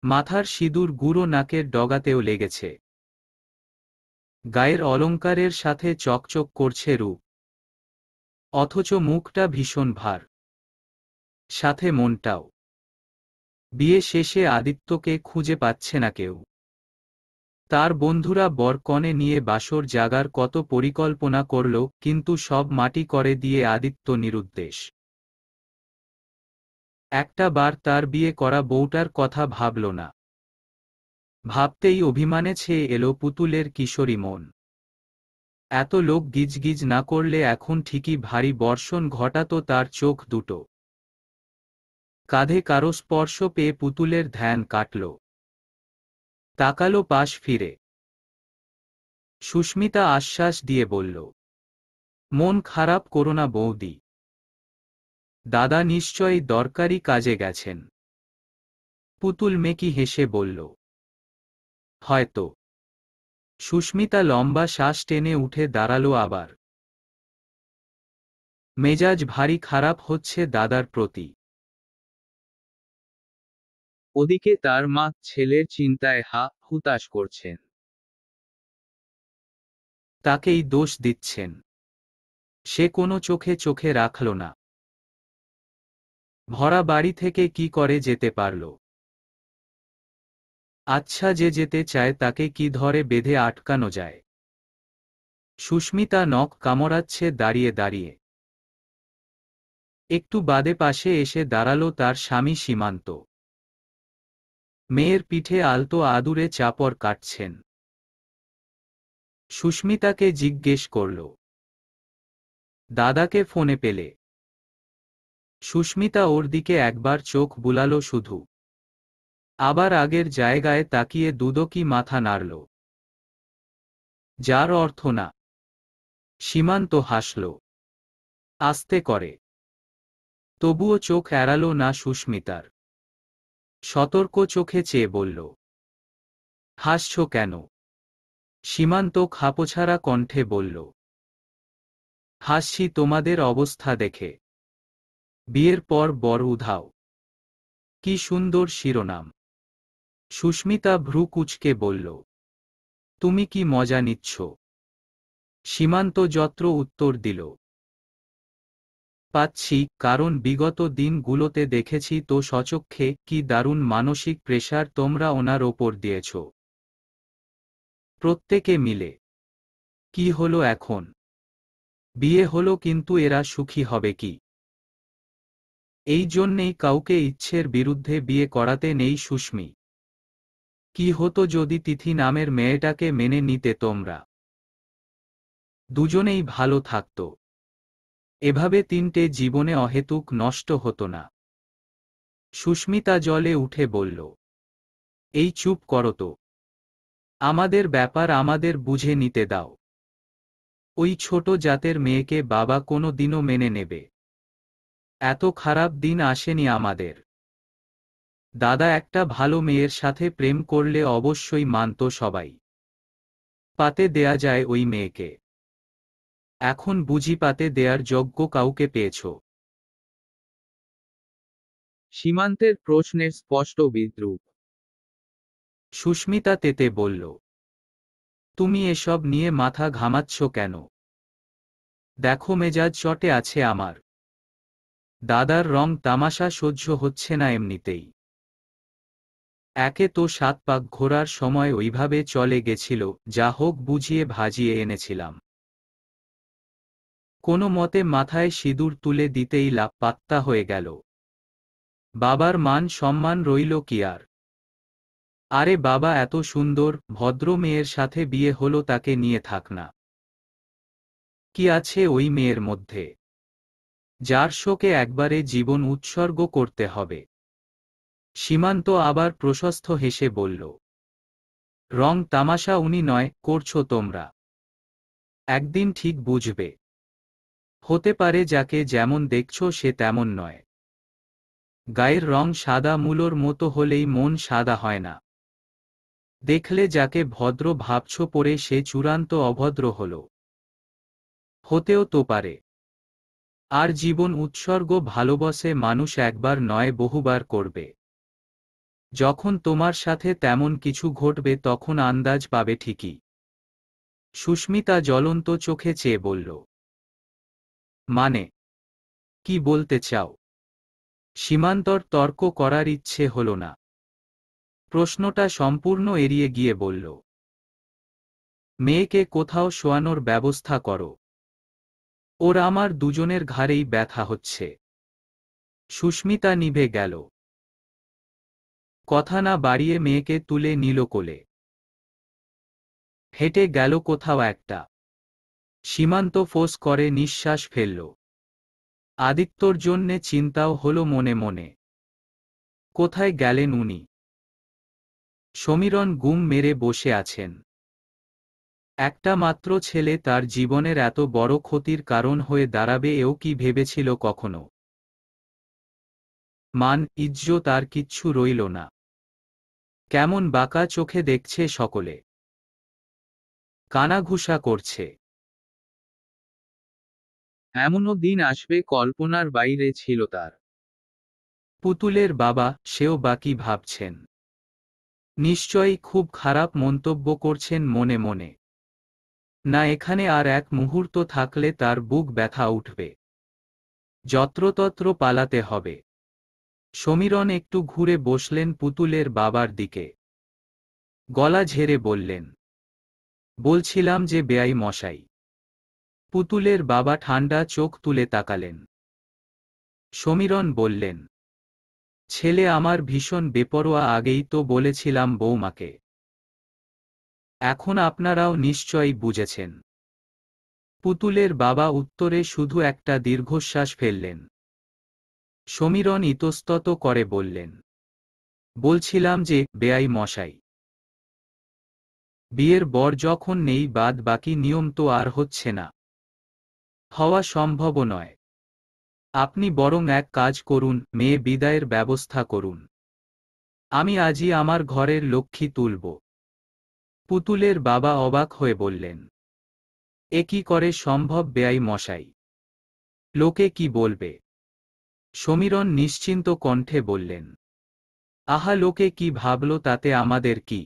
A: মাথার সিঁদুর গুঁড়ো নাকের ডগাতেও লেগেছে। গায়ের অলংকারের সাথে চকচক করছে রূপ। অথচ মুখটা ভীষণ ভার। সাথে মনটাও। বিয়ে শেষে আদিত্যকে খুঁজে পাচ্ছে না কেউ। তার বন্ধুরা বর-কনে নিয়ে বাসর জাগার কত পরিকল্পনা করল, কিন্তু সব মাটি করে দিয়ে আদিত্য নিরুদ্দেশ। একটা বার তার বিয়ে করা বউটার কথা ভাবল না। ভাবতেই অভিমানে ছেয়ে এলো পুতুলের কিশোরী মন। এত লোক গিজগিজ না করলে এখন ঠিকই ভারী বর্ষণ ঘটাত তার চোখ দুটো। কাঁধে কারো স্পর্শ পেয়ে পুতুলের ধ্যান কাটল। তাকালো পাশ ফিরে। সুস্মিতা আশ্বাস দিয়ে বলল, মন খারাপ করো না বৌদি। দাদা নিশ্চয়ই দরকারি কাজে গেছেন। পুতুল মেকি হেসে বলল, হয়তো। সুস্মিতা লম্বা শ্বাস টেনে উঠে দাঁড়ালো আবার। মেজাজ ভারী খারাপ হচ্ছে দাদার প্রতি।
B: ওদিকে তার মা ছেলের চিন্তায় হুতাশ করছেন।
A: তাকেই দোষ দিচ্ছেন। সে কোনো চোখে চোখে রাখল না। ভরা বাড়ি থেকে কি করে যেতে পারল? আচ্ছা, যে যেতে চায় তাকে কি ধরে বেঁধে আটকানো যায়? সুস্মিতা নখ কামড়াচ্ছে দাঁড়িয়ে দাঁড়িয়ে। একটু বাদে পাশে এসে দাঁড়ালো তার স্বামী সীমান্ত। মেয়ের পিঠে আলতো আদুরে চাপড় কাটছেন। সুস্মিতাকে জিজ্ঞেস করল, দাদাকে ফোনে পেলে? সুস্মিতা ওর দিকে একবার চোখ বুলালো শুধু। আবার আগের জায়গায় তাকিয়ে দুদকই মাথা নাড়ল। যার অর্থ না। সীমান্ত হাসল, আস্তে করে। তবুও চোখ এড়ালো না সুস্মিতার। সতর্ক চোখে চেয়ে বলল, হাসছ কেন? সীমান্ত খাপছাড়া কণ্ঠে বলল, হাসছি তোমাদের অবস্থা দেখে। বিয়ের পর বর উধাও। কি সুন্দর শিরোনাম। সুস্মিতা ভ্রু কুঁচকে বলল, তুমি কি মজা নিচ্ছ? সীমান্ত যত্র উত্তর দিল, পাচ্ছি, কারণ বিগত দিনগুলোতে দেখেছি তো সচক্ষে কি দারুণ মানসিক প্রেসার তোমরা ওনার ওপর দিয়েছ। প্রত্যেকে মিলে। কি হলো এখন? বিয়ে হলো, কিন্তু এরা সুখী হবে কি? এই জন্যেই কাউকে ইচ্ছের বিরুদ্ধে বিয়ে করাতে নেই সুস্মি। কি হতো যদি তিথি নামের মেয়েটাকে মেনে নিতে তোমরা? দুজনেই ভালো থাকত। এভাবে ৩টে জীবনে অহেতুক নষ্ট হতো না। সুস্মিতা জলে উঠে বলল, এই চুপ করো তো। আমাদের ব্যাপার আমাদের বুঝে নিতে দাও। ওই ছোট জাতের মেয়েকে বাবা কোনো দিনও মেনে নেবে? এত খারাপ দিন আসেনি আমাদের। দাদা একটা ভালো মেয়ের সাথে প্রেম করলে অবশ্যই মানত সবাই। পাতে দেয়া যায় ওই মেয়েকে। এখন বুঝি পাতে দেয়ার যোগ্য কাউকে পেয়েছ?
B: সীমান্তের প্রশ্নের স্পষ্ট বিদ্রূপ।
A: সুস্মিতা তেতে বলল, তুমি এসব নিয়ে মাথা ঘামাচ্ছ কেন? দেখো মেজাজ চটে আছে আমার। দাদার রং তামাশা সহ্য হচ্ছে না এমনিতেই। একে তো 7 পাক ঘোরার সময় ওইভাবে চলে গেছিল, যা হোক বুঝিয়ে ভাজিয়ে এনেছিলাম। কোনো মতে মাথায় সিঁদুর তুলে দিতেই লাপাত্তা হয়ে গেল। বাবার মান সম্মান রইল কি আর? আরে বাবা, এত সুন্দর ভদ্র মেয়ের সাথে বিয়ে হলো, তাকে নিয়ে থাক না। কি আছে ওই মেয়ের মধ্যে, যার শোকে একবারে জীবন উৎসর্গ করতে হবে? সীমান্ত আবার প্রশস্ত হেসে বলল, রং তামাশা উনি নয়, করছো তোমরা। একদিন ঠিক বুঝবে। হতে পারে যাকে যেমন দেখছো সে তেমন নয়। গায়ের রং সাদা মূলোর মতো হলেই মন সাদা হয় না। দেখলে যাকে ভদ্র ভাবছ পরে সে চূড়ান্ত অভদ্র হল। হতেও তো পারে। আর জীবন উৎসর্গ ভালোবাসে মানুষ একবার নয় বহুবার করবে। যখন তোমার সাথে তেমন কিছু ঘটবে তখন আন্দাজ পাবে ঠিকই। সুস্মিতা জ্বলন্ত চোখে চেয়ে বলল, মানে কি বলতে চাও? সীমান্তর তর্ক করার ইচ্ছে হল না। প্রশ্নটা সম্পূর্ণ এড়িয়ে গিয়ে বলল, মেয়েকে কোথাও শোয়ানোর ব্যবস্থা করো। ওর আমার দুজনের ঘাড়েই ব্যথা হচ্ছে। সুস্মিতা নিভে গেল। কথা না বাড়িয়ে মেয়েকে তুলে নিল কোলে। হেঁটে গেল কোথাও একটা। সীমান্ত ফোঁস করে নিঃশ্বাস ফেলল। আদিত্যর জন্যে চিন্তাও হলো মনে মনে। কোথায় গেলেন উনি? সমীরণ গুম মেরে বসে আছেন। একটা মাত্র ছেলে তার জীবনের এত বড় ক্ষতির কারণ হয়ে দাঁড়াবে এও কি ভেবেছিল কখনো? মান ইজ্জত আর কিচ্ছু রইল না। কেমন বাঁকা চোখে দেখছে সকলে। কানাঘুষা করছে।
B: এমনও দিন আসবে কল্পনার বাইরে ছিল তার।
A: পুতুলের বাবা, সেও বাকি ভাবছেন। নিশ্চয়ই খুব খারাপ মন্তব্য করছেন মনে মনে। না, এখানে আর এক মুহূর্ত থাকলে তার বুক ব্যথা উঠবে। যত্রতত্র পালাতে হবে। সমীরণ একটু ঘুরে বসলেন পুতুলের বাবার দিকে। গলা ঝেড়ে বললেন, বলছিলাম যে বেয়াই মশাই। পুতুলের বাবা ঠান্ডা চোখ তুলে তাকালেন। সমীরণ বললেন, ছেলে আমার ভীষণ বেপরোয়া, আগেই তো বলেছিলাম বৌমাকে। এখন আপনারাও নিশ্চয়ই বুঝেছেন। পুতুলের বাবা উত্তরে শুধু একটা দীর্ঘশ্বাস ফেললেন। সমীরণ ইতস্তত করে বললেন, বলছিলাম যে বেয়াই মশাই। বিয়ের বর যখন নেই, বাদ বাকি নিয়ম তো আর হচ্ছে না। হওয়া সম্ভবও নয়। আপনি বরং এক কাজ করুন, মেয়ে বিদায়ের ব্যবস্থা করুন। আমি আজই আমার ঘরের লক্ষ্মী তুলব। পুতুলের বাবা অবাক হয়ে বললেন, এ কি করে সম্ভব বেয়াই মশাই? লোকে কি বলবে? সমীরণ নিশ্চিন্ত কণ্ঠে বললেন, আহা, লোকে কি ভাবল তাতে আমাদের কি?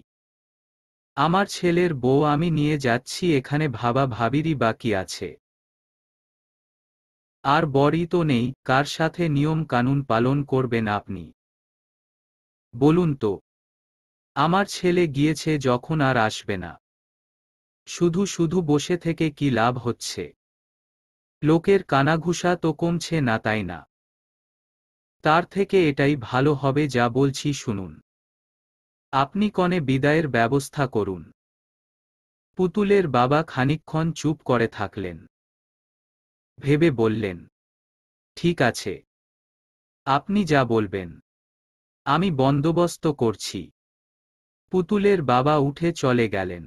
A: আমার ছেলের বউ আমি নিয়ে যাচ্ছি, এখানে ভাবা ভাবিরই বাকি আছে। আর বরই তো নেই, কার সাথে নিয়ম কানুন পালন করবেন আপনি? বলুন তো। আমার ছেলে গিয়েছে যখন আর আসবে না। শুধু শুধু বসে থেকে কি লাভ হচ্ছে? লোকের কানাঘুষা তো কমছে না, তাই না? তার থেকে এটাই ভালো হবে, যা বলছি শুনুন। আপনি কনে বিদায়ের ব্যবস্থা করুন। পুতুলের বাবা খানিকক্ষণ চুপ করে থাকলেন। ভেবে বললেন, ঠিক আছে, আপনি যা বলবেন। আমি বন্দোবস্ত করছি। পুতুলের বাবা উঠে চলে গেলেন।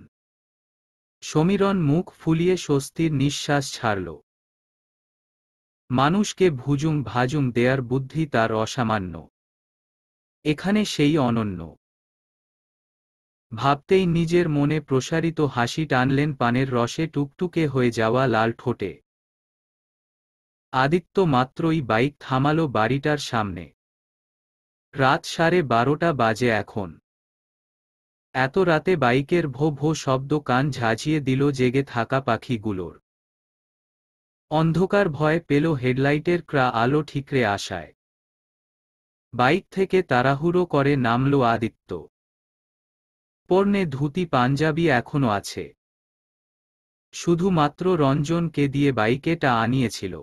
A: সমীরণ মুখ ফুলিয়ে স্বস্তির নিঃশ্বাস ছাড়ল। মানুষকে ভুজুং ভাজুং দেয়ার বুদ্ধি তার অসামান্য। এখানে সেই অনন্য। ভাবতেই নিজের মনে প্রসারিত হাসি টানলেন পানের রসে টুকটুকে হয়ে যাওয়া লাল ঠোঁটে। আদিত্য মাত্রই বাইক থামালো বাড়িটার সামনে। রাত 12:30 বাজে এখন। এত রাতে বাইকের ভো ভো শব্দ কান ঝাঁঝিয়ে দিল জেগে থাকা পাখিগুলোর। অন্ধকার ভয় পেল হেডলাইটের ক্রা আলো ঠিকরে আসায়। বাইক থেকে তাড়াহুড়ো করে নামল আদিত্য। পরনে ধুতি পাঞ্জাবি এখনো আছে। শুধুমাত্র রঞ্জনকে দিয়ে বাইকেটা আনিয়েছিল।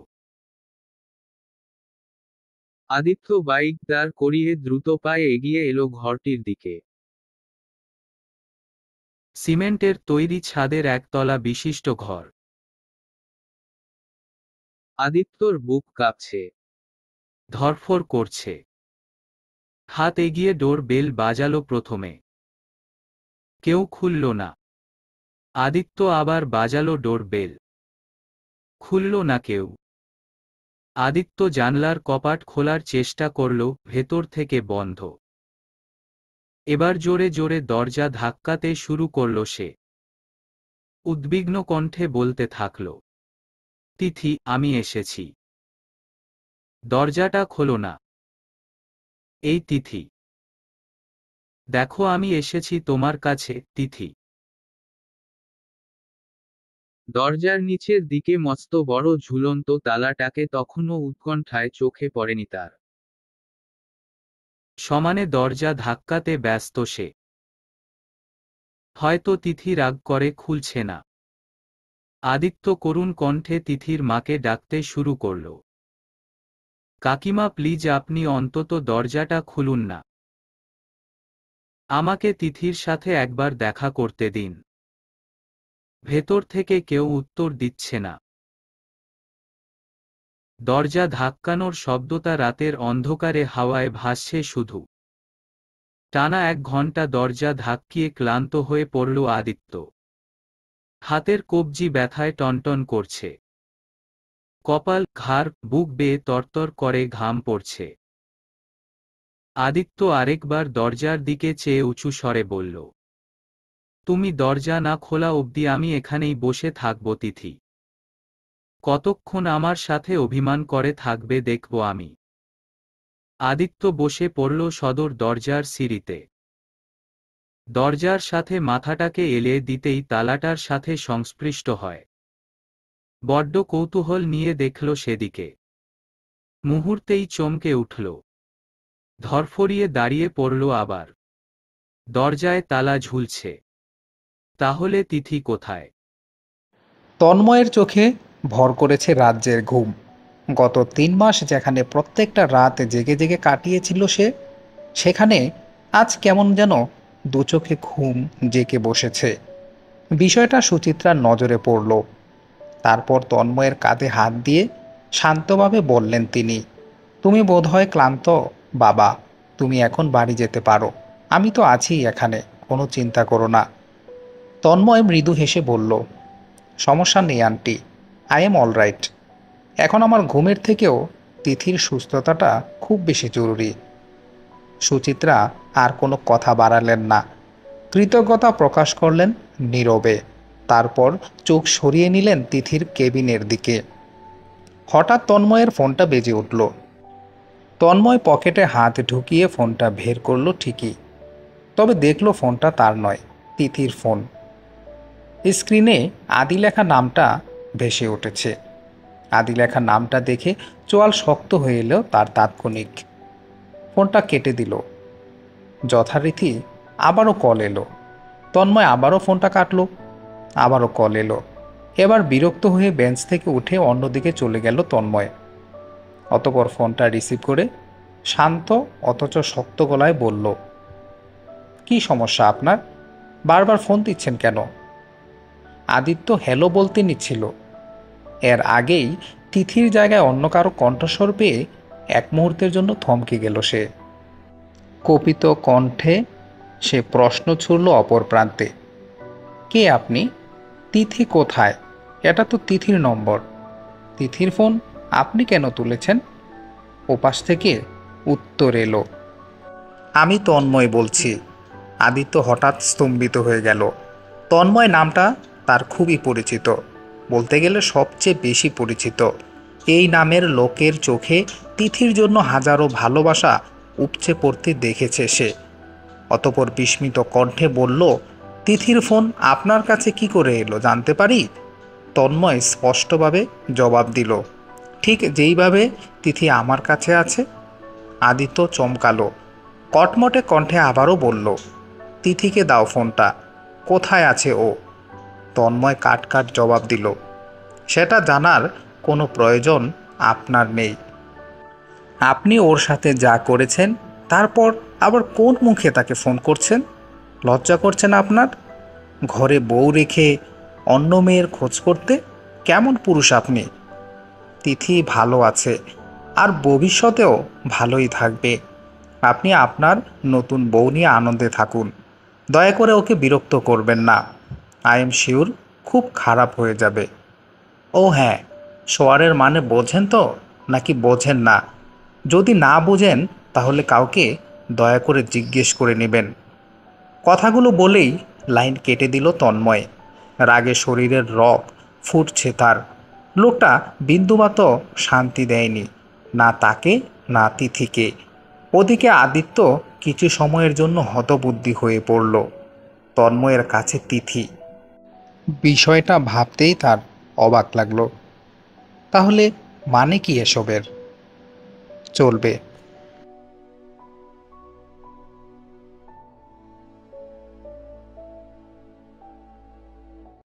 B: আদিত্য বাইক দাঁড় করিয়ে দ্রুত পায়ে এগিয়ে এলো ঘরটির দিকে।
A: সিমেন্টের তৈরি ছাদের একতলা বিশিষ্ট ঘর।
B: আদিত্যর বুক কাঁপছে।
A: ধরফর করছে। হাত এগিয়ে ডোর বেল বাজালো প্রথমে। কেউ খুলল না। আদিত্য আবার বাজালো ডোর বেল। খুলল না কেউ। আদিত্য জানলার কপাট খোলার চেষ্টা করল, ভেতর থেকে বন্ধ। এবার জোরে জোরে দরজা ধাক্কাতে শুরু করল সে। উদ্বিগ্ন কণ্ঠে বলতে থাকল, তিথি, আমি এসেছি। দরজাটা খোলো না। এই তিথি, দেখো আমি এসেছি তোমার কাছে, তিথি।
B: দরজার নিচের দিকে মস্ত বড় ঝুলন্ত তালাটাকে তখনও উৎকণ্ঠায় চোখে পড়েনি তার।
A: সমানে দরজা ধাক্কাতে ব্যস্ত সে। হয়তো তিথি রাগ করে খুলছে না। আদিত্য করুণ কণ্ঠে তিথির মাকে ডাকতে শুরু করল। কাকিমা, প্লিজ আপনি অন্তত দরজাটা খুলুন না। আমাকে তিথির সাথে একবার দেখা করতে দিন। ভেতর থেকে কেউ উত্তর দিচ্ছে না। দরজা ধাক্কানোর শব্দটা রাতের অন্ধকারে হাওয়ায় ভাসছে শুধু। টানা 1 ঘন্টা দরজা ধাক্কিয়ে ক্লান্ত হয়ে পড়ল আদিত্য। হাতের কবজি ব্যথায় টনটন করছে। কপাল, ঘাড়, বুক বেয়ে তরতর করে ঘাম পড়ছে। আদিত্য আরেকবার দরজার দিকে চেয়ে উঁচু স্বরে বলল, তুমি দরজা না খোলা অবধি আমি এখানেই বসে থাকব তিথি। কতক্ষণ আমার সাথে অভিমান করে থাকবে দেখব আমি। আদিত্য বসে পড়ল সদর দরজার সিঁড়িতে। দরজার সাথে মাথাটাকে এলে দিতেই তালাটার সাথে সংস্পৃষ্ট হয়। বড্ড কৌতূহল নিয়ে দেখল সেদিকে। মুহূর্তেই চমকে উঠল। ধরফরিয়ে দাঁড়িয়ে পড়ল আবার। দরজায় তালা ঝুলছে। তাহলে তিথি কোথায়?
C: তন্ময়ের চোখে ভর করেছে রাজ্যের ঘুম। গত 3 মাস যেখানে প্রত্যেকটা রাত জেগে জেগে কাটিয়েছিল সে, সেখানে আজ কেমন যেন দু চোখে ঘুম জেগে বসেছে। বিষয়টা সুচিত্রার নজরে পড়ল। তারপর তন্ময়ের কাঁধে হাত দিয়ে শান্তভাবে বললেন তিনি, তুমি বোধহয় ক্লান্ত বাবা, তুমি এখন বাড়ি যেতে পারো। আমি তো আছি এখানে, কোনো চিন্তা করো না। তন্ময় মৃদু হেসে বলল, সমস্যা নেই aunty, I am all right. এখন আমার ঘুমের থেকেও তিথির সুস্থতাটা খুব বেশি জরুরি। সুচিত্রা আর কোনো কথা বাড়ালেন না। কৃতজ্ঞতা প্রকাশ করলেন নীরবে। তারপর চোখ সরিয়ে নিলেন তিথির কেবিনের দিকে। হঠাৎ তন্ময়ের ফোনটা বেজে উঠল। তন্ময় পকেটে হাত ঢুকিয়ে ফোনটা বের করলো ঠিকই, তবে দেখল ফোনটা তার নয়, তিথির ফোন। স্ক্রিনে আদি লেখা নামটা ভেসে উঠেছে। আদি লেখা নামটা দেখে চোয়াল শক্ত হয়ে এলো তার তাৎক্ষণিক। ফোনটা কেটে দিল। যথারীতি আবারও কল এলো। তন্ময় আবারও ফোনটা কাটলো। আবারও কল এলো। এবার বিরক্ত হয়ে বেঞ্চ থেকে উঠে অন্যদিকে চলে গেল তন্ময়। অতঃপর ফোনটা রিসিভ করে শান্ত অথচ শক্ত গলায় বলল, কি সমস্যা আপনার? বারবার ফোন দিচ্ছেন কেন? আদিত্য হ্যালো বলতে নিচ্ছিল। এর আগেই তিথির জায়গায় অন্য কারো কণ্ঠস্বর পেয়ে এক মুহূর্তের জন্য থমকে গেল সে। কপিত কণ্ঠে সে প্রশ্ন ছুড়ল অপর প্রান্তে, কে আপনি? তিথি কোথায়? এটা তো তিথির নম্বর। তিথির ফোন আপনি কেন তুলেছেন? ওপাশ থেকে উত্তর এলো, আমি তন্ময় বলছি। আদিত্য হঠাৎ স্তম্ভিত হয়ে গেল। তন্ময় নামটা তার খুবই পরিচিত, বলতে গেলে সবচেয়ে বেশি পরিচিত। এই নামের লোকের চোখে তিথির জন্য হাজারো ভালোবাসা উপচে পড়তে দেখেছে সে। অতঃপর বিস্মিত কণ্ঠে বলল, তিথির ফোন আপনার কাছে কি করে এলো জানতে পারি? তন্ময় স্পষ্টভাবে জবাব দিল, ঠিক যেইভাবে তিথি আমার কাছে আছে। আদিত্য চমকালো, কটমটে কণ্ঠে আবারও বলল, তিথিকে দাও ফোনটা, কোথায় আছে ও? তন্ময় কাট কাট জবাব দিল, সেটা জানার কোনো প্রয়োজন আপনার নেই। আপনি ওর সাথে যা করেছেন তারপর আবার কোন মুখে তাকে ফোন করছেন? লজ্জা করছে না আপনার? ঘরে বউ রেখে অন্য মেয়ের খোঁজ করতে? কেমন পুরুষ আপনি? তিথি ভালো আছে, আর ভবিষ্যতেও ভালোই থাকবে। আপনি আপনার নতুন বউ নিয়ে আনন্দে থাকুন। দয়া করে ওকে বিরক্ত করবেন না। আই এম শিওর খুব খারাপ হয়ে যাবে। ও হ্যাঁ, শোয়ারের মানে বোঝেন তো, নাকি বোঝেন না? যদি না বোঝেন তাহলে কাউকে দয়া করে জিজ্ঞেস করে নেবেন। কথাগুলো বলেই লাইন কেটে দিল তন্ময়। রাগে শরীরের রগ ফুটছে তার। লোকটা বিন্দুমাত্র শান্তি দেয়নি, না তাকে না তিথিকে। ওদিকে আদিত্য কিছু সময়ের জন্য হতবুদ্ধি হয়ে পড়ল। তন্ময়ের কাছে তিথি, বিষয়টা ভাবতেই তার অবাক লাগলো। তাহলে মানে কি এসবের? চলবে।